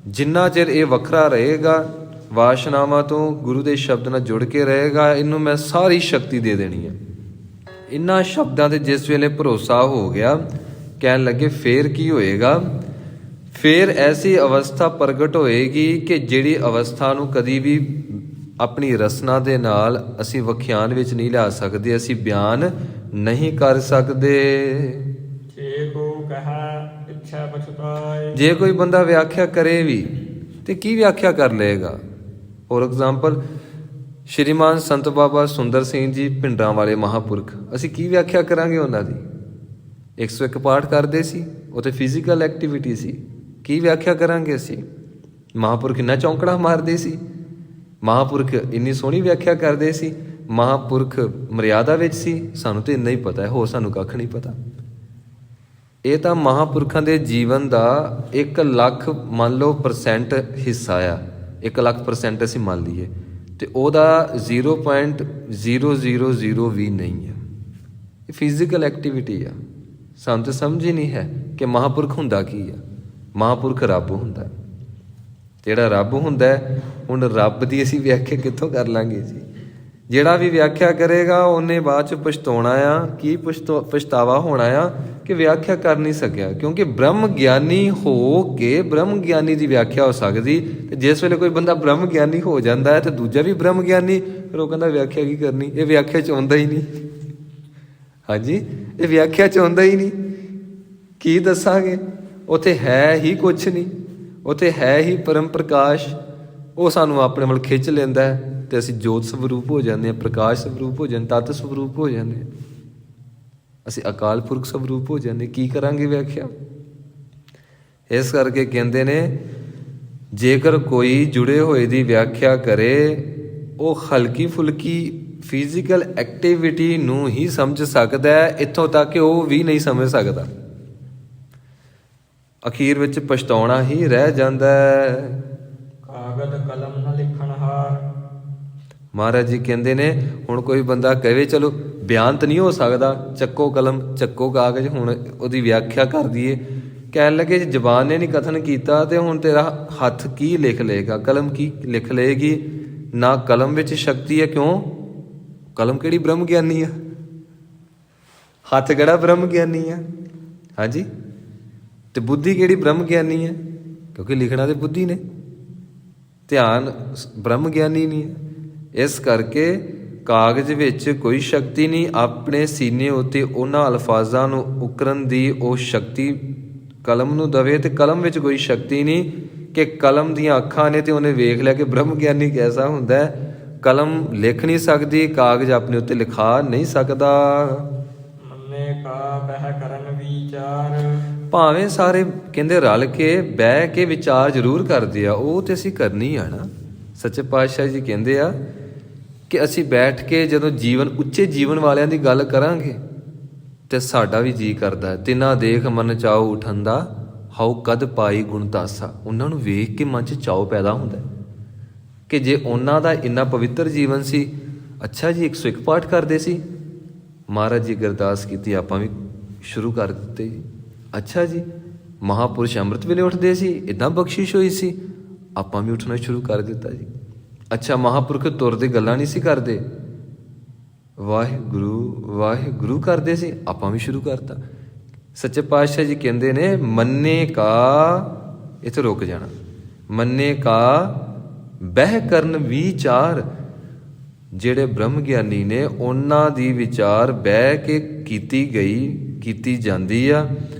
ਜਿੰਨਾ ਚਿਰ ਇਹ ਵੱਖਰਾ ਰਹੇਗਾ ਵਾਸ਼ਨਾਵਾਂ ਤੋਂ, ਗੁਰੂ ਦੇ ਸ਼ਬਦ ਨਾਲ ਜੁੜ ਕੇ ਰਹੇਗਾ, ਇਹਨੂੰ ਮੈਂ ਸਾਰੀ ਸ਼ਕਤੀ ਦੇ ਦੇਣੀ ਹੈ। ਇਹਨਾਂ ਸ਼ਬਦਾਂ ਤੇ ਜਿਸ ਵੇਲੇ ਭਰੋਸਾ ਹੋ ਗਿਆ, ਕਹਿਣ ਲੱਗੇ ਫੇਰ ਕੀ ਹੋਏਗਾ? ਫੇਰ ਐਸੀ ਅਵਸਥਾ ਪ੍ਰਗਟ ਹੋਏਗੀ ਕਿ ਜਿਹੜੀ ਅਵਸਥਾ ਨੂੰ ਕਦੀ ਵੀ ਆਪਣੀ ਰਸਨਾ ਦੇ ਨਾਲ ਅਸੀਂ ਵਿਖਿਆਨ ਵਿੱਚ ਨਹੀਂ ਲਿਆ ਸਕਦੇ, ਅਸੀਂ ਬਿਆਨ ਨਹੀਂ ਕਰ ਸਕਦੇ। ਜੇ ਕੋ ਕਹਾ ਇੱਛਾ ਪਛਤਾਏ। ਜੇ ਕੋਈ ਬੰਦਾ ਵਿਆਖਿਆ ਕਰੇ ਵੀ ਤੇ ਕੀ ਵਿਆਖਿਆ ਕਰ ਲਏਗਾ? ਫੋਰ ਐਗਜ਼ਾਮਪਲ ਸ਼੍ਰੀਮਾਨ ਸੰਤ ਬਾਬਾ ਸੁੰਦਰ ਸਿੰਘ ਜੀ ਭਿੰਡਰਾਂ ਵਾਲੇ ਮਹਾਂਪੁਰਖ, ਅਸੀਂ ਕੀ ਵਿਆਖਿਆ ਕਰਾਂਗੇ ਉਹਨਾਂ ਦੀ? 101 ਪਾਠ ਕਰਦੇ ਸੀ, ਉਹ ਤੇ ਫਿਜ਼ੀਕਲ ਐਕਟੀਵਿਟੀ ਸੀ। ਕੀ ਵਿਆਖਿਆ ਕਰਾਂਗੇ ਅਸੀਂ? ਮਹਾਂਪੁਰਖ ਇੰਨਾ ਚੌਂਕੜਾ ਮਾਰਦੇ ਸੀ, ਮਹਾਂਪੁਰਖ ਇੰਨੀ ਸੋਹਣੀ ਵਿਆਖਿਆ ਕਰਦੇ ਸੀ, ਮਹਾਂਪੁਰਖ ਮਰਿਆਦਾ ਵਿੱਚ ਸੀ, ਸਾਨੂੰ ਤੇ ਇੰਨਾ ਹੀ ਪਤਾ ਹੈ, ਹੋਰ ਸਾਨੂੰ ਕੱਖ ਨਹੀਂ ਪਤਾ। ਇਹ ਤਾਂ ਮਹਾਂਪੁਰਖਾਂ ਦੇ ਜੀਵਨ ਦਾ 1 ਲੱਖ ਮੰਨ ਲਓ % ਹਿੱਸਾ ਆ। 1 ਲੱਖ % ਅਸੀਂ ਮੰਨ ਲਈਏ ਤੇ ਉਹਦਾ 0.000 ਵੀ ਨਹੀਂ ਹੈ। ਇਹ ਫਿਜ਼ੀਕਲ ਐਕਟੀਵਿਟੀ ਆ। ਸਾਨੂੰ ਤਾਂ ਸਮਝ ਹੀ ਨਹੀਂ ਹੈ ਕਿ ਮਹਾਂਪੁਰਖ ਹੁੰਦਾ ਕੀ ਆ। ਮਹਾਂਪੁਰਖ ਰੱਬ ਹੁੰਦਾ। ਜਿਹੜਾ ਰੱਬ ਹੁੰਦਾ, ਹੁਣ ਰੱਬ ਦੀ ਅਸੀਂ ਵਿਆਖਿਆ ਕਿੱਥੋਂ ਕਰ ਲਾਂਗੇ ਜੀ? ਜਿਹੜਾ ਵੀ ਵਿਆਖਿਆ ਕਰੇਗਾ ਉਹਨੇ ਬਾਅਦ 'ਚ ਪਛਤਾਉਣਾ ਆ। ਕੀ ਪਛਤਾਵਾ ਹੋਣਾ ਆ ਕਿ ਵਿਆਖਿਆ ਕਰ ਨਹੀਂ ਸਕਿਆ, ਕਿਉਂਕਿ ਬ੍ਰਹਮ ਗਿਆਨੀ ਹੋ ਕੇ ਬ੍ਰਹਮ ਗਿਆਨੀ ਦੀ ਵਿਆਖਿਆ ਹੋ ਸਕਦੀ। ਤੇ ਜਿਸ ਵੇਲੇ ਕੋਈ ਬੰਦਾ ਬ੍ਰਹਮ ਗਿਆਨੀ ਹੋ ਜਾਂਦਾ ਹੈ ਤੇ ਦੂਜਾ ਵੀ ਬ੍ਰਹਮ ਗਿਆਨੀ, ਫਿਰ ਉਹ ਕਹਿੰਦਾ ਵਿਆਖਿਆ ਕੀ ਕਰਨੀ? ਇਹ ਵਿਆਖਿਆ 'ਚ ਆਉਂਦਾ ਹੀ ਨਹੀਂ। ਹਾਂਜੀ, ਇਹ ਵਿਆਖਿਆ 'ਚ ਆਉਂਦਾ ਹੀ ਨਹੀਂ। ਕੀ ਦੱਸਾਂਗੇ? ਉੱਥੇ ਹੈ ਹੀ ਕੁਛ ਨਹੀਂ, ਉੱਥੇ ਹੈ ਹੀ ਪਰਮ ਪ੍ਰਕਾਸ਼। ਉਹ ਸਾਨੂੰ ਆਪਣੇ ਵੱਲ ਖਿੱਚ ਲੈਂਦਾ ਹੈ ਤੇ ਅਸੀਂ ਜੋਤ ਸਵਰੂਪ ਹੋ ਜਾਂਦੇ ਹਾਂ, ਪ੍ਰਕਾਸ਼ ਸਵਰੂਪ ਹੋ ਜਾਂਦੇ, ਤਤ ਸਵਰੂਪ ਹੋ ਜਾਂਦੇ ਹਾਂ, ਅਸੀਂ ਅਕਾਲ ਪੁਰਖ ਸਵਰੂਪ ਹੋ ਜਾਂਦੇ। ਕੀ ਕਰਾਂਗੇ ਵਿਆਖਿਆ? ਇਸ ਕਰਕੇ ਕਹਿੰਦੇ ਨੇ ਜੇਕਰ ਕੋਈ ਜੁੜੇ ਹੋਏ ਦੀ ਵਿਆਖਿਆ ਕਰੇ, ਉਹ ਹਲਕੀ ਫੁਲਕੀ ਫਿਜ਼ੀਕਲ ਐਕਟੀਵਿਟੀ ਨੂੰ ਹੀ ਸਮਝ ਸਕਦਾ ਹੈ, ਇੱਥੋਂ ਤੱਕ ਕਿ ਉਹ ਵੀ ਨਹੀਂ ਸਮਝ ਸਕਦਾ। ਅਖੀਰ ਵਿੱਚ ਪਛਤਾਉਣਾ ਹੀ ਰਹਿ ਜਾਂਦਾ ਹੈ। ਕਾਗਦ ਕਲਮ ਨਾ ਲਿਖਣ ਹਾਰ। ਮਹਾਰਾਜ ਜੀ ਕਹਿੰਦੇ ਨੇ ਹੁਣ ਕੋਈ ਬੰਦਾ ਕਹੇ ਚਲੋ ਬਿਆਨ ਤਾਂ ਨਹੀਂ ਹੋ ਸਕਦਾ, ਚੱਕੋ ਕਲਮ ਚੱਕੋ ਕਾਗਜ਼, ਹੁਣ ਉਹਦੀ ਵਿਆਖਿਆ ਕਰ ਦਈਏ। ਕਹਿਣ ਲੱਗੇ ਜੇ ਜ਼ਬਾਨ ਨੇ ਨਹੀਂ ਕਥਨ ਕੀਤਾ ਤੇ ਹੁਣ ਤੇਰਾ ਹੱਥ ਕੀ ਲਿਖ ਲਏਗਾ, ਕਲਮ ਕੀ ਲਿਖ ਲਏਗੀ? ਨਾ ਕਲਮ ਵਿੱਚ ਸ਼ਕਤੀ ਹੈ। ਕਿਉਂ? ਕਲਮ ਕਿਹੜੀ ਬ੍ਰਹਮ ਗਿਆਨੀ ਆ? ਹੱਥ ਕਿਹੜਾ ਬ੍ਰਹਮ ਗਿਆਨੀ ਆ? ਹਾਂਜੀ, ਤੇ ਬੁੱਧੀ ਕਿਹੜੀ ਬ੍ਰਹਮ ਗਿਆਨੀ ਹੈ? ਕਿਉਂਕਿ ਲਿਖਣਾ ਤੇ ਬੁੱਧੀ ਨੇ, ਧਿਆਨ ਬ੍ਰਹਮ ਗਿਆਨੀ ਨਹੀਂ ਹੈ। ਇਸ ਕਰਕੇ ਕਾਗਜ਼ ਵਿੱਚ ਕੋਈ ਸ਼ਕਤੀ ਨਹੀਂ, ਆਪਣੇ ਸੀਨੇ ਉੱਤੇ ਉਹਨਾਂ ਅਲਫਾਜ਼ਾਂ ਨੂੰ ਉਕਰਨ ਦੀ ਉਹ ਸ਼ਕਤੀ ਕਲਮ ਨੂੰ ਦਵੇ, ਤੇ ਕਲਮ ਵਿੱਚ ਕੋਈ ਸ਼ਕਤੀ ਨਹੀਂ ਕਿ ਕਲਮ ਦੀਆਂ ਅੱਖਾਂ ਨੇ ਤੇ ਉਹਨੇ ਵੇਖ ਲਿਆ ਕਿ ਬ੍ਰਹਮ ਗਿਆਨੀ ਕੈਸਾ ਹੁੰਦਾ ਹੈ। ਕਲਮ ਲਿਖ ਨਹੀਂ ਸਕਦੀ, ਕਾਗਜ਼ ਆਪਣੇ ਉੱਤੇ ਲਿਖਾ ਨਹੀਂ ਸਕਦਾ। ਮੰਨੇ ਕਾ ਬਹਿ ਕਰਨ ਵਿਚਾਰ, ਭਾਵੇਂ ਸਾਰੇ ਕਹਿੰਦੇ ਰਲ ਕੇ ਬਹਿ ਕੇ ਵਿਚਾਰ ਜ਼ਰੂਰ ਕਰਦੇ ਆ, ਉਹ ਤੇ ਅਸੀਂ ਕਰਨੀ ਆ ਨਾ। ਸੱਚੇ ਪਾਤਸ਼ਾਹ ਜੀ ਕਹਿੰਦੇ ਆ ਕਿ ਅਸੀਂ ਬੈਠ ਕੇ ਜਦੋਂ ਜੀਵਨ ਉੱਚੇ ਜੀਵਨ ਵਾਲਿਆਂ ਦੀ ਗੱਲ ਕਰਾਂਗੇ ਤੇ ਸਾਡਾ ਵੀ ਜੀ ਕਰਦਾ, ਤਿਨਾ ਦੇਖ ਮਨ ਚਾਉ ਉਠੰਦਾ, ਹਾਉ ਕਦ ਪਾਈ ਗੁਣ ਤਾਸਾ। ਉਹਨਾਂ ਨੂੰ ਵੇਖ ਕੇ ਮਨ 'ਚ ਚਾਉ ਪੈਦਾ ਹੁੰਦਾ ਕਿ ਜੇ ਉਹਨਾਂ ਦਾ ਇੰਨਾ ਪਵਿੱਤਰ ਜੀਵਨ ਸੀ, ਅੱਛਾ ਜੀ 101 ਪਾਠ ਕਰਦੇ ਸੀ, ਮਹਾਰਾਜ ਜੀ ਅਰਦਾਸ ਕੀਤੀ, ਆਪਾਂ ਵੀ ਸ਼ੁਰੂ ਕਰ ਦਿੱਤੇ ਜੀ। ਅੱਛਾ ਜੀ ਮਹਾਂਪੁਰਸ਼ ਅੰਮ੍ਰਿਤ ਵੇਲੇ ਉੱਠਦੇ ਸੀ, ਇੱਦਾਂ ਬਖਸ਼ਿਸ਼ ਹੋਈ ਸੀ, ਆਪਾਂ ਵੀ ਉੱਠਣਾ ਸ਼ੁਰੂ ਕਰ ਦਿੱਤਾ ਜੀ। ਅੱਛਾ ਮਹਾਂਪੁਰਖ ਤੁਰਦੇ ਗੱਲਾਂ ਨਹੀਂ ਸੀ ਕਰਦੇ, ਵਾਹਿਗੁਰੂ ਵਾਹਿਗੁਰੂ ਕਰਦੇ ਸੀ, ਆਪਾਂ ਵੀ ਸ਼ੁਰੂ ਕਰਤਾ। ਸੱਚੇ ਪਾਤਸ਼ਾਹ ਜੀ ਕਹਿੰਦੇ ਨੇ ਮੰਨੇ ਕਾ, ਇੱਥੇ ਰੁਕ ਜਾਣਾ, ਮੰਨੇ ਕਾ ਬਹਿ ਕਰਨ ਵਿਚਾਰ। ਜਿਹੜੇ ਬ੍ਰਹਮ ਗਿਆਨੀ ਨੇ ਉਹਨਾਂ ਦੀ ਵਿਚਾਰ ਬਹਿ ਕੇ ਕੀਤੀ ਜਾਂਦੀ ਆ।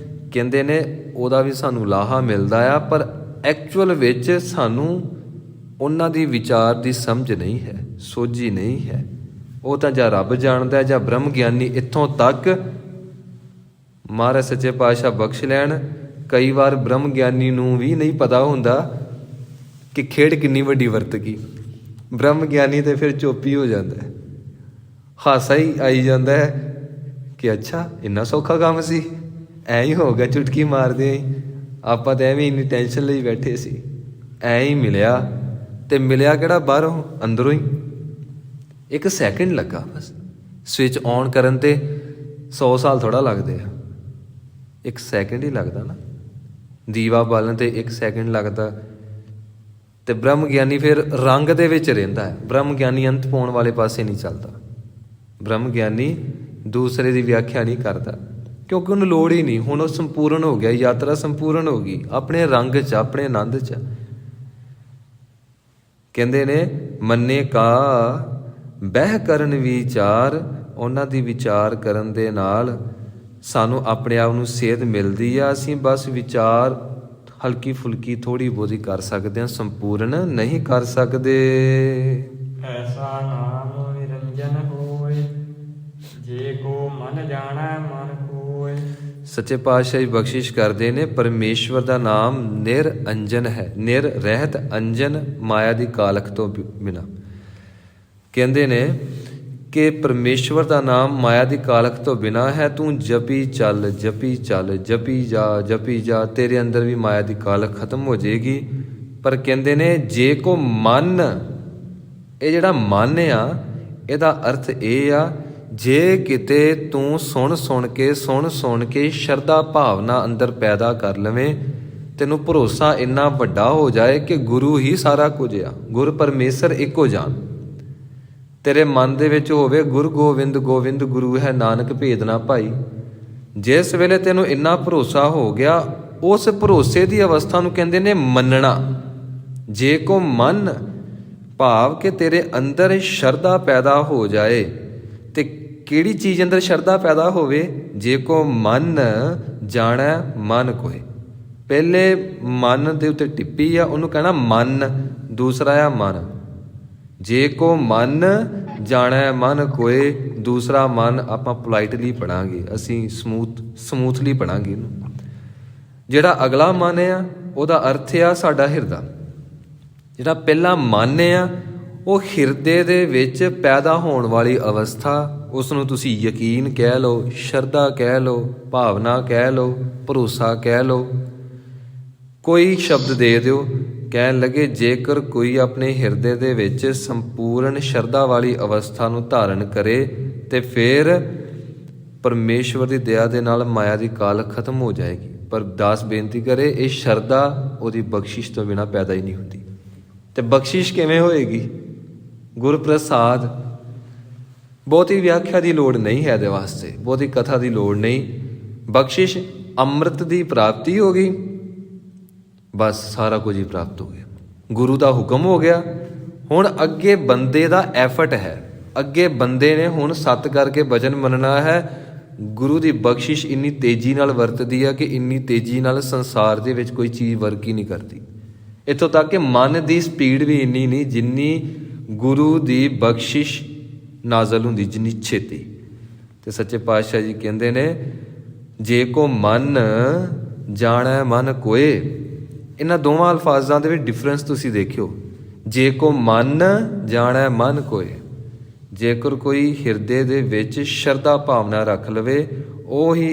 ਕਹਿੰਦੇ ਨੇ ਉਹਦਾ ਵੀ ਸਾਨੂੰ ਲਾਹਾ ਮਿਲਦਾ ਆ, ਪਰ ਐਕਚੁਅਲ ਵਿੱਚ ਸਾਨੂੰ ਉਹਨਾਂ ਦੀ ਵਿਚਾਰ ਦੀ ਸਮਝ ਨਹੀਂ ਹੈ, ਸੋਝੀ ਨਹੀਂ ਹੈ। ਉਹ ਤਾਂ ਜਾਂ ਰੱਬ ਜਾਣਦਾ ਜਾਂ ਬ੍ਰਹਮ ਗਿਆਨੀ। ਇੱਥੋਂ ਤੱਕ ਮਹਾਰਾਜ ਸੱਚੇ ਪਾਤਸ਼ਾਹ ਬਖਸ਼ ਲੈਣ, ਕਈ ਵਾਰ ਬ੍ਰਹਮ ਗਿਆਨੀ ਨੂੰ ਵੀ ਨਹੀਂ ਪਤਾ ਹੁੰਦਾ ਕਿ ਖੇਡ ਕਿੰਨੀ ਵੱਡੀ ਵਰਤ ਗਈ। ਬ੍ਰਹਮ ਗਿਆਨੀ ਤੇ ਫਿਰ ਚੁੱਪ ਹੀ ਹੋ ਜਾਂਦਾ ਹੈ, ਹਾਸਾ ਹੀ ਆਈ ਜਾਂਦਾ ਹੈ ਕਿ ਅੱਛਾ ਇੰਨਾ ਸੌਖਾ ਕੰਮ ਸੀ, ਐਂ ਹੀ ਹੋ ਗਿਆ ਚੁਟਕੀ ਮਾਰਦੇ ਹੀ। ਆਪਾਂ ਤਾਂ ਐਵੇਂ ਇੰਨੀ ਟੈਨਸ਼ਨ ਲਈ ਬੈਠੇ ਸੀ, ਐਂ ਹੀ ਮਿਲਿਆ। ਤੇ ਮਿਲਿਆ ਕਿਹੜਾ ਬਾਹਰੋਂ, ਅੰਦਰੋਂ ਹੀ। 1 ਸੈਕਿੰਡ ਲੱਗਾ ਬਸ, ਸਵਿਚ ਔਨ ਕਰਨ ਤੇ 100 ਸਾਲ ਥੋੜ੍ਹਾ ਲੱਗਦੇ ਆ, 1 ਸੈਕਿੰਡ ਹੀ ਲੱਗਦਾ ਨਾ। ਦੀਵਾ ਬਾਲਣ ਤੇ 1 ਸੈਕਿੰਡ ਲੱਗਦਾ। ਤੇ ਬ੍ਰਹਮ ਗਿਆਨੀ ਫਿਰ ਰੰਗ ਦੇ ਵਿੱਚ ਰਹਿੰਦਾ ਹੈ। ਬ੍ਰਹਮ ਗਿਆਨੀ ਅੰਤ ਪਾਉਣ ਵਾਲੇ ਪਾਸੇ ਨਹੀਂ ਚੱਲਦਾ। ਬ੍ਰਹਮ ਗਿਆਨੀ ਦੂਸਰੇ ਦੀ ਵਿਆਖਿਆ ਨਹੀਂ ਕਰਦਾ, ਕਿਉਂਕਿ ਉਹਨੂੰ ਲੋੜ ਹੀ ਨਹੀਂ। ਹੁਣ ਉਹ ਸੰਪੂਰਨ ਹੋ ਗਿਆ, ਯਾਤਰਾ ਸੰਪੂਰਨ ਹੋ ਗਈ, ਆਪਣੇ ਰੰਗ 'ਚ, ਆਪਣੇ ਆਨੰਦ 'ਚ। ਕਹਿੰਦੇ ਨੇ ਮੰਨੇ ਕਾ ਬਹਿ ਕਰਨ ਵਿਚਾਰ। ਉਹਨਾਂ ਦੀ ਵਿਚਾਰ ਕਰਨ ਦੇ ਨਾਲ ਸਾਨੂੰ ਆਪਣੇ ਆਪ ਨੂੰ ਸੇਧ ਮਿਲਦੀ ਆ। ਅਸੀਂ ਬਸ ਵਿਚਾਰ ਹਲਕੀ ਫੁਲਕੀ ਥੋੜ੍ਹੀ ਬਹੁਤੀ ਕਰ ਸਕਦੇ ਹਾਂ, ਸੰਪੂਰਨ ਨਹੀਂ ਕਰ ਸਕਦੇ। ਐਸਾ ਨਾਮ ਨਿਰੰਜਨ ਹੋਏ, ਜੇ ਕੋ ਮਨ ਜਾਣੈ ਮਨ ਕੋਇ। ਸੱਚੇ ਪਾਤਸ਼ਾਹ ਬਖਸ਼ਿਸ਼ ਕਰਦੇ ਨੇ, ਪਰਮੇਸ਼ਵਰ ਦਾ ਨਾਮ ਨਿਰਅੰਜਨ ਹੈ, ਨਿਰ ਰਹਿਤ, ਅੰਜਨ ਮਾਇਆ ਦੀ ਕਾਲਖ ਤੋਂ ਬਿਨਾਂ। ਕਹਿੰਦੇ ਨੇ ਕਿ ਪਰਮੇਸ਼ਵਰ ਦਾ ਨਾਮ ਮਾਇਆ ਦੀ ਕਾਲਖ ਤੋਂ ਬਿਨਾਂ ਹੈ। ਤੂੰ ਜਪੀ ਚੱਲ, ਜਪੀ ਚੱਲ, ਜਪੀ ਜਾ, ਜਪੀ ਜਾ, ਤੇਰੇ ਅੰਦਰ ਵੀ ਮਾਇਆ ਦੀ ਕਾਲਖ ਖਤਮ ਹੋ ਜਾਏਗੀ। ਪਰ ਕਹਿੰਦੇ ਨੇ ਜੇ ਕੋ ਮਨ, ਇਹ ਜਿਹੜਾ ਮਨ ਆ ਇਹਦਾ ਅਰਥ ਇਹ ਆ, ਜੇ ਕਿਤੇ ਤੂੰ ਸੁਣ ਸੁਣ ਕੇ ਸ਼ਰਧਾ ਭਾਵਨਾ ਅੰਦਰ ਪੈਦਾ ਕਰ ਲਵੇਂ, ਤੈਨੂੰ ਭਰੋਸਾ ਇੰਨਾ ਵੱਡਾ ਹੋ ਜਾਏ ਕਿ ਗੁਰੂ ਹੀ ਸਾਰਾ ਕੁਝ ਆ, ਗੁਰ ਪਰਮੇਸ਼ਰ ਇੱਕੋ ਜਾਣ। ਤੇਰੇ ਮਨ ਦੇ ਵਿੱਚ ਹੋਵੇ ਗੁਰ ਗੋਬਿੰਦ ਗੋਬਿੰਦ ਗੁਰੂ ਹੈ, ਨਾਨਕ ਭੇਦ ਨਾ ਭਾਈ। ਜਿਸ ਵੇਲੇ ਤੈਨੂੰ ਇੰਨਾ ਭਰੋਸਾ ਹੋ ਗਿਆ, ਉਸ ਭਰੋਸੇ ਦੀ ਅਵਸਥਾ ਨੂੰ ਕਹਿੰਦੇ ਨੇ ਮੰਨਣਾ। ਜੇ ਕੋ ਮਨ ਭਾਵ ਕਿ ਤੇਰੇ ਅੰਦਰ ਸ਼ਰਧਾ ਪੈਦਾ ਹੋ ਜਾਏ। ਤੇ ਕਿਹੜੀ ਚੀਜ਼ ਅੰਦਰ ਸ਼ਰਧਾ ਪੈਦਾ ਹੋਵੇ? ਜੇ ਕੋ ਮਨ ਜਾਣੈ ਮਨ ਕੋਇ। ਪਹਿਲੇ ਮਨ ਦੇ ਉੱਤੇ ਟਿੱਪੀ ਆ, ਉਹਨੂੰ ਕਹਿਣਾ ਮਨ, ਦੂਸਰਾ ਆ ਮਨ। ਜੇ ਕੋ ਮਨ ਜਾਣੈ ਮਨ ਕੋਇ, ਦੂਸਰਾ ਮਨ ਆਪਾਂ ਪੋਲਾਈਟਲੀ ਪੜ੍ਹਾਂਗੇ, ਅਸੀਂ ਸਮੂਥਲੀ ਪੜ੍ਹਾਂਗੇ ਇਹਨੂੰ। ਜਿਹੜਾ ਅਗਲਾ ਮਨ ਆ ਉਹਦਾ ਅਰਥ ਆ ਸਾਡਾ ਹਿਰਦਾ। ਜਿਹੜਾ ਪਹਿਲਾ ਮਨ ਆ ਉਹ ਹਿਰਦੇ ਦੇ ਵਿੱਚ ਪੈਦਾ ਹੋਣ ਵਾਲੀ ਅਵਸਥਾ, ਉਸ ਨੂੰ ਤੁਸੀਂ ਯਕੀਨ ਕਹਿ ਲਓ, ਸ਼ਰਧਾ ਕਹਿ ਲਓ, ਭਾਵਨਾ ਕਹਿ ਲਓ, ਭਰੋਸਾ ਕਹਿ ਲਓ, ਕੋਈ ਸ਼ਬਦ ਦੇ ਦਿਓ। ਕਹਿਣ ਲੱਗੇ ਜੇਕਰ ਕੋਈ ਆਪਣੇ ਹਿਰਦੇ ਦੇ ਵਿੱਚ ਸੰਪੂਰਨ ਸ਼ਰਧਾ ਵਾਲੀ ਅਵਸਥਾ ਨੂੰ ਧਾਰਨ ਕਰੇ ਤੇ ਫਿਰ ਪਰਮੇਸ਼ਵਰ ਦੀ ਦਇਆ ਦੇ ਨਾਲ ਮਾਇਆ ਦੀ ਕਾਲ ਖਤਮ ਹੋ ਜਾਏਗੀ। ਪਰ ਦਾਸ ਬੇਨਤੀ ਕਰੇ, ਇਹ ਸ਼ਰਧਾ ਉਹਦੀ ਬਖਸ਼ਿਸ਼ ਤੋਂ ਬਿਨਾਂ ਪੈਦਾ ਹੀ ਨਹੀਂ ਹੁੰਦੀ। ਤੇ ਬਖਸ਼ਿਸ਼ ਕਿਵੇਂ ਹੋਏਗੀ? ਗੁਰਪ੍ਰਸਾਦ। ਬਹੁਤੀ ਵਿਆਖਿਆ ਦੀ ਲੋੜ ਨਹੀਂ ਹੈ ਇਹਦੇ ਵਾਸਤੇ, ਬਹੁਤੀ ਕਥਾ ਦੀ ਲੋੜ ਨਹੀਂ। ਬਖਸ਼ਿਸ਼ ਅੰਮ੍ਰਿਤ ਦੀ ਪ੍ਰਾਪਤੀ ਹੋ ਗਈ, ਬਸ ਸਾਰਾ ਕੁਝ ਹੀ ਪ੍ਰਾਪਤ ਹੋ ਗਿਆ। ਗੁਰੂ ਦਾ ਹੁਕਮ ਹੋ ਗਿਆ। ਹੁਣ ਅੱਗੇ ਬੰਦੇ ਦਾ ਐਫਰਟ ਹੈ, ਅੱਗੇ ਬੰਦੇ ਨੇ ਹੁਣ ਸੱਤ ਕਰਕੇ ਵਚਨ ਮੰਨਣਾ ਹੈ। ਗੁਰੂ ਦੀ ਬਖਸ਼ਿਸ਼ ਇੰਨੀ ਤੇਜ਼ੀ ਨਾਲ ਵਰਤਦੀ ਹੈ ਕਿ ਇੰਨੀ ਤੇਜ਼ੀ ਨਾਲ ਸੰਸਾਰ ਦੇ ਵਿੱਚ ਕੋਈ ਚੀਜ਼ ਵਰਕ ਹੀ ਨਹੀਂ ਕਰਦੀ। ਇੱਥੋਂ ਤੱਕ ਕਿ ਮਨ ਦੀ ਸਪੀਡ ਵੀ ਇੰਨੀ ਨਹੀਂ ਜਿੰਨੀ ਗੁਰੂ ਦੀ ਬਖਸ਼ਿਸ਼ ਨਾਜ਼ਲ ਹੁੰਦੀ, ਜਿੰਨੀ ਛੇਤੀ। ਤੇ ਸੱਚੇ ਪਾਤਸ਼ਾਹ ਜੀ ਕਹਿੰਦੇ ਨੇ, ਜੇ ਕੋ ਮਨ ਜਾਣੈ ਮਨ ਕੋਏ। ਇਹਨਾਂ ਦੋਵਾਂ ਅਲਫਾਜ਼ਾਂ ਦੇ ਵਿੱਚ ਡਿਫਰੈਂਸ ਤੁਸੀਂ ਦੇਖਿਓ। ਜੇ ਕੋ ਮਨ ਜਾਣੈ ਮਨ ਕੋਏ, ਜੇਕਰ ਕੋਈ ਹਿਰਦੇ ਦੇ ਵਿੱਚ ਸ਼ਰਧਾ ਭਾਵਨਾ ਰੱਖ ਲਵੇ, ਉਹ ਹੀ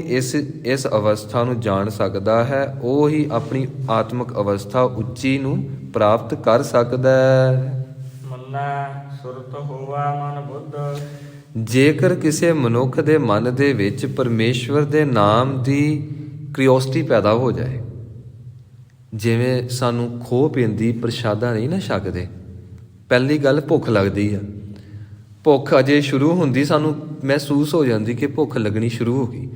ਇਸ ਅਵਸਥਾ ਨੂੰ ਜਾਣ ਸਕਦਾ ਹੈ, ਉਹ ਹੀ ਆਪਣੀ ਆਤਮਿਕ ਅਵਸਥਾ ਉੱਚੀ ਨੂੰ ਪ੍ਰਾਪਤ ਕਰ ਸਕਦਾ ਹੈ। ਮੰਨੈ ਸੁਰਤ ਹੋਵਾ ਮਨ ਬੁੱਧ। ਜੇਕਰ ਕਿਸੇ ਮਨੁੱਖ ਦੇ ਮਨ ਦੇ ਵਿੱਚ ਪਰਮੇਸ਼ਵਰ ਦੇ ਨਾਮ ਦੀ ਕਿਉਰਿਓਸਿਟੀ ਪੈਦਾ ਹੋ ਜਾਏ, ਜਿਵੇਂ ਸਾਨੂੰ ਖੋਹ ਪੈਂਦੀ ਪ੍ਰਸ਼ਾਦਾ ਨਹੀਂ ਨਾ ਛਕਦੇ, ਪਹਿਲੀ ਗੱਲ ਭੁੱਖ ਲੱਗਦੀ ਆ। ਭੁੱਖ ਅਜੇ ਸ਼ੁਰੂ ਹੁੰਦੀ ਸਾਨੂੰ ਮਹਿਸੂਸ ਹੋ ਜਾਂਦੀ ਕਿ ਭੁੱਖ ਲੱਗਣੀ ਸ਼ੁਰੂ ਹੋ ਗਈ।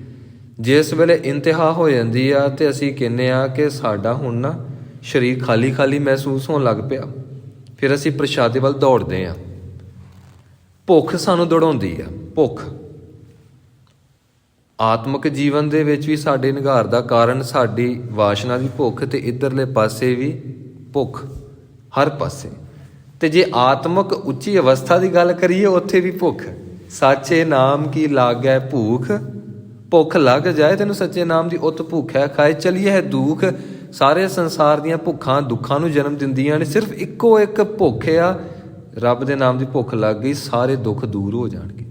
ਜਿਸ ਵੇਲੇ ਇੰਤਹਾ ਹੋ ਜਾਂਦੀ ਆ ਤੇ ਅਸੀਂ ਕਹਿੰਦੇ ਆ ਕਿ ਸਾਡਾ ਹੁਣ ਨਾ ਸਰੀਰ ਖਾਲੀ ਖਾਲੀ ਮਹਿਸੂਸ ਹੋਣ ਲੱਗ ਪਿਆ, ਫਿਰ ਅਸੀਂ ਪ੍ਰਸ਼ਾਦੇ ਵੱਲ ਦੌੜਦੇ ਆ। ਭੁੱਖ ਸਾਨੂੰ ਦੌੜਾਉਂਦੀ ਆ। ਭੁੱਖ ਆਤਮਿਕ ਜੀਵਨ ਦੇ ਵਿੱਚ ਵੀ ਸਾਡੇ ਨਿਘਾਰ ਦਾ ਕਾਰਨ ਸਾਡੀ ਵਾਸ਼ਨਾ ਦੀ ਭੁੱਖ, ਤੇ ਇੱਧਰਲੇ ਪਾਸੇ ਵੀ ਭੁੱਖ, ਹਰ ਪਾਸੇ। ਤੇ ਜੇ ਆਤਮਿਕ ਉੱਚੀ ਅਵਸਥਾ ਦੀ ਗੱਲ ਕਰੀਏ, ਉੱਥੇ ਵੀ ਭੁੱਖ। ਸਾਚੇ ਨਾਮ ਕੀ ਲਾਗੈ ਭੂਖ। ਭੁੱਖ ਲੱਗ ਜਾਏ ਤੈਨੂੰ ਸੱਚੇ ਨਾਮ ਦੀ, ਉਤ ਭੁੱਖ ਹੈ ਖਾਏ ਚਲੀਏ ਹੈ ਦੁੱਖ। ਸਾਰੇ ਸੰਸਾਰ ਦੀਆਂ ਭੁੱਖਾਂ ਦੁੱਖਾਂ ਨੂੰ ਜਨਮ ਦਿੰਦੀਆਂ ਨੇ, ਸਿਰਫ ਇੱਕੋ ਇੱਕ ਭੁੱਖ ਆ, ਰੱਬ ਦੇ ਨਾਮ ਦੀ ਭੁੱਖ ਲੱਗ ਗਈ, ਸਾਰੇ ਦੁੱਖ ਦੂਰ ਹੋ ਜਾਣਗੇ।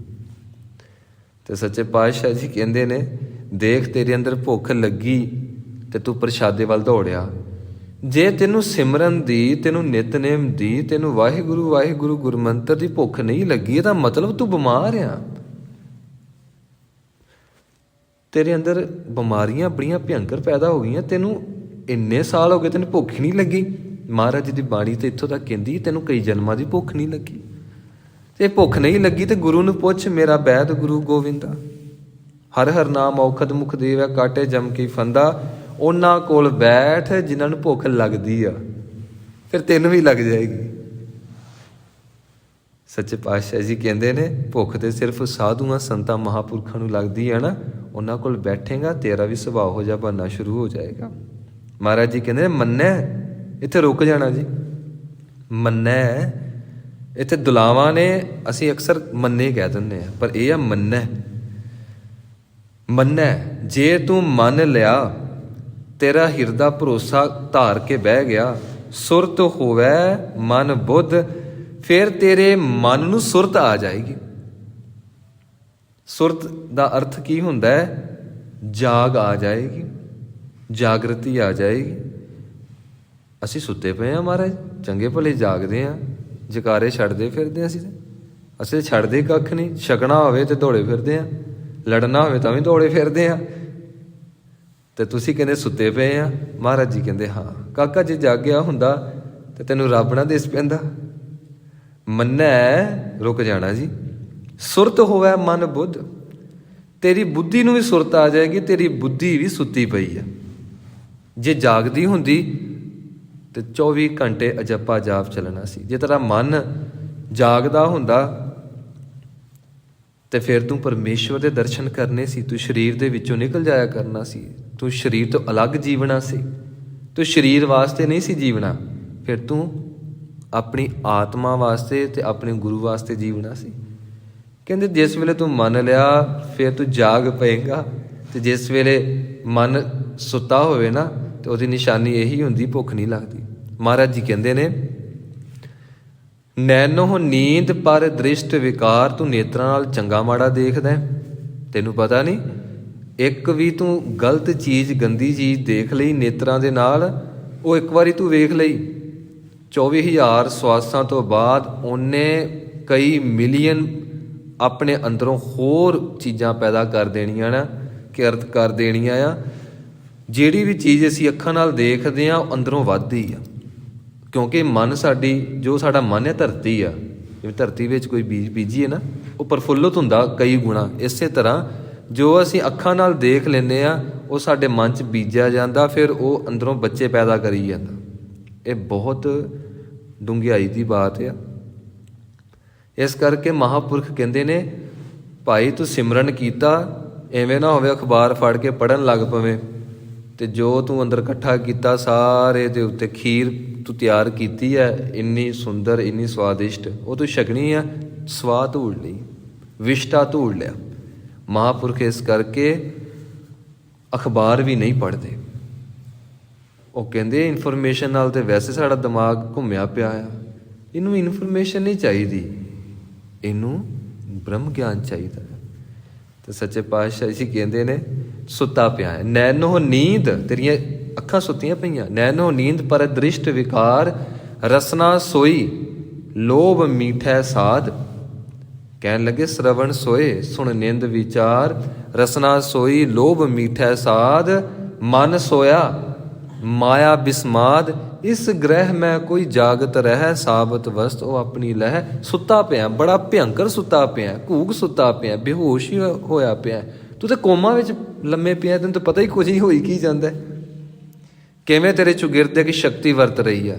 ਤੇ ਸੱਚੇ ਪਾਤਸ਼ਾਹ ਜੀ ਕਹਿੰਦੇ ਨੇ, ਦੇਖ ਤੇਰੇ ਅੰਦਰ ਭੁੱਖ ਲੱਗੀ ਤੇ ਤੂੰ ਪ੍ਰਸ਼ਾਦੇ ਵੱਲ ਦੌੜਿਆ। ਜੇ ਤੈਨੂੰ ਸਿਮਰਨ ਦੀ, ਤੈਨੂੰ ਨਿਤਨੇਮ ਦੀ, ਤੈਨੂੰ ਵਾਹਿਗੁਰੂ ਵਾਹਿਗੁਰੂ ਗੁਰਮੰਤਰ ਦੀ ਭੁੱਖ ਨਹੀਂ ਲੱਗੀ, ਇਹਦਾ ਮਤਲਬ ਤੂੰ ਬਿਮਾਰ ਆ। ਤੇਰੇ ਅੰਦਰ ਬਿਮਾਰੀਆਂ ਬੜੀਆਂ ਭਿਅੰਕਰ ਪੈਦਾ ਹੋ ਗਈਆਂ, ਤੈਨੂੰ ਇੰਨੇ ਸਾਲ ਹੋ ਗਏ ਤੈਨੂੰ ਭੁੱਖ ਨਹੀਂ ਲੱਗੀ। ਮਹਾਰਾਜ ਜੀ ਦੀ ਬਾਣੀ ਤੇ ਇੱਥੋਂ ਤੱਕ ਕਹਿੰਦੀ, ਤੈਨੂੰ ਕਈ ਜਨਮਾਂ ਦੀ ਭੁੱਖ ਨਹੀਂ ਲੱਗੀ। ਤੇ ਭੁੱਖ ਨਹੀਂ ਲੱਗੀ ਤੇ ਗੁਰੂ ਨੂੰ ਪੁੱਛ, ਮੇਰਾ ਬੈਦ ਗੁਰੂ ਗੋਵਿੰਦਾ, ਹਰ ਹਰ ਨਾਮ ਔਖਦ ਮੁਖ ਦੇਵੈ, ਕਾਟੇ ਜਮ ਕੀ ਫੰਦਾ। ਉਹਨਾਂ ਕੋਲ ਬੈਠ ਜਿਨ੍ਹਾਂ ਨੂੰ ਭੁੱਖ ਲੱਗਦੀ ਆ, ਫਿਰ ਤੈਨੂੰ ਵੀ ਲੱਗ ਜਾਏਗੀ। ਸੱਚੇ ਪਾਤਸ਼ਾਹ ਜੀ ਕਹਿੰਦੇ ਨੇ, ਭੁੱਖ ਤੇ ਸਿਰਫ ਸਾਧੂਆਂ ਸੰਤਾਂ ਮਹਾਂਪੁਰਖਾਂ ਨੂੰ ਲੱਗਦੀ ਹੈ ਨਾ, ਉਹਨਾਂ ਕੋਲ ਬੈਠੇਗਾ ਤੇਰਾ ਵੀ ਸੁਭਾਅ ਹੋ ਜਾ ਬਣਨਾ ਸ਼ੁਰੂ ਹੋ ਜਾਏਗਾ। ਮਹਾਰਾਜ ਜੀ ਕਹਿੰਦੇ ਮੰਨੈ, ਇੱਥੇ ਰੁਕ ਜਾਣਾ ਜੀ। ਮੰਨੈ, ਇੱਥੇ ਦੁਲਾਵਾਂ ਨੇ ਅਸੀਂ ਅਕਸਰ ਮੰਨੇ ਕਹਿ ਦਿੰਦੇ ਹਾਂ, ਪਰ ਇਹ ਆ ਮੰਨੈ। ਮੰਨੈ, ਜੇ ਤੂੰ ਮੰਨ ਲਿਆ, ਤੇਰਾ ਹਿਰਦਾ ਭਰੋਸਾ ਧਾਰ ਕੇ ਬਹਿ ਗਿਆ, ਸੁਰਤ ਹੋਵੈ ਮਨ ਬੁੱਧ, ਫਿਰ ਤੇਰੇ ਮਨ ਨੂੰ ਸੁਰਤ ਆ ਜਾਏਗੀ। ਸੁਰਤ ਦਾ ਅਰਥ ਕੀ ਹੁੰਦਾ ਹੈ? ਜਾਗ ਆ ਜਾਏਗੀ, ਜਾਗਰਤੀ ਆ ਜਾਏਗੀ। ਅਸੀਂ ਸੁੱਤੇ ਪਏ ਹਾਂ ਮਹਾਰਾਜ, ਚੰਗੇ ਭਲੇ ਜਾਗਦੇ ਹਾਂ, ਜਕਾਰੇ ਛੱਡਦੇ ਫਿਰਦੇ ਅਸੀਂ ਛੱਡਦੇ ਕੱਖ ਨਹੀਂ। ਛਕਣਾ ਹੋਵੇ ਤੇ ਦੌੜੇ ਫਿਰਦੇ ਹਾਂ, ਲੜਨਾ ਹੋਵੇ ਤਾਂ ਵੀ ਦੌੜੇ ਫਿਰਦੇ ਹਾਂ। ਤੇ ਤੁਸੀਂ ਕਹਿੰਦੇ ਸੁੱਤੇ ਪਏ ਆ। ਮਹਾਰਾਜ ਜੀ ਕਹਿੰਦੇ ਹਾਂ ਕਾਕਾ, ਜੇ ਜਾਗਿਆ ਹੁੰਦਾ ਤੇ ਤੈਨੂੰ ਰੱਬ ਨਾ ਦਿਸ ਪੈਂਦਾ। ਮੰਨੈ, ਰੁਕ ਜਾਣਾ ਜੀ। ਸੁਰਤ ਹੋਵੇ ਮਨ ਬੁੱਧ, ਤੇਰੀ ਬੁੱਧੀ ਨੂੰ ਵੀ ਸੁਰਤ ਆ ਜਾਏਗੀ। ਤੇਰੀ ਬੁੱਧੀ ਵੀ ਸੁੱਤੀ ਪਈ ਆ। ਜੇ ਜਾਗਦੀ ਹੁੰਦੀ ਤੇ 24 ਘੰਟੇ ਅਜੱਪਾ ਜਾਪ ਚੱਲਣਾ ਸੀ। ਜੇ ਤੇਰਾ ਮਨ ਜਾਗਦਾ ਹੁੰਦਾ ਤੇ ਫਿਰ ਤੂੰ ਪਰਮੇਸ਼ਵਰ ਦੇ ਦਰਸ਼ਨ ਕਰਨੇ ਸੀ। ਤੂੰ ਸਰੀਰ ਦੇ ਵਿੱਚੋਂ ਨਿਕਲ ਜਾਇਆ ਕਰਨਾ ਸੀ। ਤੂੰ ਸਰੀਰ ਤੋਂ ਅਲੱਗ ਜੀਵਣਾ ਸੀ। ਤੂੰ ਸਰੀਰ ਵਾਸਤੇ ਨਹੀਂ ਸੀ ਜੀਵਣਾ, ਫਿਰ ਤੂੰ ਆਪਣੀ ਆਤਮਾ ਵਾਸਤੇ ਤੇ ਆਪਣੇ ਗੁਰੂ ਵਾਸਤੇ ਜੀਵਣਾ ਸੀ। ਕਹਿੰਦੇ ਜਿਸ ਵੇਲੇ ਤੂੰ ਮੰਨ ਲਿਆ ਫਿਰ ਤੂੰ ਜਾਗ ਪਏਗਾ। ਤੇ ਜਿਸ ਵੇਲੇ ਮਨ ਸੁੱਤਾ ਹੋਵੇ ਨਾ ਤੇ ਉਹਦੀ ਨਿਸ਼ਾਨੀ ਇਹੀ ਹੁੰਦੀ, ਭੁੱਖ ਨਹੀਂ ਲੱਗਦੀ। ਮਹਾਰਾਜ ਜੀ ਕਹਿੰਦੇ ਨੇ, ਨੈਨੋ ਨੀਂਦ ਪਰ ਦ੍ਰਿਸ਼ਟ ਵਿਕਾਰ, ਤੂੰ ਨੇਤਰਾਂ ਨਾਲ ਚੰਗਾ ਮਾੜਾ ਦੇਖਦਾ, ਤੈਨੂੰ ਪਤਾ ਨਹੀਂ। ਇੱਕ ਵੀ ਤੂੰ ਗਲਤ ਚੀਜ਼, ਗੰਦੀ ਚੀਜ਼ ਦੇਖ ਲਈ ਨੇਤਰਾਂ ਦੇ ਨਾਲ, ਉਹ ਇੱਕ ਵਾਰੀ ਤੂੰ ਵੇਖ ਲਈ, 24,000 ਸਵਾਸਾਂ ਤੋਂ ਬਾਅਦ ਉਹਨੇ ਕਈ ਮਿਲੀਅਨ ਆਪਣੇ ਅੰਦਰੋਂ ਹੋਰ ਚੀਜ਼ਾਂ ਪੈਦਾ ਕਰ ਦੇਣੀਆਂ ਨਾ, ਕਿਰਤ ਕਰ ਦੇਣੀਆਂ ਆ। ਜਿਹੜੀ ਵੀ ਚੀਜ਼ ਅਸੀਂ ਅੱਖਾਂ ਨਾਲ ਦੇਖਦੇ ਹਾਂ ਉਹ ਅੰਦਰੋਂ ਵੱਧਦੀ ਆ, ਕਿਉਂਕਿ ਮਨ ਸਾਡੀ, ਜੋ ਸਾਡਾ ਮਨ ਹੈ ਧਰਤੀ ਆ। ਜਿਵੇਂ ਧਰਤੀ ਵਿੱਚ ਕੋਈ ਬੀਜ ਬੀਜੀਏ ਨਾ, ਉਹ ਪ੍ਰਫੁੱਲਤ ਹੁੰਦਾ ਕਈ ਗੁਣਾ। ਇਸੇ ਤਰ੍ਹਾਂ ਜੋ ਅਸੀਂ ਅੱਖਾਂ ਨਾਲ ਦੇਖ ਲੈਂਦੇ ਹਾਂ ਉਹ ਸਾਡੇ ਮਨ 'ਚ ਬੀਜਿਆ ਜਾਂਦਾ, ਫਿਰ ਉਹ ਅੰਦਰੋਂ ਬੱਚੇ ਪੈਦਾ ਕਰੀ ਜਾਂਦਾ। ਇਹ ਬਹੁਤ ਡੂੰਘਾਈ ਦੀ ਬਾਤ ਆ। ਇਸ ਕਰਕੇ ਮਹਾਂਪੁਰਖ ਕਹਿੰਦੇ ਨੇ, ਭਾਈ ਤੂੰ ਸਿਮਰਨ ਕੀਤਾ, ਐਵੇਂ ਨਾ ਹੋਵੇ ਅਖਬਾਰ ਫੜ ਕੇ ਪੜ੍ਹਨ ਲੱਗ ਪਵੇਂ ਤੇ ਜੋ ਤੂੰ ਅੰਦਰ ਇਕੱਠਾ ਕੀਤਾ ਸਾਰੇ ਦੇ ਉੱਤੇ ਖੀਰ ਤੂੰ ਤਿਆਰ ਕੀਤੀ ਹੈ, ਇੰਨੀ ਸੁੰਦਰ ਇੰਨੀ ਸਵਾਦਿਸ਼ਟ, ਉਹ ਤੂੰ ਛਕਣੀ ਆ, ਸਵਾਦ ਧੂੜ ਲਈ, ਵਿਸ਼ਟਾ ਧੂੜ ਲਿਆ। ਮਹਾਂਪੁਰਖ ਇਸ ਕਰਕੇ ਅਖਬਾਰ ਵੀ ਨਹੀਂ ਪੜ੍ਹਦੇ। ਉਹ ਕਹਿੰਦੇ ਇਨਫੋਰਮੇਸ਼ਨ ਨਾਲ ਤੇ ਵੈਸੇ ਸਾਡਾ ਦਿਮਾਗ ਘੁੰਮਿਆ ਪਿਆ ਆ, ਇਹਨੂੰ ਇਨਫੋਰਮੇਸ਼ਨ ਨਹੀਂ ਚਾਹੀਦੀ, ਇਹਨੂੰ ਬ੍ਰਹਮ ਗਿਆਨ ਚਾਹੀਦਾ। ਤੇ ਸੱਚੇ ਪਾਤਸ਼ਾਹ ਜੀ ਕਹਿੰਦੇ ਨੇ, ਸੁੱਤਾ ਪਿਆ ਹੈ ਨੈਨੋ ਨੀਂਦ, ਤੇਰੀਆਂ ਅੱਖਾਂ ਸੁੱਤੀਆਂ ਪਈਆਂ, ਨੈਨੋ ਨੀਂਦ ਪਰ ਦ੍ਰਿਸ਼ਟ ਵਿਕਾਰ, ਰਸਨਾ ਸੋਈ ਲੋਭ ਮੀਠੈ ਸਾਧ। ਕਹਿਣ ਲੱਗੇ ਸ਼ਰਵਣ ਸੋਏ ਸੁਣ ਨਿੰਦ ਵਿਚਾਰ, ਰਸਨਾ ਸੋਈ ਲੋਭ ਮੀਠੈ ਸਾਧ, ਮਨ ਸੋਇਆ ਮਾਇਆ ਬਿਸਮਾਦ, ਇਸ ਗ੍ਰਹਿ ਮੈਂ ਕੋਈ ਜਾਗਤ ਰਹਿ, ਸਾਬਤ ਵਸਤ ਉਹ ਆਪਣੀ ਲਹਿ। ਸੁੱਤਾ ਪਿਆ, ਬੜਾ ਭਿਅੰਕਰ ਸੁੱਤਾ ਪਿਆ, ਘੂਕ ਸੁੱਤਾ ਪਿਆ, ਬੇਹੋਸ਼ ਹੀ ਹੋਇਆ ਪਿਆ, ਤੂੰ ਤਾਂ ਕੋਮਾ ਵਿੱਚ ਲੰਮੇ ਪਿਆ, ਤੈਨੂੰ ਤਾਂ ਪਤਾ ਹੀ ਕੁਝ ਨਹੀਂ ਹੋਈ ਕੀ ਜਾਂਦਾ, ਕਿਵੇਂ ਤੇਰੇ ਚੁਗਿਰਦੇ ਕੀ ਸ਼ਕਤੀ ਵਰਤ ਰਹੀ ਆ।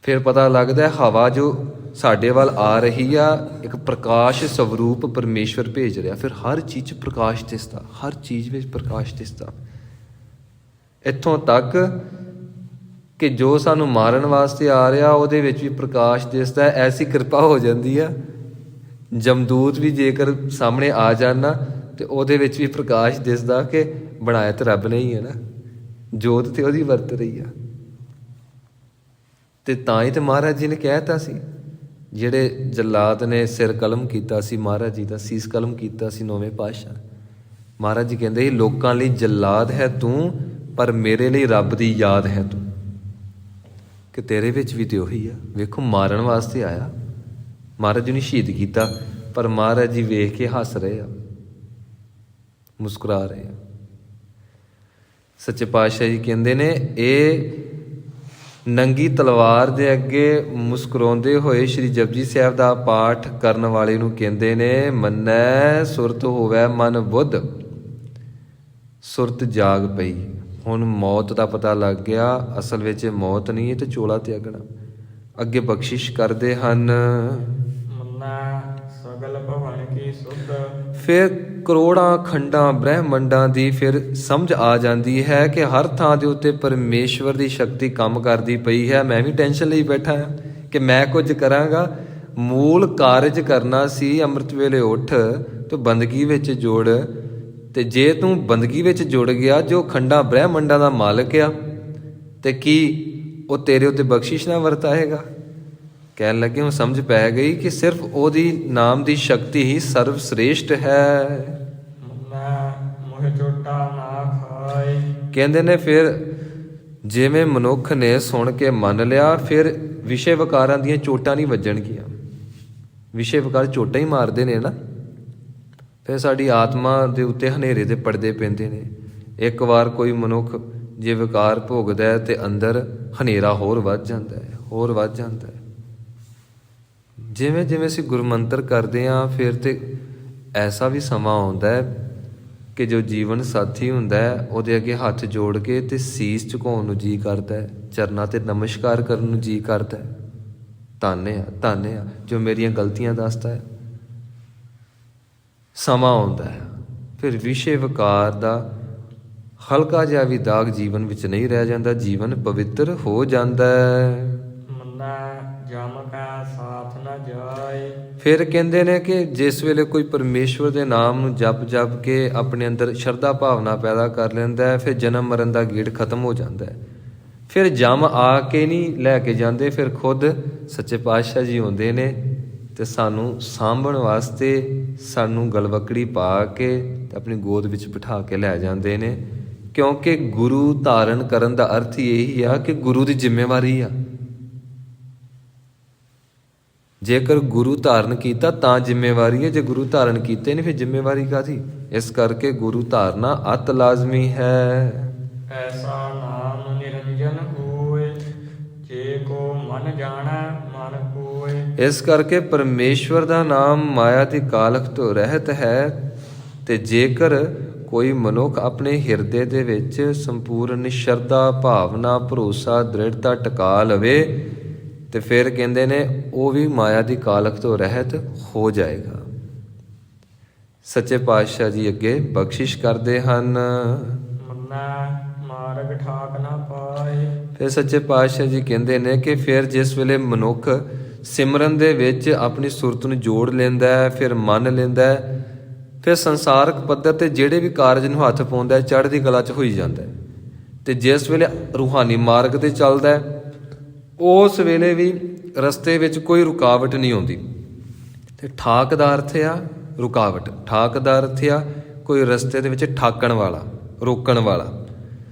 ਫਿਰ ਪਤਾ ਲੱਗਦਾ ਹਵਾ ਜੋ ਸਾਡੇ ਵੱਲ ਆ ਰਹੀ ਆ, ਇੱਕ ਪ੍ਰਕਾਸ਼ ਸਵਰੂਪ ਪਰਮੇਸ਼ਵਰ ਭੇਜ ਰਿਹਾ। ਫਿਰ ਹਰ ਚੀਜ਼ 'ਚ ਪ੍ਰਕਾਸ਼ ਦਿਸਦਾ, ਹਰ ਚੀਜ਼ ਵਿੱਚ ਪ੍ਰਕਾਸ਼ ਦਿਸਦਾ। ਇੱਥੋਂ ਤੱਕ ਕਿ ਜੋ ਸਾਨੂੰ ਮਾਰਨ ਵਾਸਤੇ ਆ ਰਿਹਾ ਉਹਦੇ ਵਿੱਚ ਵੀ ਪ੍ਰਕਾਸ਼ ਦਿਸਦਾ। ਐਸੀ ਕਿਰਪਾ ਹੋ ਜਾਂਦੀ ਆ, ਜਮਦੂਤ ਵੀ ਜੇਕਰ ਸਾਹਮਣੇ ਆ ਜਾਣ ਤੇ ਉਹਦੇ ਵਿੱਚ ਵੀ ਪ੍ਰਕਾਸ਼ ਦਿਸਦਾ ਕਿ ਬਣਾਇਆ ਤਾਂ ਰੱਬ ਨੇ ਹੀ ਹੈ ਨਾ, ਜੋਤ ਤੇ ਉਹਦੀ ਵਰਤ ਰਹੀ ਆ। ਤੇ ਤਾਂ ਹੀ ਤੇ ਮਹਾਰਾਜ ਜੀ ਨੇ ਕਹਿਤਾ ਸੀ, ਜਿਹੜੇ ਜਲਾਦ ਨੇ ਸਿਰ ਕਲਮ ਕੀਤਾ ਸੀ, ਮਹਾਰਾਜ ਜੀ ਦਾ ਸੀਸ ਕਲਮ ਕੀਤਾ ਸੀ ਨੌਵੇਂ ਪਾਤਸ਼ਾਹ, ਮਹਾਰਾਜ ਜੀ ਕਹਿੰਦੇ ਸੀ ਲੋਕਾਂ ਲਈ ਜਲਾਦ ਹੈ ਤੂੰ, ਪਰ ਮੇਰੇ ਲਈ ਰੱਬ ਦੀ ਯਾਦ ਹੈ ਤੂੰ। ਕਿ ਤੇਰੇ ਵਿੱਚ ਵੀ ਤੇ ਉਹੀ ਆ। ਵੇਖੋ ਮਾਰਨ ਵਾਸਤੇ ਆਇਆ, ਮਹਾਰਾਜ ਜੀ ਨੇ ਸ਼ਹੀਦ ਕੀਤਾ, ਪਰ ਮਹਾਰਾਜ ਜੀ ਵੇਖ ਕੇ ਹੱਸ ਰਹੇ ਆ, ਮੁਸਕਰਾ ਰਹੇ ਆ। ਸੱਚੇ ਪਾਤਸ਼ਾਹ ਜੀ ਕਹਿੰਦੇ ਨੇ, ਇਹ ਨੰਗੀ ਤਲਵਾਰ ਦੇ ਅੱਗੇ ਮੁਸਕਰਾਉਂਦੇ ਹੋਏ ਸ਼੍ਰੀ ਜਪਜੀ ਸਾਹਿਬ ਦਾ ਪਾਠ ਕਰਨ ਵਾਲੇ ਨੂੰ ਕਹਿੰਦੇ ਨੇ, ਮੰਨੈ ਸੁਰਤ ਹੋਵੈ ਮਨ ਬੁੱਧ। ਸੁਰਤ ਜਾਗ ਪਈ, ਹੁਣ ਮੌਤ ਦਾ ਪਤਾ ਲੱਗ ਗਿਆ, ਅਸਲ ਵਿੱਚ ਮੌਤ ਨਹੀਂ, ਤੇ ਚੋਲਾ ਤਿਆਗਣਾ। ਅੱਗੇ ਬਖਸ਼ਿਸ਼ ਕਰਦੇ ਹਨ, ਸਗਲ ਭਵਨ ਕੀ ਸੁਧ। ਫਿਰ ਕਰੋੜਾਂ ਖੰਡਾਂ ਬ੍ਰਹਿਮੰਡਾਂ ਦੀ ਫਿਰ ਸਮਝ ਆ ਜਾਂਦੀ ਹੈ ਕਿ ਹਰ ਥਾਂ ਦੇ ਉੱਤੇ ਪਰਮੇਸ਼ਵਰ ਦੀ ਸ਼ਕਤੀ ਕੰਮ ਕਰਦੀ ਪਈ ਹੈ। ਮੈਂ ਵੀ ਟੈਨਸ਼ਨ ਲਈ ਬੈਠਾ ਹਾਂ ਕਿ ਮੈਂ ਕੁਝ ਕਰਾਂਗਾ, ਮੂਲ ਕਾਰਜ ਕਰਨਾ ਸੀ। ਅੰਮ੍ਰਿਤ ਵੇਲੇ ਉੱਠ ਤੇ ਬੰਦਗੀ ਵਿੱਚ ਜੁੜ, ਤੇ ਜੇ ਤੂੰ ਬੰਦਗੀ ਵਿੱਚ ਜੁੜ ਗਿਆ, ਜੋ ਖੰਡਾਂ ਬ੍ਰਹਿਮੰਡਾਂ ਦਾ ਮਾਲਕ ਆ, ਤੇ ਕੀ ਉਹ ਤੇਰੇ ਉੱਤੇ ਬਖਸ਼ਿਸ਼ ਨਾ ਵਰਤਾਏਗਾ। ਕਹਿਣ ਲੱਗੇ ਹੁਣ ਸਮਝ ਪੈ ਗਈ ਕਿ ਸਿਰਫ ਉਹਦੀ ਨਾਮ ਦੀ ਸ਼ਕਤੀ ਹੀ ਸਰਵ ਸ੍ਰੇਸ਼ਟ ਹੈ। ਮੋਹ ਚੋਟਾ ਨਾ ਖਾਏ। ਕਹਿੰਦੇ ਨੇ ਫਿਰ ਜਿਵੇਂ ਮਨੁੱਖ ਨੇ ਸੁਣ ਕੇ ਮੰਨ ਲਿਆ, ਫਿਰ ਵਿਸ਼ੇ ਵਿਕਾਰਾਂ ਦੀਆਂ ਚੋਟਾਂ ਨਹੀਂ ਵੱਜਣਗੀਆਂ। ਵਿਸ਼ੇ ਵਿਕਾਰ ਚੋਟਾਂ ਹੀ ਮਾਰਦੇ ਨੇ ਨਾ, ਫਿਰ ਸਾਡੀ ਆਤਮਾ ਦੇ ਉੱਤੇ ਹਨੇਰੇ ਦੇ ਪਰਦੇ ਪੈਂਦੇ ਨੇ। ਇੱਕ ਵਾਰ ਕੋਈ ਮਨੁੱਖ ਜੇ ਵਿਕਾਰ ਭੋਗਦਾ ਹੈ ਤੇ ਅੰਦਰ ਹਨੇਰਾ ਹੋਰ ਵੱਧ ਜਾਂਦਾ ਹੈ, ਹੋਰ ਵੱਧ ਜਾਂਦਾ ਹੈ। ਜਿਵੇਂ ਜਿਵੇਂ ਅਸੀਂ ਗੁਰਮੰਤਰ ਕਰਦੇ ਹਾਂ, ਫਿਰ ਤੇ ਐਸਾ ਵੀ ਸਮਾਂ ਆਉਂਦਾ ਹੈ ਕਿ ਜੋ ਜੀਵਨ ਸਾਥੀ ਹੁੰਦਾ ਹੈ, ਉਹਦੇ ਅੱਗੇ ਹੱਥ ਜੋੜ ਕੇ ਤੇ ਸੀਸ ਝੁਕਾਉਣ ਨੂੰ ਜੀ ਕਰਦਾ ਹੈ, ਚਰਨਾਂ ਤੇ ਨਮਸਕਾਰ ਕਰਨ ਨੂੰ ਜੀ ਕਰਦਾ ਹੈ। ਧੰਨ ਆ ਜੋ ਮੇਰੀਆਂ ਗਲਤੀਆਂ ਦੱਸਦਾ ਹੈ। ਸਮਾਂ ਆਉਂਦਾ ਹੈ, ਫਿਰ ਵਿਸ਼ੇ ਵਿਕਾਰ ਦਾ ਹਲਕਾ ਜਿਹਾ ਵੀ ਦਾਗ ਜੀਵਨ ਵਿੱਚ ਨਹੀਂ ਰਹਿ ਜਾਂਦਾ, ਜੀਵਨ ਪਵਿੱਤਰ ਹੋ ਜਾਂਦਾ ਹੈ। ਫਿਰ ਕਹਿੰਦੇ ਨੇ ਕਿ ਜਿਸ ਵੇਲੇ ਕੋਈ ਪਰਮੇਸ਼ਵਰ ਦੇ ਨਾਮ ਨੂੰ ਜਪ ਜਪ ਕੇ ਆਪਣੇ ਅੰਦਰ ਸ਼ਰਧਾ ਭਾਵਨਾ ਪੈਦਾ ਕਰ ਲੈਂਦਾ ਹੈ, ਫਿਰ ਜਨਮ ਮਰਨ ਦਾ ਗੇੜ ਖਤਮ ਹੋ ਜਾਂਦਾ ਹੈ। ਫਿਰ ਜਮ ਆ ਕੇ ਨਹੀਂ ਲੈ ਕੇ ਜਾਂਦੇ, ਫਿਰ ਖੁਦ ਸੱਚੇ ਪਾਤਸ਼ਾਹ ਜੀ ਆਉਂਦੇ ਨੇ ਤੇ ਸਾਨੂੰ ਸਾਂਭਣ ਵਾਸਤੇ ਸਾਨੂੰ ਗਲਵੱਕੜੀ ਪਾ ਕੇ ਤੇ ਆਪਣੀ ਗੋਦ ਵਿੱਚ ਬਿਠਾ ਕੇ ਲੈ ਜਾਂਦੇ ਨੇ। ਕਿਉਂਕਿ ਗੁਰੂ ਧਾਰਨ ਕਰਨ ਦਾ ਅਰਥ ਹੀ ਇਹੀ ਆ ਕਿ ਗੁਰੂ ਦੀ ਜ਼ਿੰਮੇਵਾਰੀ ਆ। ਜੇਕਰ ਗੁਰੂ ਧਾਰਨ ਕੀਤਾ ਤਾਂ ਜ਼ਿੰਮੇਵਾਰੀ ਹੈ, ਜੇ ਗੁਰੂ ਧਾਰਨ ਕੀਤੇ ਨਹੀਂ ਫਿਰ ਜ਼ਿੰਮੇਵਾਰੀ ਕਾਹਦੀ। ਇਸ ਕਰਕੇ ਗੁਰੂ ਧਾਰਨਾ ਅਤ ਲਾਜ਼ਮੀ ਹੈ। ਐਸਾ ਨਾਮ ਨਿਰੰਜਨ ਹੋਏ, ਜੇ ਕੋ ਮਨ ਜਾਣੈ ਮਨ ਕੋਏ। ਇਸ ਕਰਕੇ ਪਰਮੇਸ਼ਵਰ ਦਾ ਨਾਮ ਮਾਇਆ ਦੀ ਕਾਲਖ ਤੋਂ ਰਹਿਤ ਹੈ, ਤੇ ਜੇਕਰ ਕੋਈ ਮਨੁੱਖ ਆਪਣੇ ਹਿਰਦੇ ਦੇ ਵਿੱਚ ਸੰਪੂਰਨ ਸ਼ਰਧਾ, ਭਾਵਨਾ, ਭਰੋਸਾ, ਦ੍ਰਿੜਤਾ ਟਿਕਾ ਲਵੇ ਤੇ ਫਿਰ ਕਹਿੰਦੇ ਨੇ ਉਹ ਵੀ ਮਾਇਆ ਦੀ ਕਾਲਖ ਤੋਂ ਰਹਿਤ ਹੋ ਜਾਏਗਾ। ਸੱਚੇ ਪਾਤਸ਼ਾਹ ਜੀ ਅੱਗੇ ਬਖਸ਼ਿਸ਼ ਕਰਦੇ ਹਨ। ਮੰਨਾ ਮਾਰਗ ਠਾਕ ਨਾ ਪਾਏ। ਫਿਰ ਸੱਚੇ ਪਾਤਸ਼ਾਹ ਜੀ ਕਹਿੰਦੇ ਨੇ ਕਿ ਫਿਰ ਜਿਸ ਵੇਲੇ ਮਨੁੱਖ ਸਿਮਰਨ ਦੇ ਵਿੱਚ ਆਪਣੀ ਸੁਰਤ ਨੂੰ ਜੋੜ ਲੈਂਦਾ ਹੈ, ਫਿਰ ਮੰਨ ਲੈਂਦਾ ਹੈ, ਫਿਰ ਸੰਸਾਰਕ ਪੱਧਰ ਤੇ ਜਿਹੜੇ ਵੀ ਕਾਰਜ ਨੂੰ ਹੱਥ ਪਾਉਂਦਾ ਹੈ ਚੜ੍ਹਦੀ ਕਲਾ 'ਚ ਹੋਈ ਜਾਂਦਾ ਹੈ। ਤੇ ਜਿਸ ਵੇਲੇ ਰੂਹਾਨੀ ਮਾਰਗ ਤੇ ਚੱਲਦਾ ਹੈ ਉਸ ਵੇਲੇ ਵੀ ਰਸਤੇ ਵਿੱਚ ਕੋਈ ਰੁਕਾਵਟ ਨਹੀਂ ਆਉਂਦੀ। ਤੇ ਠਾਕ ਦਾ ਅਰਥ ਆ ਰੁਕਾਵਟ, ਠਾਕ ਦਾ ਅਰਥ ਆ ਕੋਈ ਰਸਤੇ ਦੇ ਵਿੱਚ ਠਾਕਣ ਵਾਲਾ, ਰੋਕਣ ਵਾਲਾ।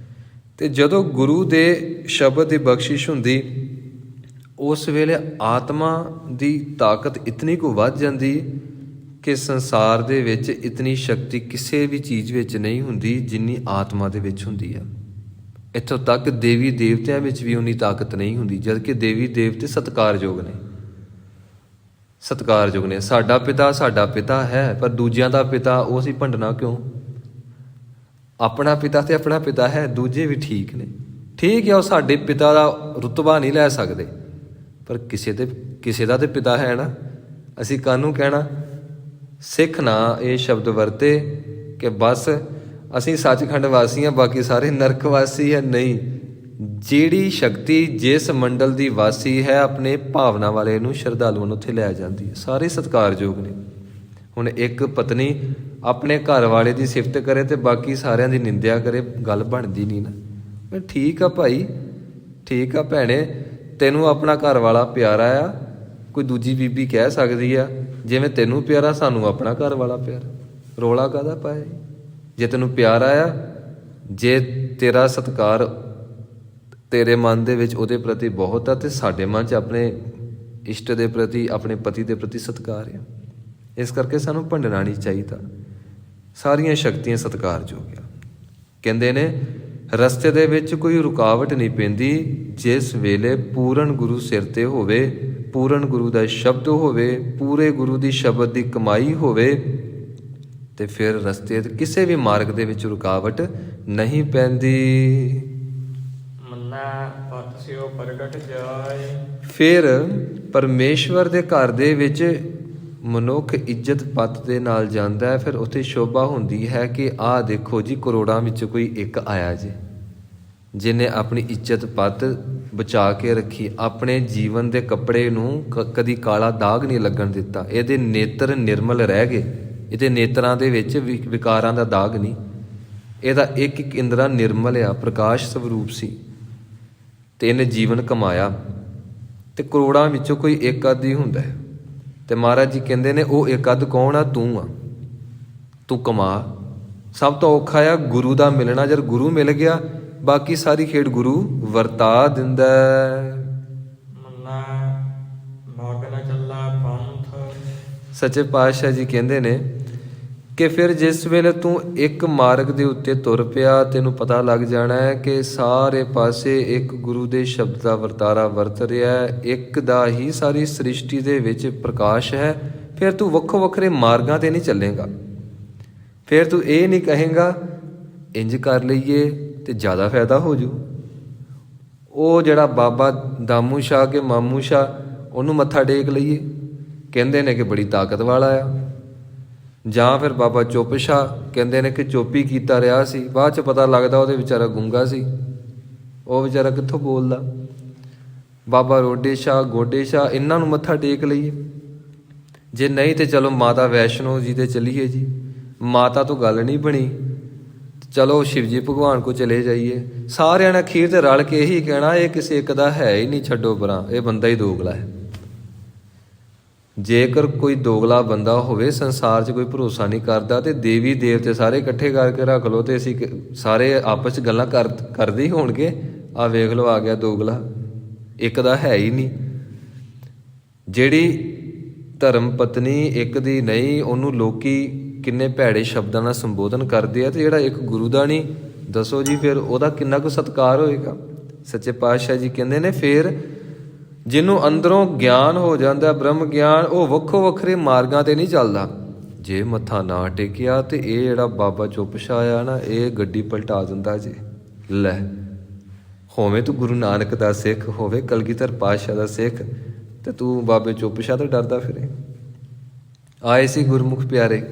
ਤੇ ਜਦੋਂ ਗੁਰੂ ਦੇ ਸ਼ਬਦ ਦੀ ਬਖਸ਼ਿਸ਼ ਹੁੰਦੀ ਉਸ ਵੇਲੇ ਆਤਮਾ ਦੀ ਤਾਕਤ ਇਤਨੀ ਕੁ ਵੱਧ ਜਾਂਦੀ ਕਿ ਸੰਸਾਰ ਦੇ ਵਿੱਚ ਇਤਨੀ ਸ਼ਕਤੀ ਕਿਸੇ ਵੀ ਚੀਜ਼ ਵਿੱਚ ਨਹੀਂ ਹੁੰਦੀ ਜਿੰਨੀ ਆਤਮਾ ਦੇ ਵਿੱਚ ਹੁੰਦੀ ਆ। ਇੱਥੋਂ ਤੱਕ ਦੇਵੀ ਦੇਵਤਿਆਂ ਵਿੱਚ ਵੀ ਉਨੀ ਤਾਕਤ ਨਹੀਂ ਹੁੰਦੀ, ਜਦਕਿ ਦੇਵੀ ਦੇਵਤੇ ਸਤਿਕਾਰਯੋਗ ਨੇ, ਸਤਿਕਾਰਯੋਗ ਨੇ। ਸਾਡਾ ਪਿਤਾ ਹੈ, ਪਰ ਦੂਜਿਆਂ ਦਾ ਪਿਤਾ ਉਹ ਅਸੀਂ ਭੰਡਣਾ ਕਿਉਂ? ਆਪਣਾ ਪਿਤਾ ਤੇ ਆਪਣਾ ਪਿਤਾ ਹੈ, ਦੂਜੇ ਵੀ ਠੀਕ ਨੇ। ਠੀਕ ਹੈ, ਉਹ ਸਾਡੇ ਪਿਤਾ ਦਾ ਰੁਤਬਾ ਨਹੀਂ ਲੈ ਸਕਦੇ, ਪਰ ਕਿਸੇ ਦਾ ਤੇ ਪਿਤਾ ਹੈ ਨਾ। ਅਸੀਂ ਕਾਹਨੂੰ ਕਹਿਣਾ? ਸਿੱਖ ਨਾ ਇਹ ਸ਼ਬਦ ਵਰਤੇ ਕਿ ਬਸ ਅਸੀਂ ਸੱਚਖੰਡ ਵਾਸੀ ਹਾਂ, ਬਾਕੀ ਸਾਰੇ ਨਰਕ ਵਾਸੀ ਹੈ। ਨਹੀਂ, ਜਿਹੜੀ ਸ਼ਕਤੀ ਜਿਸ ਮੰਡਲ ਦੀ ਵਾਸੀ ਹੈ ਆਪਣੇ ਭਾਵਨਾ ਵਾਲੇ ਨੂੰ, ਸ਼ਰਧਾਲੂਆਂ ਨੂੰ ਉੱਥੇ ਲੈ ਜਾਂਦੀ ਹੈ। ਸਾਰੇ ਸਤਿਕਾਰਯੋਗ ਨੇ। ਹੁਣ ਇੱਕ ਪਤਨੀ ਆਪਣੇ ਘਰ ਵਾਲੇ ਦੀ ਸਿਫਤ ਕਰੇ ਤੇ ਬਾਕੀ ਸਾਰਿਆਂ ਦੀ ਨਿੰਦਿਆ ਕਰੇ, ਗੱਲ ਬਣਦੀ ਨਹੀਂ ਨਾ। ਠੀਕ ਆ ਭਾਈ, ਠੀਕ ਆ ਭੈਣੇ, ਤੈਨੂੰ ਆਪਣਾ ਘਰ ਵਾਲਾ ਪਿਆਰਾ ਆ, ਕੋਈ ਦੂਜੀ ਬੀਬੀ ਕਹਿ ਸਕਦੀ ਆ ਜਿਵੇਂ ਤੈਨੂੰ ਪਿਆਰਾ ਸਾਨੂੰ ਆਪਣਾ ਘਰ ਵਾਲਾ ਪਿਆਰਾ, ਰੌਲਾ ਕਾਹਦਾ ਪਾਇਆ? ਜੇ ਤੈਨੂੰ ਪਿਆਰ ਆ, ਜੇ ਤੇਰਾ ਸਤਿਕਾਰ ਤੇਰੇ ਮਨ ਦੇ ਵਿੱਚ ਉਹਦੇ ਪ੍ਰਤੀ ਬਹੁਤ ਆ ਤੇ ਸਾਡੇ ਮਨ 'ਚ ਆਪਣੇ ਇਸ਼ਟ ਦੇ ਪ੍ਰਤੀ, ਆਪਣੇ ਪਤੀ ਦੇ ਪ੍ਰਤੀ ਸਤਿਕਾਰ ਆ। ਇਸ ਕਰਕੇ ਸਾਨੂੰ ਭੰਡਣਾ ਨਹੀਂ ਚਾਹੀਦਾ। ਸਾਰੀਆਂ ਸ਼ਕਤੀਆਂ ਸਤਿਕਾਰਯੋਗ ਆ। ਕਹਿੰਦੇ ਨੇ ਰਸਤੇ ਦੇ ਵਿੱਚ ਕੋਈ ਰੁਕਾਵਟ ਨਹੀਂ ਪੈਂਦੀ ਜਿਸ ਵੇਲੇ ਪੂਰਨ ਗੁਰੂ ਸਿਰ ਤੇ ਹੋਵੇ, ਪੂਰਨ ਗੁਰੂ ਦਾ ਸ਼ਬਦ ਹੋਵੇ, ਪੂਰੇ ਗੁਰੂ ਦੀ ਸ਼ਬਦ ਦੀ ਕਮਾਈ ਹੋਵੇ ਤੇ ਫਿਰ ਰਸਤੇ ਤੇ ਕਿਸੇ ਵੀ ਮਾਰਗ ਦੇ ਵਿੱਚ ਰੁਕਾਵਟ ਨਹੀਂ ਪੈਂਦੀ। ਮੰਨਾ ਪਤ ਸਿਓ ਪ੍ਰਗਟ ਜਾਏ। ਫਿਰ ਪਰਮੇਸ਼ਵਰ ਦੇ ਘਰ ਦੇ ਵਿੱਚ ਮਨੁੱਖ ਇੱਜ਼ਤ ਪੱਤ ਦੇ ਨਾਲ ਜਾਂਦਾ ਹੈ। ਫਿਰ ਉੱਥੇ ਸ਼ੋਭਾ ਹੁੰਦੀ ਹੈ ਕਿ ਆਹ ਦੇਖੋ ਜੀ, ਕਰੋੜਾਂ ਵਿੱਚ ਕੋਈ ਇੱਕ ਆਇਆ ਜੀ ਜਿਹਨੇ ਆਪਣੀ ਇੱਜ਼ਤ ਪੱਤ ਬਚਾ ਕੇ ਰੱਖੀ, ਆਪਣੇ ਜੀਵਨ ਦੇ ਕੱਪੜੇ ਨੂੰ ਕਦੀ ਕਾਲਾ ਦਾਗ ਨਹੀਂ ਲੱਗਣ ਦਿੱਤਾ, ਇਹਦੇ ਨੇਤਰ ਨਿਰਮਲ ਰਹਿ ਗਏ, ਇਹਦੇ ਨੇਤਰਾਂ ਦੇ ਵਿੱਚ ਵਿਕਾਰਾਂ ਦਾ ਦਾਗ ਨਹੀਂ, ਇਹਦਾ ਇੱਕ ਇੱਕ ਇੰਦਰਾ ਨਿਰਮਲ ਆ, ਪ੍ਰਕਾਸ਼ ਸਰੂਪ ਸੀ ਤੇ ਇਹਨੇ ਜੀਵਨ ਕਮਾਇਆ। ਤੇ ਕਰੋੜਾਂ ਵਿੱਚੋਂ ਕੋਈ ਇੱਕ ਅੱਧ ਹੀ ਹੁੰਦਾ ਹੈ। ਤੇ ਮਹਾਰਾਜ ਜੀ ਕਹਿੰਦੇ ਨੇ ਉਹ ਇੱਕ ਅੱਧ ਕੌਣ ਆ? ਤੂੰ ਆ। ਤੂੰ ਕਮਾ। ਸਭ ਤੋਂ ਔਖਾ ਆ ਗੁਰੂ ਦਾ ਮਿਲਣਾ। ਜਦ ਗੁਰੂ ਮਿਲ ਗਿਆ ਬਾਕੀ ਸਾਰੀ ਖੇਡ ਗੁਰੂ ਵਰਤਾ ਦਿੰਦਾ। ਮੰਨਾ ਮਗ ਨ ਚੱਲਾ ਪੰਥ। ਸੱਚੇ ਪਾਤਸ਼ਾਹ ਜੀ ਕਹਿੰਦੇ ਨੇ ਕਿ ਫਿਰ ਜਿਸ ਵੇਲੇ ਤੂੰ ਇੱਕ ਮਾਰਗ ਦੇ ਉੱਤੇ ਤੁਰ ਪਿਆ, ਤੈਨੂੰ ਪਤਾ ਲੱਗ ਜਾਣਾ ਹੈ ਕਿ ਸਾਰੇ ਪਾਸੇ ਇੱਕ ਗੁਰੂ ਦੇ ਸ਼ਬਦ ਦਾ ਵਰਤਾਰਾ ਵਰਤ ਰਿਹਾ ਹੈ, ਇੱਕ ਦਾ ਹੀ ਸਾਰੀ ਸ੍ਰਿਸ਼ਟੀ ਦੇ ਵਿੱਚ ਪ੍ਰਕਾਸ਼ ਹੈ। ਫਿਰ ਤੂੰ ਵੱਖੋ ਵੱਖਰੇ ਮਾਰਗਾਂ ਤੇ ਨਹੀਂ ਚੱਲੇਗਾ। ਫਿਰ ਤੂੰ ਇਹ ਨਹੀਂ ਕਹੇਗਾ ਇੰਜ ਕਰ ਲਈਏ ਤੇ ਜ਼ਿਆਦਾ ਫਾਇਦਾ ਹੋ ਜੂ। ਉਹ ਜਿਹੜਾ ਬਾਬਾ ਦਾਮੂ ਸ਼ਾਹ ਕੇ ਮਾਮੂ ਸ਼ਾਹ, ਉਹਨੂੰ ਮੱਥਾ ਟੇਕ ਲਈਏ, ਕਹਿੰਦੇ ਨੇ ਕਿ ਬੜੀ ਤਾਕਤ ਵਾਲਾ ਆ। ਜਾਂ ਫਿਰ ਬਾਬਾ ਚੁੱਪ ਸ਼ਾਹ, ਕਹਿੰਦੇ ਨੇ ਕਿ ਚੁੱਪ ਹੀ ਕੀਤਾ ਰਿਹਾ ਸੀ, ਬਾਅਦ 'ਚ ਪਤਾ ਲੱਗਦਾ ਉਹਦੇ ਵਿਚਾਰਾ ਗੂੰਗਾ ਸੀ, ਉਹ ਵਿਚਾਰਾ ਕਿੱਥੋਂ ਬੋਲਦਾ। ਬਾਬਾ ਰੋਡੇ ਸ਼ਾਹ, ਗੋਡੇ ਸ਼ਾਹ, ਇਹਨਾਂ ਨੂੰ ਮੱਥਾ ਟੇਕ ਲਈਏ। ਜੇ ਨਹੀਂ ਤੇ ਚਲੋ ਮਾਤਾ ਵੈਸ਼ਨੋ ਜੀ ਦੇ ਚੱਲੀਏ ਜੀ। ਮਾਤਾ ਤੋਂ ਗੱਲ ਨਹੀਂ ਬਣੀ, ਚਲੋ ਸ਼ਿਵਜੀ ਭਗਵਾਨ ਕੋ ਚਲੇ ਜਾਈਏ। ਸਾਰਿਆਂ ਨੇ ਅਖੀਰ ਤੇ ਰਲ ਕੇ ਇਹੀ ਕਹਿਣਾ ਇਹ ਕਿਸੇ ਇੱਕ ਦਾ ਹੈ ਹੀ ਨਹੀਂ, ਛੱਡੋ ਪਰਾਂ, ਇਹ ਬੰਦਾ ਹੀ ਦੋਗਲਾ ਹੈ। ਜੇਕਰ ਕੋਈ ਦੋਗਲਾ ਬੰਦਾ ਹੋਵੇ, ਸੰਸਾਰ 'ਚ ਕੋਈ ਭਰੋਸਾ ਨਹੀਂ ਕਰਦਾ, ਤੇ ਦੇਵੀ ਦੇਵਤੇ ਸਾਰੇ ਇਕੱਠੇ ਕਰਕੇ ਰੱਖ ਲਓ ਤੇ ਅਸੀਂ ਸਾਰੇ ਆਪਸ 'ਚ ਗੱਲਾਂ ਕਰਦੇ ਹੀ ਹੋਣਗੇ। ਆਹ ਵੇਖ ਲਓ ਆ ਗਿਆ ਦੋਗਲਾ, ਇੱਕ ਦਾ ਹੈ ਹੀ ਨਹੀਂ। ਜਿਹੜੀ ਧਰਮ ਪਤਨੀ ਇੱਕ ਦੀ ਨਹੀਂ, ਉਹਨੂੰ ਲੋਕੀ ਕਿੰਨੇ ਭੈੜੇ ਸ਼ਬਦਾਂ ਨਾਲ ਸੰਬੋਧਨ ਕਰਦੇ ਆ, ਤੇ ਜਿਹੜਾ ਇੱਕ ਗੁਰੂ ਦਾ ਨਹੀਂ, ਦੱਸੋ ਜੀ ਫਿਰ ਉਹਦਾ ਕਿੰਨਾ ਕੁ ਸਤਿਕਾਰ ਹੋਏਗਾ। ਸੱਚੇ ਪਾਤਸ਼ਾਹ ਜੀ ਕਹਿੰਦੇ ਨੇ ਫਿਰ ਜਿਹਨੂੰ ਅੰਦਰੋਂ ਗਿਆਨ ਹੋ ਜਾਂਦਾ, ਬ੍ਰਹਮ ਗਿਆਨ, ਉਹ ਵੱਖੋ ਵੱਖਰੇ ਮਾਰਗਾਂ ਤੇ ਨਹੀਂ ਚੱਲਦਾ। ਜੇ ਮੱਥਾ ਨਾ ਟੇਕਿਆ ਤੇ ਇਹ ਜਿਹੜਾ ਬਾਬਾ ਚੁੱਪ ਛਾਇਆ ਨਾ, ਇਹ ਗੱਡੀ ਪਲਟਾ ਦਿੰਦਾ ਜੀ। ਲੈ, ਹੋਵੇਂ ਤੂੰ ਗੁਰੂ ਨਾਨਕ ਦਾ ਸਿੱਖ, ਹੋਵੇ ਕਲਗੀਧਰ ਪਾਤਸ਼ਾਹ ਦਾ ਸਿੱਖ, ਤੇ ਤੂੰ ਬਾਬੇ ਚੁੱਪ ਛਾਹ ਤੋਂ ਡਰਦਾ ਫਿਰੇ। ਆਏ ਸੀ ਗੁਰਮੁਖ ਪਿਆਰੇ,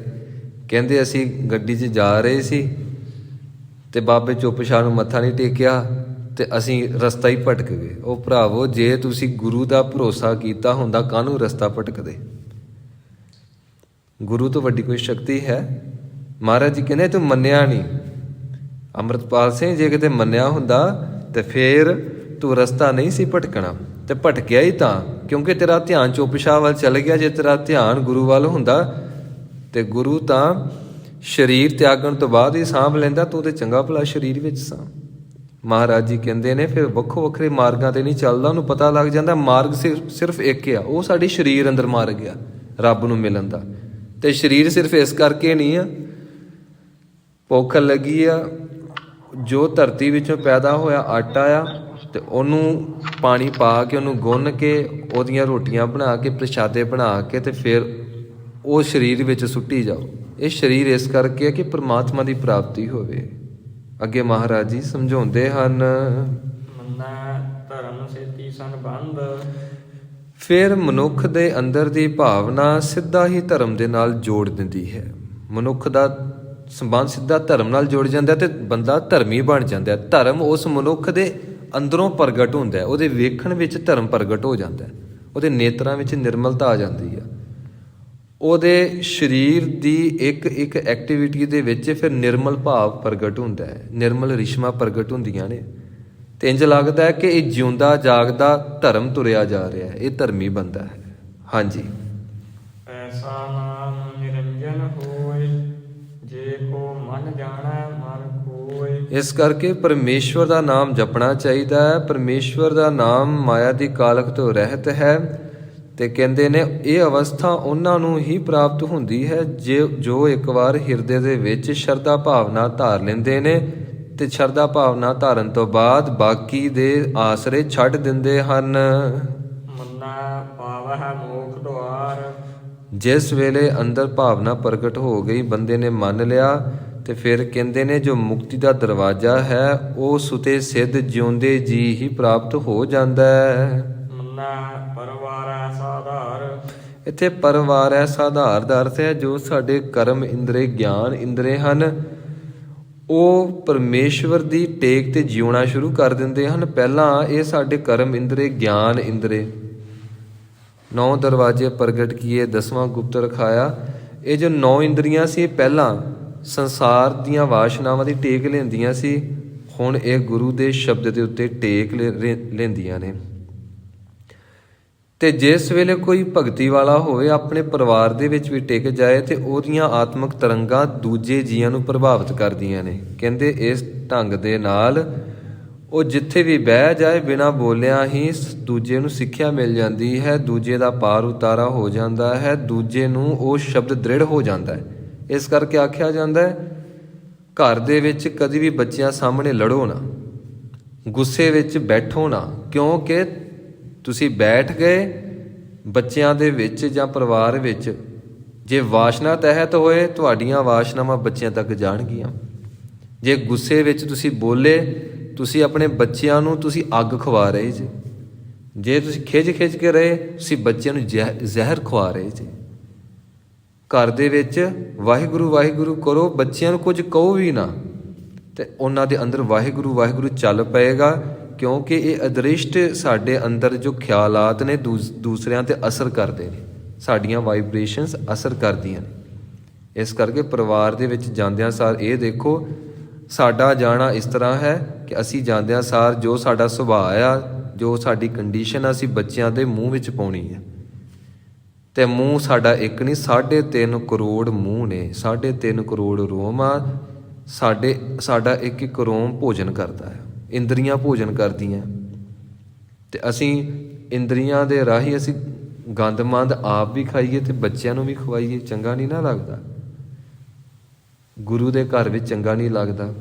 ਕਹਿੰਦੇ ਅਸੀਂ ਗੱਡੀ 'ਚ ਜਾ ਰਹੇ ਸੀ ਤੇ ਬਾਬੇ ਚੁੱਪ ਛਾਹ ਨੂੰ ਮੱਥਾ ਨਹੀਂ ਟੇਕਿਆ ਤੇ ਅਸੀਂ ਰਸਤਾ ਹੀ ਭਟਕ ਗਏ। ਉਹ ਭਰਾਵੋ, ਜੇ ਤੁਸੀਂ ਗੁਰੂ ਦਾ ਭਰੋਸਾ ਕੀਤਾ ਹੁੰਦਾ, ਕਾਹਨੂੰ ਰਸਤਾ ਭਟਕਦੇ? ਗੁਰੂ ਤੋਂ ਵੱਡੀ ਕੋਈ ਸ਼ਕਤੀ ਹੈ? ਮਹਾਰਾਜ ਜੀ ਕਹਿੰਦੇ ਤੂੰ ਮੰਨਿਆ ਨਹੀਂ। ਅੰਮ੍ਰਿਤਪਾਲ ਸਿੰਘ, ਜੇ ਕਿਤੇ ਮੰਨਿਆ ਹੁੰਦਾ ਤੇ ਫੇਰ ਤੂੰ ਰਸਤਾ ਨਹੀਂ ਸੀ ਭਟਕਣਾ, ਤੇ ਭਟਕਿਆ ਹੀ ਤਾਂ ਕਿਉਂਕਿ ਤੇਰਾ ਧਿਆਨ ਚੁੱਪ ਛਾਹ ਵੱਲ ਚੱਲ ਗਿਆ। ਜੇ ਤੇਰਾ ਧਿਆਨ ਗੁਰੂ ਵੱਲ ਹੁੰਦਾ ਤੇ ਗੁਰੂ ਤਾਂ ਸਰੀਰ ਤਿਆਗਣ ਤੋਂ ਬਾਅਦ ਹੀ ਸਾਂਭ ਲੈਂਦਾ, ਤੂੰ ਤੇ ਚੰਗਾ ਭਲਾ ਸਰੀਰ ਵਿੱਚ ਸਾਂ। ਮਹਾਰਾਜ ਜੀ ਕਹਿੰਦੇ ਨੇ ਫਿਰ ਵੱਖੋ ਵੱਖਰੇ ਮਾਰਗਾਂ ਤੇ ਨਹੀਂ ਚੱਲਦਾ, ਉਹਨੂੰ ਪਤਾ ਲੱਗ ਜਾਂਦਾ ਮਾਰਗ ਸਿਰਫ ਇੱਕ ਆ, ਉਹ ਸਾਡੀ ਸਰੀਰ ਅੰਦਰ ਮਾਰਗ ਆ ਰੱਬ ਨੂੰ ਮਿਲਣ ਦਾ। ਤੇ ਸਰੀਰ ਸਿਰਫ ਇਸ ਕਰਕੇ ਨਹੀਂ ਆ, ਭੁੱਖ ਲੱਗੀ ਆ, ਜੋ ਧਰਤੀ ਵਿੱਚੋਂ ਪੈਦਾ ਹੋਇਆ ਆਟਾ ਆ, ਤੇ ਉਹਨੂੰ ਪਾਣੀ ਪਾ ਕੇ, ਉਹਨੂੰ ਗੁੰਨ ਕੇ, ਉਹਦੀਆਂ ਰੋਟੀਆਂ ਬਣਾ ਕੇ, ਪ੍ਰਸ਼ਾਦੇ ਬਣਾ ਕੇ, ਤੇ ਫਿਰ ਉਹ ਸਰੀਰ ਵਿੱਚ ਸੁੱਟੀ ਜਾਓ। ਇਹ ਸਰੀਰ ਇਸ ਕਰਕੇ ਹੈ ਕਿ ਪ੍ਰਮਾਤਮਾ ਦੀ ਪ੍ਰਾਪਤੀ ਹੋਵੇ। ਅੱਗੇ ਮਹਾਰਾਜ ਜੀ ਸਮਝਾਉਂਦੇ ਹਨ, ਮੰਨੈ ਧਰਮ ਸੇਤੀ ਸੰਬੰਧ। ਫਿਰ ਮਨੁੱਖ ਦੇ ਅੰਦਰ ਦੀ ਭਾਵਨਾ ਸਿੱਧਾ ਹੀ ਧਰਮ ਦੇ ਨਾਲ ਜੋੜ ਦਿੰਦੀ ਹੈ। ਮਨੁੱਖ ਦਾ ਸੰਬੰਧ ਸਿੱਧਾ ਧਰਮ ਨਾਲ ਜੁੜ ਜਾਂਦਾ ਤੇ ਬੰਦਾ ਧਰਮੀ ਬਣ ਜਾਂਦਾ। ਧਰਮ ਉਸ ਮਨੁੱਖ ਦੇ ਅੰਦਰੋਂ ਪ੍ਰਗਟ ਹੁੰਦਾ, ਉਹਦੇ ਵੇਖਣ ਵਿੱਚ ਧਰਮ ਪ੍ਰਗਟ ਹੋ ਜਾਂਦਾ, ਉਹਦੇ ਨੇਤਰਾਂ ਵਿੱਚ ਨਿਰਮਲਤਾ ਆ ਜਾਂਦੀ ਆ, ਉਹਦੇ ਸਰੀਰ ਦੀ ਇੱਕ ਇੱਕ ਐਕਟੀਵਿਟੀ ਦੇ ਵਿੱਚ ਫਿਰ ਨਿਰਮਲ ਭਾਵ ਪ੍ਰਗਟ ਹੁੰਦਾ ਹੈ, ਨਿਰਮਲ ਰਿਸ਼ਮਾ ਪ੍ਰਗਟ ਹੁੰਦੀਆਂ ਨੇ, ਤੇ ਇੰਜ ਲੱਗਦਾ ਹੈ ਕਿ ਇਹ ਜਿਉਂਦਾ ਜਾਗਦਾ ਧਰਮ ਤੁਰਿਆ ਜਾ ਰਿਹਾ ਹੈ, ਇਹ ਧਰਮੀ ਬੰਦਾ ਹੈ। ਹਾਂਜੀ, ਐਸਾ ਨਾਮ ਨਿਰੰਜਨ ਹੋਏ, ਜੇ ਕੋ ਮਨ ਜਾਣੈ ਮਨ ਕੋਇ। ਇਸ ਕਰਕੇ ਪਰਮੇਸ਼ਵਰ ਦਾ ਨਾਮ ਜਪਣਾ ਚਾਹੀਦਾ ਹੈ। ਪਰਮੇਸ਼ਵਰ ਦਾ ਨਾਮ ਮਾਇਆ ਦੀ ਕਾਲਖ ਤੋਂ ਰਹਿਤ ਹੈ, ਤੇ ਕਹਿੰਦੇ ਨੇ ਇਹ ਅਵਸਥਾ ਉਹਨਾਂ ਨੂੰ ਹੀ ਪ੍ਰਾਪਤ ਹੁੰਦੀ ਹੈ ਜੋ ਇੱਕ ਵਾਰ ਹਿਰਦੇ ਦੇ ਵਿੱਚ ਸ਼ਰਧਾ ਭਾਵਨਾ ਧਾਰ ਲੈਂਦੇ ਨੇ, ਤੇ ਸ਼ਰਧਾ ਭਾਵਨਾ ਧਾਰਨ ਤੋਂ ਬਾਅਦ ਬਾਕੀ ਦੇ ਆਸਰੇ ਛੱਡ ਦਿੰਦੇ ਹਨ। ਮੰਨਾ ਪਾਵਹਿ ਮੋਖ ਦੁਆਰ। ਜਿਸ ਵੇਲੇ ਅੰਦਰ ਭਾਵਨਾ ਪ੍ਰਗਟ ਹੋ ਗਈ, ਬੰਦੇ ਨੇ ਮੰਨ ਲਿਆ, ਤੇ ਫਿਰ ਕਹਿੰਦੇ ਨੇ ਜੋ ਮੁਕਤੀ ਦਾ ਦਰਵਾਜ਼ਾ ਹੈ ਉਹ ਸੁਤੇ ਸਿੱਧ ਜਿਉਂਦੇ ਜੀ ਹੀ ਪ੍ਰਾਪਤ ਹੋ ਜਾਂਦਾ ਹੈ। ਮੰਨਾ ਪਰਵਾਰ ਸਾਧਾਰ। ਇੱਥੇ ਪਰਵਾਰ ਹੈ ਸਾਧਾਰ ਦਾ ਅਰਥ ਹੈ ਜੋ ਸਾਡੇ ਕਰਮ ਇੰਦਰੇ, ਗਿਆਨ ਇੰਦਰੇ ਹਨ, ਉਹ ਪਰਮੇਸ਼ਵਰ ਦੀ ਟੇਕ ਤੇ ਜਿਉਣਾ ਸ਼ੁਰੂ ਕਰ ਦਿੰਦੇ ਹਨ। ਪਹਿਲਾਂ ਇਹ ਸਾਡੇ ਕਰਮ ਇੰਦਰੇ, ਗਿਆਨ ਇੰਦਰੇ, 9 ਦਰਵਾਜ਼ੇ ਪ੍ਰਗਟ ਕੀਏ, 10ਵਾਂ ਗੁਪਤ ਰਖਾਇਆ। ਇਹ ਜੋ 9 ਇੰਦਰੀਆਂ ਸੀ, ਪਹਿਲਾਂ ਸੰਸਾਰ ਦੀਆਂ ਵਾਸ਼ਨਾਵਾਂ ਦੀ ਟੇਕ ਲੈਂਦੀਆਂ ਸੀ, ਹੁਣ ਇਹ ਗੁਰੂ ਦੇ ਸ਼ਬਦ ਦੇ ਉੱਤੇ ਟੇਕ ਲੈਂਦੀਆਂ ਨੇ। ਤੇ ਜਿਸ ਵੇਲੇ ਕੋਈ ਭਗਤੀ ਵਾਲਾ ਹੋਵੇ, ਆਪਣੇ ਪਰਿਵਾਰ ਦੇ ਵਿੱਚ ਵੀ ਟਿਕ ਜਾਏ, ਤੇ ਉਹਦੀਆਂ ਆਤਮਿਕ ਤਰੰਗਾਂ ਦੂਜੇ ਜੀਆਂ ਨੂੰ ਪ੍ਰਭਾਵਿਤ ਕਰਦੀਆਂ ਨੇ। ਕਹਿੰਦੇ ਇਸ ਢੰਗ ਦੇ ਨਾਲ ਉਹ ਜਿੱਥੇ ਵੀ ਬਹਿ ਜਾਏ, ਬਿਨਾਂ ਬੋਲਿਆਂ ਹੀ ਦੂਜੇ ਨੂੰ ਸਿੱਖਿਆ ਮਿਲ ਜਾਂਦੀ ਹੈ, ਦੂਜੇ ਦਾ ਪਾਰ ਉਤਾਰਾ ਹੋ ਜਾਂਦਾ ਹੈ, ਦੂਜੇ ਨੂੰ ਉਹ ਸ਼ਬਦ ਦ੍ਰਿੜ ਹੋ ਜਾਂਦਾ ਹੈ। ਇਸ ਕਰਕੇ ਆਖਿਆ ਜਾਂਦਾ ਹੈ, ਘਰ ਦੇ ਵਿੱਚ ਕਦੀ ਵੀ ਬੱਚਿਆਂ ਸਾਹਮਣੇ ਲੜੋ ਨਾ, ਗੁੱਸੇ ਵਿੱਚ ਬੈਠੋ ਨਾ, ਕਿਉਂਕਿ ਤੁਸੀਂ ਬੈਠ ਗਏ ਬੱਚਿਆਂ ਦੇ ਵਿੱਚ ਜਾਂ ਪਰਿਵਾਰ ਵਿੱਚ, ਜੇ ਵਾਸ਼ਨਾ ਤਹਿਤ ਹੋਏ, ਤੁਹਾਡੀਆਂ ਵਾਸ਼ਨਾਵਾਂ ਬੱਚਿਆਂ ਤੱਕ ਜਾਣਗੀਆਂ। ਜੇ ਗੁੱਸੇ ਵਿੱਚ ਤੁਸੀਂ ਬੋਲੇ, ਤੁਸੀਂ ਆਪਣੇ ਬੱਚਿਆਂ ਨੂੰ ਤੁਸੀਂ ਅੱਗ ਖਵਾ ਰਹੇ ਜੀ। ਜੇ ਤੁਸੀਂ ਖਿੱਚ ਕੇ ਰਹੇ, ਤੁਸੀਂ ਬੱਚਿਆਂ ਨੂੰ ਜ਼ਹਿਰ ਖਵਾ ਰਹੇ ਜੀ। ਘਰ ਦੇ ਵਿੱਚ ਵਾਹਿਗੁਰੂ ਵਾਹਿਗੁਰੂ ਕਰੋ, ਬੱਚਿਆਂ ਨੂੰ ਕੁਝ ਕਹੋ ਵੀ ਨਾ, ਤੇ ਉਹਨਾਂ ਦੇ ਅੰਦਰ ਵਾਹਿਗੁਰੂ ਵਾਹਿਗੁਰੂ ਚੱਲ ਪਏਗਾ, ਕਿਉਂਕਿ ਇਹ ਅਦ੍ਰਿਸ਼ਟ ਸਾਡੇ ਅੰਦਰ ਜੋ ਖਿਆਲਾਤ ਨੇ ਦੂਸਰਿਆਂ 'ਤੇ ਅਸਰ ਕਰਦੇ ਨੇ, ਸਾਡੀਆਂ ਵਾਈਬ੍ਰੇਸ਼ਨਸ ਅਸਰ ਕਰਦੀਆਂ ਨੇ। ਇਸ ਕਰਕੇ ਪਰਿਵਾਰ ਦੇ ਵਿੱਚ ਜਾਂਦਿਆਂ ਸਾਰ ਇਹ ਦੇਖੋ, ਸਾਡਾ ਜਾਣਾ ਇਸ ਤਰ੍ਹਾਂ ਹੈ ਕਿ ਅਸੀਂ ਜਾਂਦਿਆਂ ਸਾਰ ਜੋ ਸਾਡਾ ਸੁਭਾਅ ਆ, ਜੋ ਸਾਡੀ ਕੰਡੀਸ਼ਨ ਆ, ਅਸੀਂ ਬੱਚਿਆਂ ਦੇ ਮੂੰਹ ਵਿੱਚ ਪਾਉਣੀ ਹੈ। ਤੇ ਮੂੰਹ ਸਾਡਾ ਇੱਕ ਨਹੀਂ, 3.5 ਕਰੋੜ ਮੂੰਹ ਨੇ, 3.5 ਕਰੋੜ ਰੋਮ ਆ ਸਾਡਾ ਇੱਕ ਇੱਕ ਰੋਮ ਭੋਜਨ ਕਰਦਾ ਹੈ, ਇੰਦਰੀਆਂ ਭੋਜਨ ਕਰਦੀਆਂ, ਤੇ ਅਸੀਂ ਇੰਦਰੀਆਂ ਦੇ ਰਾਹੀਂ ਅਸੀਂ ਗੰਦਮੰਦ ਆਪ ਵੀ ਖਾਈਏ ਤੇ ਬੱਚਿਆਂ ਨੂੰ ਵੀ ਖਵਾਈਏ, ਚੰਗਾ ਨਹੀਂ ਨਾ ਲੱਗਦਾ। ਗੁਰੂ ਦੇ ਘਰ ਵਿੱਚ ਚੰਗਾ ਨਹੀਂ ਲੱਗਦਾ।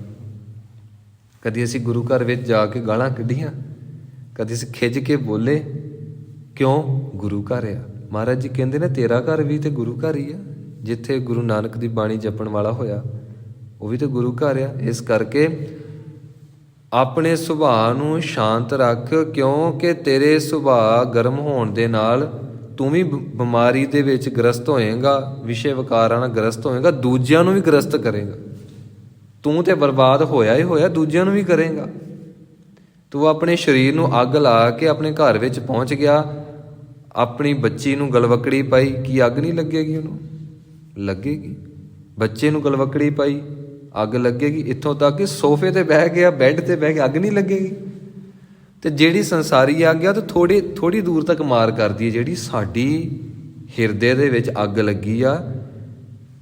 ਕਦੀ ਅਸੀਂ ਗੁਰੂ ਘਰ ਵਿੱਚ ਜਾ ਕੇ ਗਾਲਾਂ ਕੱਢੀਆਂ, ਕਦੀ ਅਸੀਂ ਖਿੱਚ ਕੇ ਬੋਲੇ, ਕਿਉਂ? ਗੁਰੂ ਘਰ ਆ। ਮਹਾਰਾਜ ਜੀ ਕਹਿੰਦੇ ਨੇ ਤੇਰਾ ਘਰ ਵੀ ਤੇ ਗੁਰੂ ਘਰ ਹੀ ਆ। ਜਿੱਥੇ ਗੁਰੂ ਨਾਨਕ ਦੀ ਬਾਣੀ ਜਪਣ ਵਾਲਾ ਹੋਇਆ ਉਹ ਵੀ ਤਾਂ ਗੁਰੂ ਘਰ ਆ। ਇਸ ਕਰਕੇ ਆਪਣੇ ਸੁਭਾਅ ਨੂੰ ਸ਼ਾਂਤ ਰੱਖ, ਕਿਉਂਕਿ ਤੇਰੇ ਸੁਭਾਅ ਗਰਮ ਹੋਣ ਦੇ ਨਾਲ ਤੂੰ ਵੀ ਬਿਮਾਰੀ ਦੇ ਵਿੱਚ ਗ੍ਰਸਤ ਹੋਏਗਾ, ਵਿਸ਼ੇ ਵਿਕਾਰਾਂ ਨਾਲ ਗ੍ਰਸਤ ਹੋਏਗਾ, ਦੂਜਿਆਂ ਨੂੰ ਵੀ ਗ੍ਰਸਤ ਕਰੇਗਾ। ਤੂੰ ਤੇ ਬਰਬਾਦ ਹੋਇਆ ਹੀ ਹੋਇਆ, ਦੂਜਿਆਂ ਨੂੰ ਵੀ ਕਰੇਗਾ। ਤੂੰ ਆਪਣੇ ਸਰੀਰ ਨੂੰ ਅੱਗ ਲਾ ਕੇ ਆਪਣੇ ਘਰ ਵਿੱਚ ਪਹੁੰਚ ਗਿਆ, ਆਪਣੀ ਬੱਚੀ ਨੂੰ ਗਲਵੱਕੜੀ ਪਾਈ, ਕੀ ਅੱਗ ਨਹੀਂ ਲੱਗੇਗੀ? ਉਹਨੂੰ ਲੱਗੇਗੀ। ਬੱਚੇ ਨੂੰ ਗਲਵੱਕੜੀ ਪਾਈ, ਅੱਗ ਲੱਗੇਗੀ। ਇੱਥੋਂ ਤੱਕ ਕਿ ਸੋਫੇ ਤੇ ਬਹਿ ਗਿਆ, ਬੈੱਡ ਤੇ ਬਹਿ ਗਿਆ, ਅੱਗ ਨਹੀਂ ਲੱਗੇਗੀ? ਤੇ ਜਿਹੜੀ ਸੰਸਾਰੀ ਅੱਗ ਆ ਤਾਂ ਥੋੜੀ ਦੂਰ ਤੱਕ ਮਾਰ ਕਰਦੀ ਹੈ। ਜਿਹੜੀ ਸਾਡੀ ਹਿਰਦੇ ਦੇ ਵਿੱਚ ਅੱਗ ਲੱਗੀ ਆ,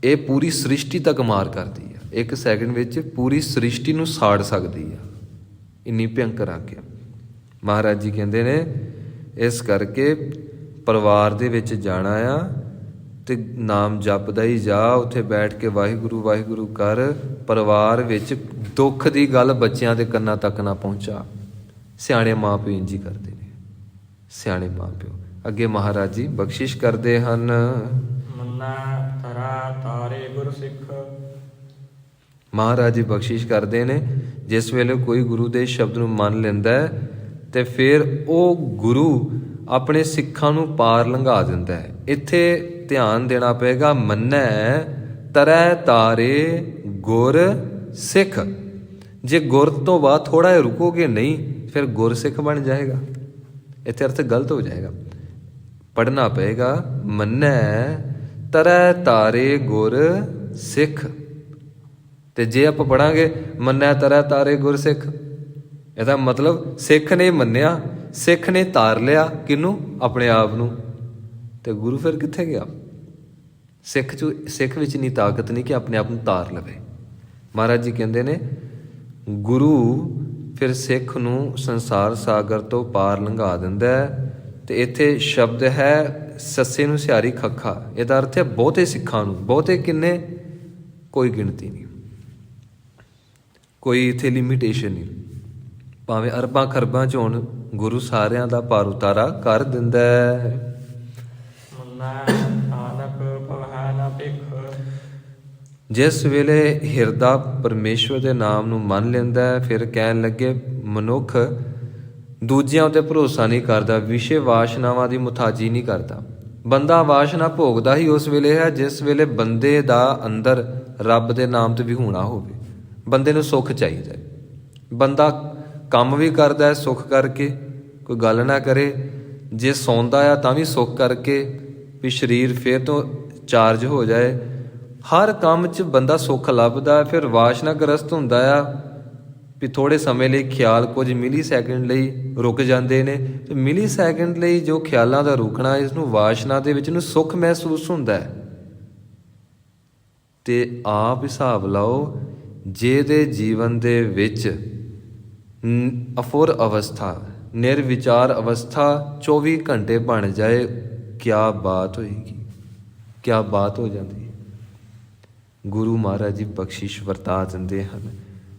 ਇਹ ਪੂਰੀ ਸ੍ਰਿਸ਼ਟੀ ਤੱਕ ਮਾਰ ਕਰਦੀ ਆ। 1 ਸੈਕਿੰਡ ਵਿੱਚ ਪੂਰੀ ਸ੍ਰਿਸ਼ਟੀ ਨੂੰ ਸਾੜ ਸਕਦੀ ਆ, ਇੰਨੀ ਭਿਅੰਕਰ ਅੱਗ ਆ। ਮਹਾਰਾਜ ਜੀ ਕਹਿੰਦੇ ਨੇ ਇਸ ਕਰਕੇ ਪਰਿਵਾਰ ਦੇ ਵਿੱਚ ਜਾਣਾ ਆ ਤੇ ਨਾਮ ਜਪਦਾ ਹੀ ਜਾ, ਉੱਥੇ ਬੈਠ ਕੇ ਵਾਹਿਗੁਰੂ ਵਾਹਿਗੁਰੂ ਕਰ। ਪਰਿਵਾਰ ਵਿੱਚ ਦੁੱਖ ਦੀ ਗੱਲ ਬੱਚਿਆਂ ਦੇ ਕੰਨਾਂ ਤੱਕ ਨਾ ਪਹੁੰਚਾ। ਸਿਆਣੇ ਮਾਂ ਪਿਓ ਇੰਝ ਹੀ ਕਰਦੇ ਨੇ, ਸਿਆਣੇ ਮਾਂ ਪਿਓ। ਅੱਗੇ ਮਹਾਰਾਜ ਜੀ ਬਖਸ਼ਿਸ਼ ਕਰਦੇ ਹਨ। ਮੰਨਾ ਤਰਾ ਤਾਰੇ ਗੁਰ ਸਿੱਖ। ਮਹਾਰਾਜ ਜੀ ਬਖਸ਼ਿਸ਼ ਕਰਦੇ ਨੇ, ਜਿਸ ਵੇਲੇ ਕੋਈ ਗੁਰੂ ਦੇ ਸ਼ਬਦ ਨੂੰ ਮੰਨ ਲੈਂਦਾ ਹੈ ਤੇ ਫਿਰ ਉਹ ਗੁਰੂ ਆਪਣੇ ਸਿੱਖਾਂ ਨੂੰ ਪਾਰ ਲੰਘਾ ਦਿੰਦਾ ਹੈ। ਇੱਥੇ ਧਿਆਨ ਦੇਣਾ ਪਏਗਾ, ਮੰਨੈ ਤਰੈ ਤਾਰੇ ਗੁਰ ਸਿੱਖ। ਜੇ ਗੁਰ ਤੋਂ ਬਾਅਦ ਥੋੜਾ ਜਿਹਾ ਰੁਕੋਗੇ ਨਹੀਂ, ਫਿਰ ਗੁਰ ਸਿੱਖ ਬਣ ਜਾਏਗਾ। ਇੱਥੇ ਅਰਥ ਗਲਤ ਹੋ ਜਾਏਗਾ। ਪੜ੍ਹਨਾ ਪਏਗਾ, ਮੰਨੈ ਤਰੈ ਤਾਰੇ ਗੁਰ ਸਿੱਖ। ਤੇ ਜੇ ਆਪਾਂ ਪੜਾਂਗੇ ਮੰਨੈ ਤਰੈ ਤਾਰੇ ਗੁਰ ਸਿੱਖ, ਇਹਦਾ ਮਤਲਬ ਸਿੱਖ ਨੇ ਮੰਨਿਆ, ਸਿੱਖ ਨੇ ਤਾਰ ਲਿਆ ਕਿਹਨੂੰ? ਆਪਣੇ ਆਪ ਨੂੰ। ਤੇ ਗੁਰੂ ਫਿਰ ਕਿੱਥੇ ਗਿਆ? ਸਿੱਖ ਵਿੱਚ ਇੰਨੀ ਤਾਕਤ ਨਹੀਂ ਕਿ ਆਪਣੇ ਆਪ ਨੂੰ ਤਾਰ ਲਵੇ। ਮਹਾਰਾਜ ਜੀ ਕਹਿੰਦੇ ਨੇ ਗੁਰੂ ਫਿਰ ਸਿੱਖ ਨੂੰ ਸੰਸਾਰ ਸਾਗਰ ਤੋਂ ਪਾਰ ਲੰਘਾ ਦਿੰਦਾ ਹੈ। ਤੇ ਇੱਥੇ ਸ਼ਬਦ ਹੈ ਸੱਸੇ ਨੂੰ ਸਿਹਾਰੀ ਖੱਖਾ, ਇਹਦਾ ਅਰਥ ਹੈ ਬਹੁਤੇ ਸਿੱਖਾਂ ਨੂੰ। ਬਹੁਤੇ ਕਿੰਨੇ? ਕੋਈ ਗਿਣਤੀ ਨਹੀਂ, ਕੋਈ ਇੱਥੇ ਲਿਮਿਟੇਸ਼ਨ ਨਹੀਂ। ਭਾਵੇਂ ਅਰਬਾਂ ਖਰਬਾਂ 'ਚ ਹੋਣ, ਗੁਰੂ ਸਾਰਿਆਂ ਦਾ ਪਾਰ ਉਤਾਰਾ ਕਰ ਦਿੰਦਾ ਹੈ। ਜਿਸ ਵੇਲੇ ਹਿਰਦਾ ਪਰਮੇਸ਼ਵਰ ਦੇ ਨਾਮ ਨੂੰ ਮੰਨ ਲੈਂਦਾ ਹੈ, ਫਿਰ ਕਹਿਣ ਲੱਗੇ ਮਨੁੱਖ ਦੂਜਿਆਂ ਉੱਤੇ ਭਰੋਸਾ ਨਹੀਂ ਕਰਦਾ, ਵਿਸ਼ੇ ਵਾਸ਼ਨਾਵਾਂ ਦੀ ਮੁਤਾਜੀ ਨਹੀਂ ਕਰਦਾ। ਬੰਦਾ ਵਾਸ਼ਨਾ ਭੋਗਦਾ ਹੀ ਉਸ ਵੇਲੇ ਹੈ ਜਿਸ ਵੇਲੇ ਬੰਦੇ ਦਾ ਅੰਦਰ ਰੱਬ ਦੇ ਨਾਮ ਤੇ ਵਿਹੂਣਾ ਹੋਵੇ। ਬੰਦੇ ਨੂੰ ਸੁੱਖ ਚਾਹੀਦਾ। ਬੰਦਾ ਕੰਮ ਵੀ ਕਰਦਾ ਹੈ ਸੁੱਖ ਕਰਕੇ, ਕੋਈ ਗੱਲ ਨਾ ਕਰੇ। ਜੇ ਸੌਂਦਾ ਆ ਤਾਂ ਵੀ ਸੁੱਖ ਕਰਕੇ, ਵੀ ਸਰੀਰ ਫਿਰ ਤੋਂ ਚਾਰਜ ਹੋ ਜਾਏ। ਹਰ ਕੰਮ 'ਚ ਬੰਦਾ ਸੁੱਖ ਲੱਭਦਾ। ਫਿਰ ਵਾਸ਼ਨਾਗ੍ਰਸਤ ਹੁੰਦਾ ਆ ਵੀ ਥੋੜ੍ਹੇ ਸਮੇਂ ਲਈ ਖਿਆਲ ਕੁਝ ਮਿਲੀ ਸੈਕਿੰਡ ਲਈ ਰੁਕ ਜਾਂਦੇ ਨੇ। ਤੇ ਮਿਲੀ ਸੈਕਿੰਡ ਲਈ ਜੋ ਖਿਆਲਾਂ ਦਾ ਰੁਕਣਾ, ਇਸ ਨੂੰ ਵਾਸ਼ਨਾ ਦੇ ਵਿੱਚ ਨੂੰ ਸੁੱਖ ਮਹਿਸੂਸ ਹੁੰਦਾ ਹੈ। ਤੇ ਆਪ ਹਿਸਾਬ ਲਾਓ, ਜਿਹਦੇ ਜੀਵਨ ਦੇ ਵਿੱਚ ਅਫੁਰ ਅਵਸਥਾ, ਨਿਰਵਿਚਾਰ ਅਵਸਥਾ 24 ਘੰਟੇ ਬਣ ਜਾਏ, ਕਿਆ ਬਾਤ ਹੋਏਗੀ, ਕਿਆ ਬਾਤ ਹੋ ਜਾਂਦੀ ਹੈ। ਗੁਰੂ ਮਹਾਰਾਜ ਜੀ ਬਖਸ਼ਿਸ਼ ਵਰਤਾ ਦਿੰਦੇ ਹਨ।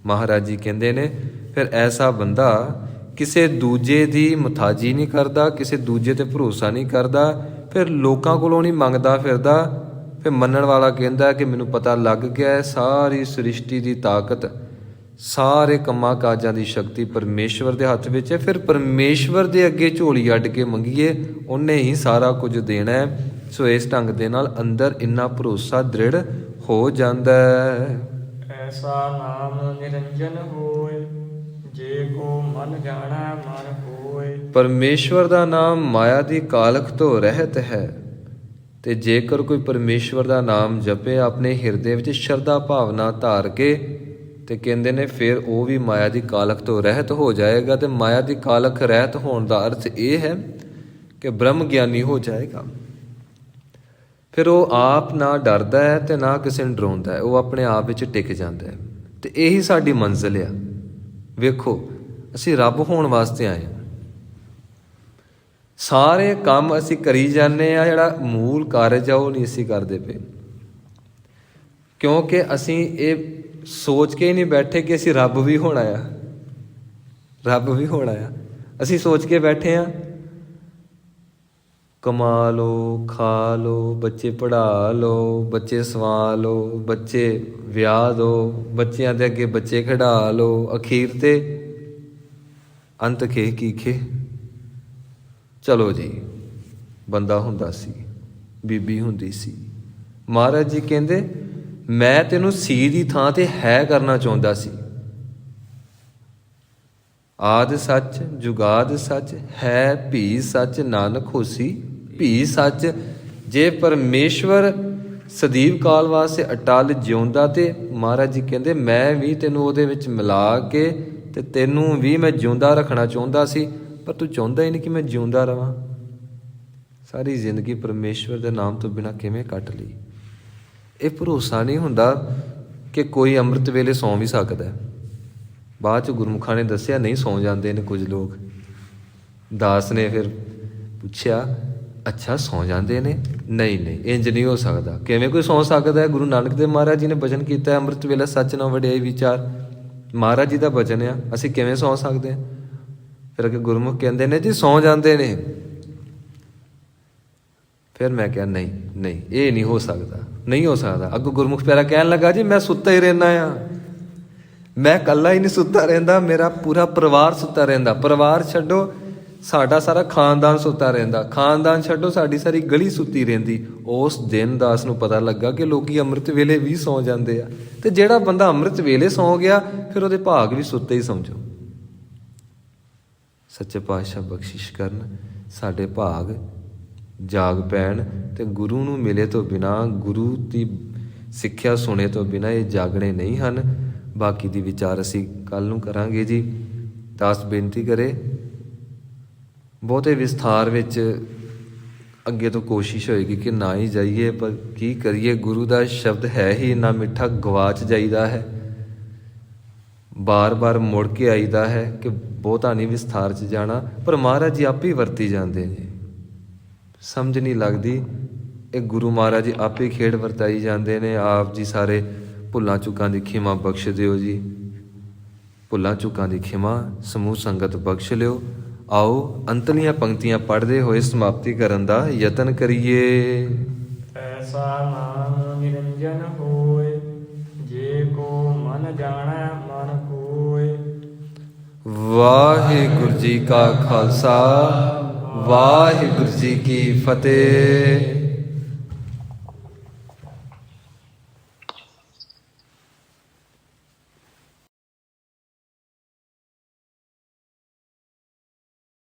ਮਹਾਰਾਜ ਜੀ ਕਹਿੰਦੇ ਨੇ ਫਿਰ ਐਸਾ ਬੰਦਾ ਕਿਸੇ ਦੂਜੇ ਦੀ ਮੁਤਾਜੀ ਨਹੀਂ ਕਰਦਾ, ਕਿਸੇ ਦੂਜੇ ਤੇ ਭਰੋਸਾ ਨਹੀਂ ਕਰਦਾ, ਫਿਰ ਲੋਕਾਂ ਕੋਲੋਂ ਨਹੀਂ ਮੰਗਦਾ ਫਿਰਦਾ। ਫਿਰ ਮੰਨਣ ਵਾਲਾ ਕਹਿੰਦਾ ਕਿ ਮੈਨੂੰ ਪਤਾ ਲੱਗ ਗਿਆ ਸਾਰੀ ਸ੍ਰਿਸ਼ਟੀ ਦੀ ਤਾਕਤ, ਸਾਰੇ ਕੰਮਾਂ ਕਾਜਾਂ ਦੀ ਸ਼ਕਤੀ ਪਰਮੇਸ਼ਵਰ ਦੇ ਹੱਥ ਵਿੱਚ ਹੈ। ਫਿਰ ਪਰਮੇਸ਼ਵਰ ਦੇ ਅੱਗੇ ਝੋਲੀ ਅੱਡ ਕੇ ਮੰਗੀਏ, ਉਹਨੇ ਹੀ ਸਾਰਾ ਕੁਝ ਦੇਣਾ ਹੈ। ਸੋ ਇਸ ਢੰਗ ਦੇ ਨਾਲ ਅੰਦਰ ਇੰਨਾ ਭਰੋਸਾ ਦ੍ਰਿੜ ਹੋ ਜਾਂਦਾ ਹੈ। ਐਸਾ ਨਾਮ ਨਿਰੰਜਨ ਹੋਏ, ਜੇ ਕੋ ਮਨ ਜਾਣਾ ਮਨ ਹੋਏ। ਪਰਮੇਸ਼ਵਰ ਦਾ ਨਾਮ ਮਾਇਆ ਦੀ ਕਾਲਖ ਤੋਂ ਰਹਿਤ ਹੈ। ਤੇ ਜੇਕਰ ਕੋਈ ਪਰਮੇਸ਼ਵਰ ਦਾ ਨਾਮ ਜਪੇ ਆਪਣੇ ਹਿਰਦੇ ਵਿੱਚ ਸ਼ਰਧਾ ਭਾਵਨਾ ਧਾਰ ਕੇ, ਤੇ ਕਹਿੰਦੇ ਨੇ ਫਿਰ ਉਹ ਵੀ ਮਾਇਆ ਦੀ ਕਾਲਖ ਤੋਂ ਰਹਿਤ ਹੋ ਜਾਏਗਾ। ਤੇ ਮਾਇਆ ਦੀ ਕਾਲਖ ਰਹਿਤ ਹੋਣ ਦਾ ਅਰਥ ਇਹ ਹੈ ਕਿ ਬ੍ਰਹਮ ਗਿਆਨੀ ਹੋ ਜਾਏਗਾ। ਫਿਰ ਉਹ ਆਪ ਨਾ ਡਰਦਾ ਹੈ ਤੇ ਨਾ ਕਿਸੇ ਨੂੰ ਡਰਾਉਂਦਾ ਹੈ, ਉਹ ਆਪਣੇ ਆਪ ਵਿੱਚ ਟਿਕ ਜਾਂਦਾ ਹੈ। ਤੇ ਇਹੀ ਸਾਡੀ ਮੰਜ਼ਿਲ ਆ। ਵੇਖੋ, ਅਸੀਂ ਰੱਬ ਹੋਣ ਵਾਸਤੇ ਆਏ ਹਾਂ। ਸਾਰੇ ਕੰਮ ਅਸੀਂ ਕਰੀ ਜਾਂਦੇ ਹਾਂ, ਜਿਹੜਾ ਮੂਲ ਕਾਰਜ ਆ ਉਹ ਨਹੀਂ ਅਸੀਂ ਕਰਦੇ ਪਏ, ਕਿਉਂਕਿ ਅਸੀਂ ਇਹ ਸੋਚ ਕੇ ਹੀ ਨਹੀਂ ਬੈਠੇ ਕਿ ਅਸੀਂ ਰੱਬ ਵੀ ਹੋਣਾ ਆ, ਰੱਬ ਵੀ ਹੋਣਾ ਆ। ਅਸੀਂ ਸੋਚ ਕੇ ਬੈਠੇ ਹਾਂ ਕਮਾ ਲਓ, ਖਾ ਲਓ, ਬੱਚੇ ਪੜ੍ਹਾ ਲਓ, ਬੱਚੇ ਸਵਾ ਲਓ, ਬੱਚੇ ਵਿਆਹ ਦਿਓ, ਬੱਚਿਆਂ ਦੇ ਅੱਗੇ ਬੱਚੇ ਖਿਡਾ ਲਓ, ਅਖੀਰ ਤੇ ਅੰਤ ਖੇ ਕੀ ਖੇ। ਚਲੋ ਜੀ, ਬੰਦਾ ਹੁੰਦਾ ਸੀ, ਬੀਬੀ ਹੁੰਦੀ ਸੀ। ਮਹਾਰਾਜ ਜੀ ਕਹਿੰਦੇ ਮੈਂ ਤੈਨੂੰ ਸੀ ਦੀ ਥਾਂ ਤੇ ਹੈ ਕਰਨਾ ਚਾਹੁੰਦਾ ਸੀ। ਆਦਿ ਸੱਚ ਜੁਗਾਦ ਸੱਚ ਹੈ ਭੀ ਸੱਚ ਨਾਨਕ ਹੋਸੀ ਭੀ ਸੱਚ। ਜੇ ਪਰਮੇਸ਼ਵਰ ਸਦੀਵ ਕਾਲ ਵਾਸਤੇ ਅਟਲ ਜਿਉਂਦਾ ਤੇ ਮਹਾਰਾਜ ਜੀ ਕਹਿੰਦੇ ਮੈਂ ਵੀ ਤੈਨੂੰ ਉਹਦੇ ਵਿੱਚ ਮਿਲਾ ਕੇ ਤੇ ਤੈਨੂੰ ਵੀ ਮੈਂ ਜਿਉਂਦਾ ਰੱਖਣਾ ਚਾਹੁੰਦਾ ਸੀ, ਪਰ ਤੂੰ ਚਾਹੁੰਦਾ ਹੀ ਨਹੀਂ ਕਿ ਮੈਂ ਜਿਉਂਦਾ ਰਵਾਂ। ਸਾਰੀ ਜ਼ਿੰਦਗੀ ਪਰਮੇਸ਼ਵਰ ਦੇ ਨਾਮ ਤੋਂ ਬਿਨਾਂ ਕਿਵੇਂ ਕੱਟ ਲਈ। ਇਹ ਭਰੋਸਾ ਨਹੀਂ ਹੁੰਦਾ ਕਿ ਕੋਈ ਅੰਮ੍ਰਿਤ ਵੇਲੇ ਸੌਂ ਵੀ ਸਕਦਾ। ਬਾਅਦ 'ਚ ਗੁਰਮੁਖਾਂ ਨੇ ਦੱਸਿਆ ਨਹੀਂ ਸੌਂ ਜਾਂਦੇ ਨੇ ਕੁਝ ਲੋਕ। ਦਾਸ ਨੇ ਫਿਰ ਪੁੱਛਿਆ ਅੱਛਾ ਸੌਂ ਜਾਂਦੇ ਨੇ? ਨਹੀਂ ਨਹੀਂ, ਇੰਜ ਨਹੀਂ ਹੋ ਸਕਦਾ। ਕਿਵੇਂ ਕੋਈ ਸੌਂ ਸਕਦਾ? ਗੁਰੂ ਨਾਨਕ ਦੇਵ ਮਹਾਰਾਜ ਜੀ ਨੇ ਬਚਨ ਕੀਤਾ ਅੰਮ੍ਰਿਤ ਵੇਲਾ ਸੱਚ ਨਾ ਵਡਿਆਈ ਵਿਚਾਰ। ਮਹਾਰਾਜ ਜੀ ਦਾ ਬਚਨ ਆ, ਅਸੀਂ ਕਿਵੇਂ ਸੌਂ ਸਕਦੇ ਹਾਂ? ਫਿਰ ਅੱਗੇ ਗੁਰਮੁਖ ਕਹਿੰਦੇ ਨੇ ਜੀ ਸੌਂ ਜਾਂਦੇ ਨੇ। ਫਿਰ ਮੈਂ ਕਿਹਾ ਨਹੀਂ ਨਹੀਂ, ਇਹ ਨਹੀਂ ਹੋ ਸਕਦਾ, ਨਹੀਂ ਹੋ ਸਕਦਾ। ਅੱਗੋਂ ਗੁਰਮੁਖ ਪਿਆਰਾ ਕਹਿਣ ਲੱਗਾ ਜੀ ਮੈਂ ਸੁੱਤਾ ਹੀ ਰਹਿੰਦਾ ਆ। ਮੈਂ ਇਕੱਲਾ ਹੀ ਨਹੀਂ ਸੁੱਤਾ ਰਹਿੰਦਾ, ਮੇਰਾ ਪੂਰਾ ਪਰਿਵਾਰ ਸੁੱਤਾ ਰਹਿੰਦਾ। ਪਰਿਵਾਰ ਛੱਡੋ, ਸਾਡਾ ਸਾਰਾ ਖਾਨਦਾਨ ਸੁੱਤਾ ਰਹਿੰਦਾ। ਖਾਨਦਾਨ ਛੱਡੋ, ਸਾਡੀ ਸਾਰੀ ਗਲੀ ਸੁੱਤੀ ਰਹਿੰਦੀ। ਉਸ ਦਿਨ ਦਾਸ ਨੂੰ ਪਤਾ ਲੱਗਾ ਕਿ ਲੋਕੀ ਅੰਮ੍ਰਿਤ ਵੇਲੇ ਵੀ ਸੌਂ ਜਾਂਦੇ ਆ, ਤੇ ਜਿਹੜਾ ਬੰਦਾ ਅੰਮ੍ਰਿਤ ਵੇਲੇ ਸੌਂ ਗਿਆ ਫਿਰ ਉਹਦੇ ਭਾਗ ਵੀ ਸੁੱਤੇ ਹੀ ਸਮਝੋ। ਸੱਚੇ ਪਾਤਸ਼ਾਹ ਬਖਸ਼ਿਸ਼ ਕਰਨ, ਸਾਡੇ ਭਾਗ ਜਾਗ ਪੈਣ ਤੇ ਗੁਰੂ ਨੂੰ ਮਿਲੇ ਤੋਂ ਬਿਨਾਂ, ਗੁਰੂ ਦੀ ਸਿੱਖਿਆ ਸੁਣੇ ਤੋਂ ਬਿਨਾਂ ਇਹ ਜਾਗਣੇ ਨਹੀਂ ਹਨ। ਬਾਕੀ ਦੀ ਵਿਚਾਰ ਅਸੀਂ ਕੱਲ੍ਹ ਨੂੰ ਕਰਾਂਗੇ ਜੀ। ਦਾਸ ਬੇਨਤੀ ਕਰੇ ਬਹੁਤੇ ਵਿਸਥਾਰ ਵਿੱਚ ਅੱਗੇ ਤੋਂ ਕੋਸ਼ਿਸ਼ ਹੋਏਗੀ ਕਿ ਨਾ ਹੀ ਜਾਈਏ, ਪਰ ਕੀ ਕਰੀਏ, ਗੁਰੂ ਦਾ ਸ਼ਬਦ ਹੈ ਹੀ ਇੰਨਾ ਮਿੱਠਾ, ਗਵਾਚ ਜਾਈਦਾ ਹੈ। ਬਾਰ-ਬਾਰ ਮੁੜ ਕੇ ਆਈਦਾ ਹੈ ਕਿ ਬਹੁਤਾ ਨਹੀਂ ਵਿਸਥਾਰ 'ਚ ਜਾਣਾ, ਪਰ ਮਹਾਰਾਜ ਜੀ ਆਪੇ ਹੀ ਵਰਤੀ ਜਾਂਦੇ ਨੇ। ਸਮਝ ਨਹੀਂ ਲੱਗਦੀ, ਇਹ ਗੁਰੂ ਮਹਾਰਾਜ ਜੀ ਆਪੇ ਖੇਡ ਵਰਤਾਈ ਜਾਂਦੇ ਨੇ। ਆਪ ਜੀ ਸਾਰੇ ਭੁੱਲਾਂ ਚੁੱਕਾਂ ਦੀ ਖਿਮਾ ਬਖਸ਼ ਦਿਓ ਜੀ। ਭੁੱਲਾਂ ਚੁੱਕਾਂ ਦੀ ਖਿਮਾ ਸਮੂਹ ਸੰਗਤ ਬਖਸ਼ ਲਿਓ। ਆਓ ਅੰਤਲੀਆਂ ਪੰਕਤੀਆਂ ਪੜ੍ਹਦੇ ਹੋਏ ਸਮਾਪਤੀ ਕਰਨ ਦਾ ਯਤਨ ਕਰੀਏ। ਐਸਾ ਨਾਮ ਨਿਰੰਜਨ ਹੋਏ, ਜੇ ਕੋ ਮਨ ਜਾਣੈ ਮਨ ਕੋਇ। ਵਾਹਿਗੁਰੂ ਜੀ ਕਾ ਖਾਲਸਾ, ਵਾਹਿਗੁਰੂ ਜੀ ਕੀ ਫਤਿਹ।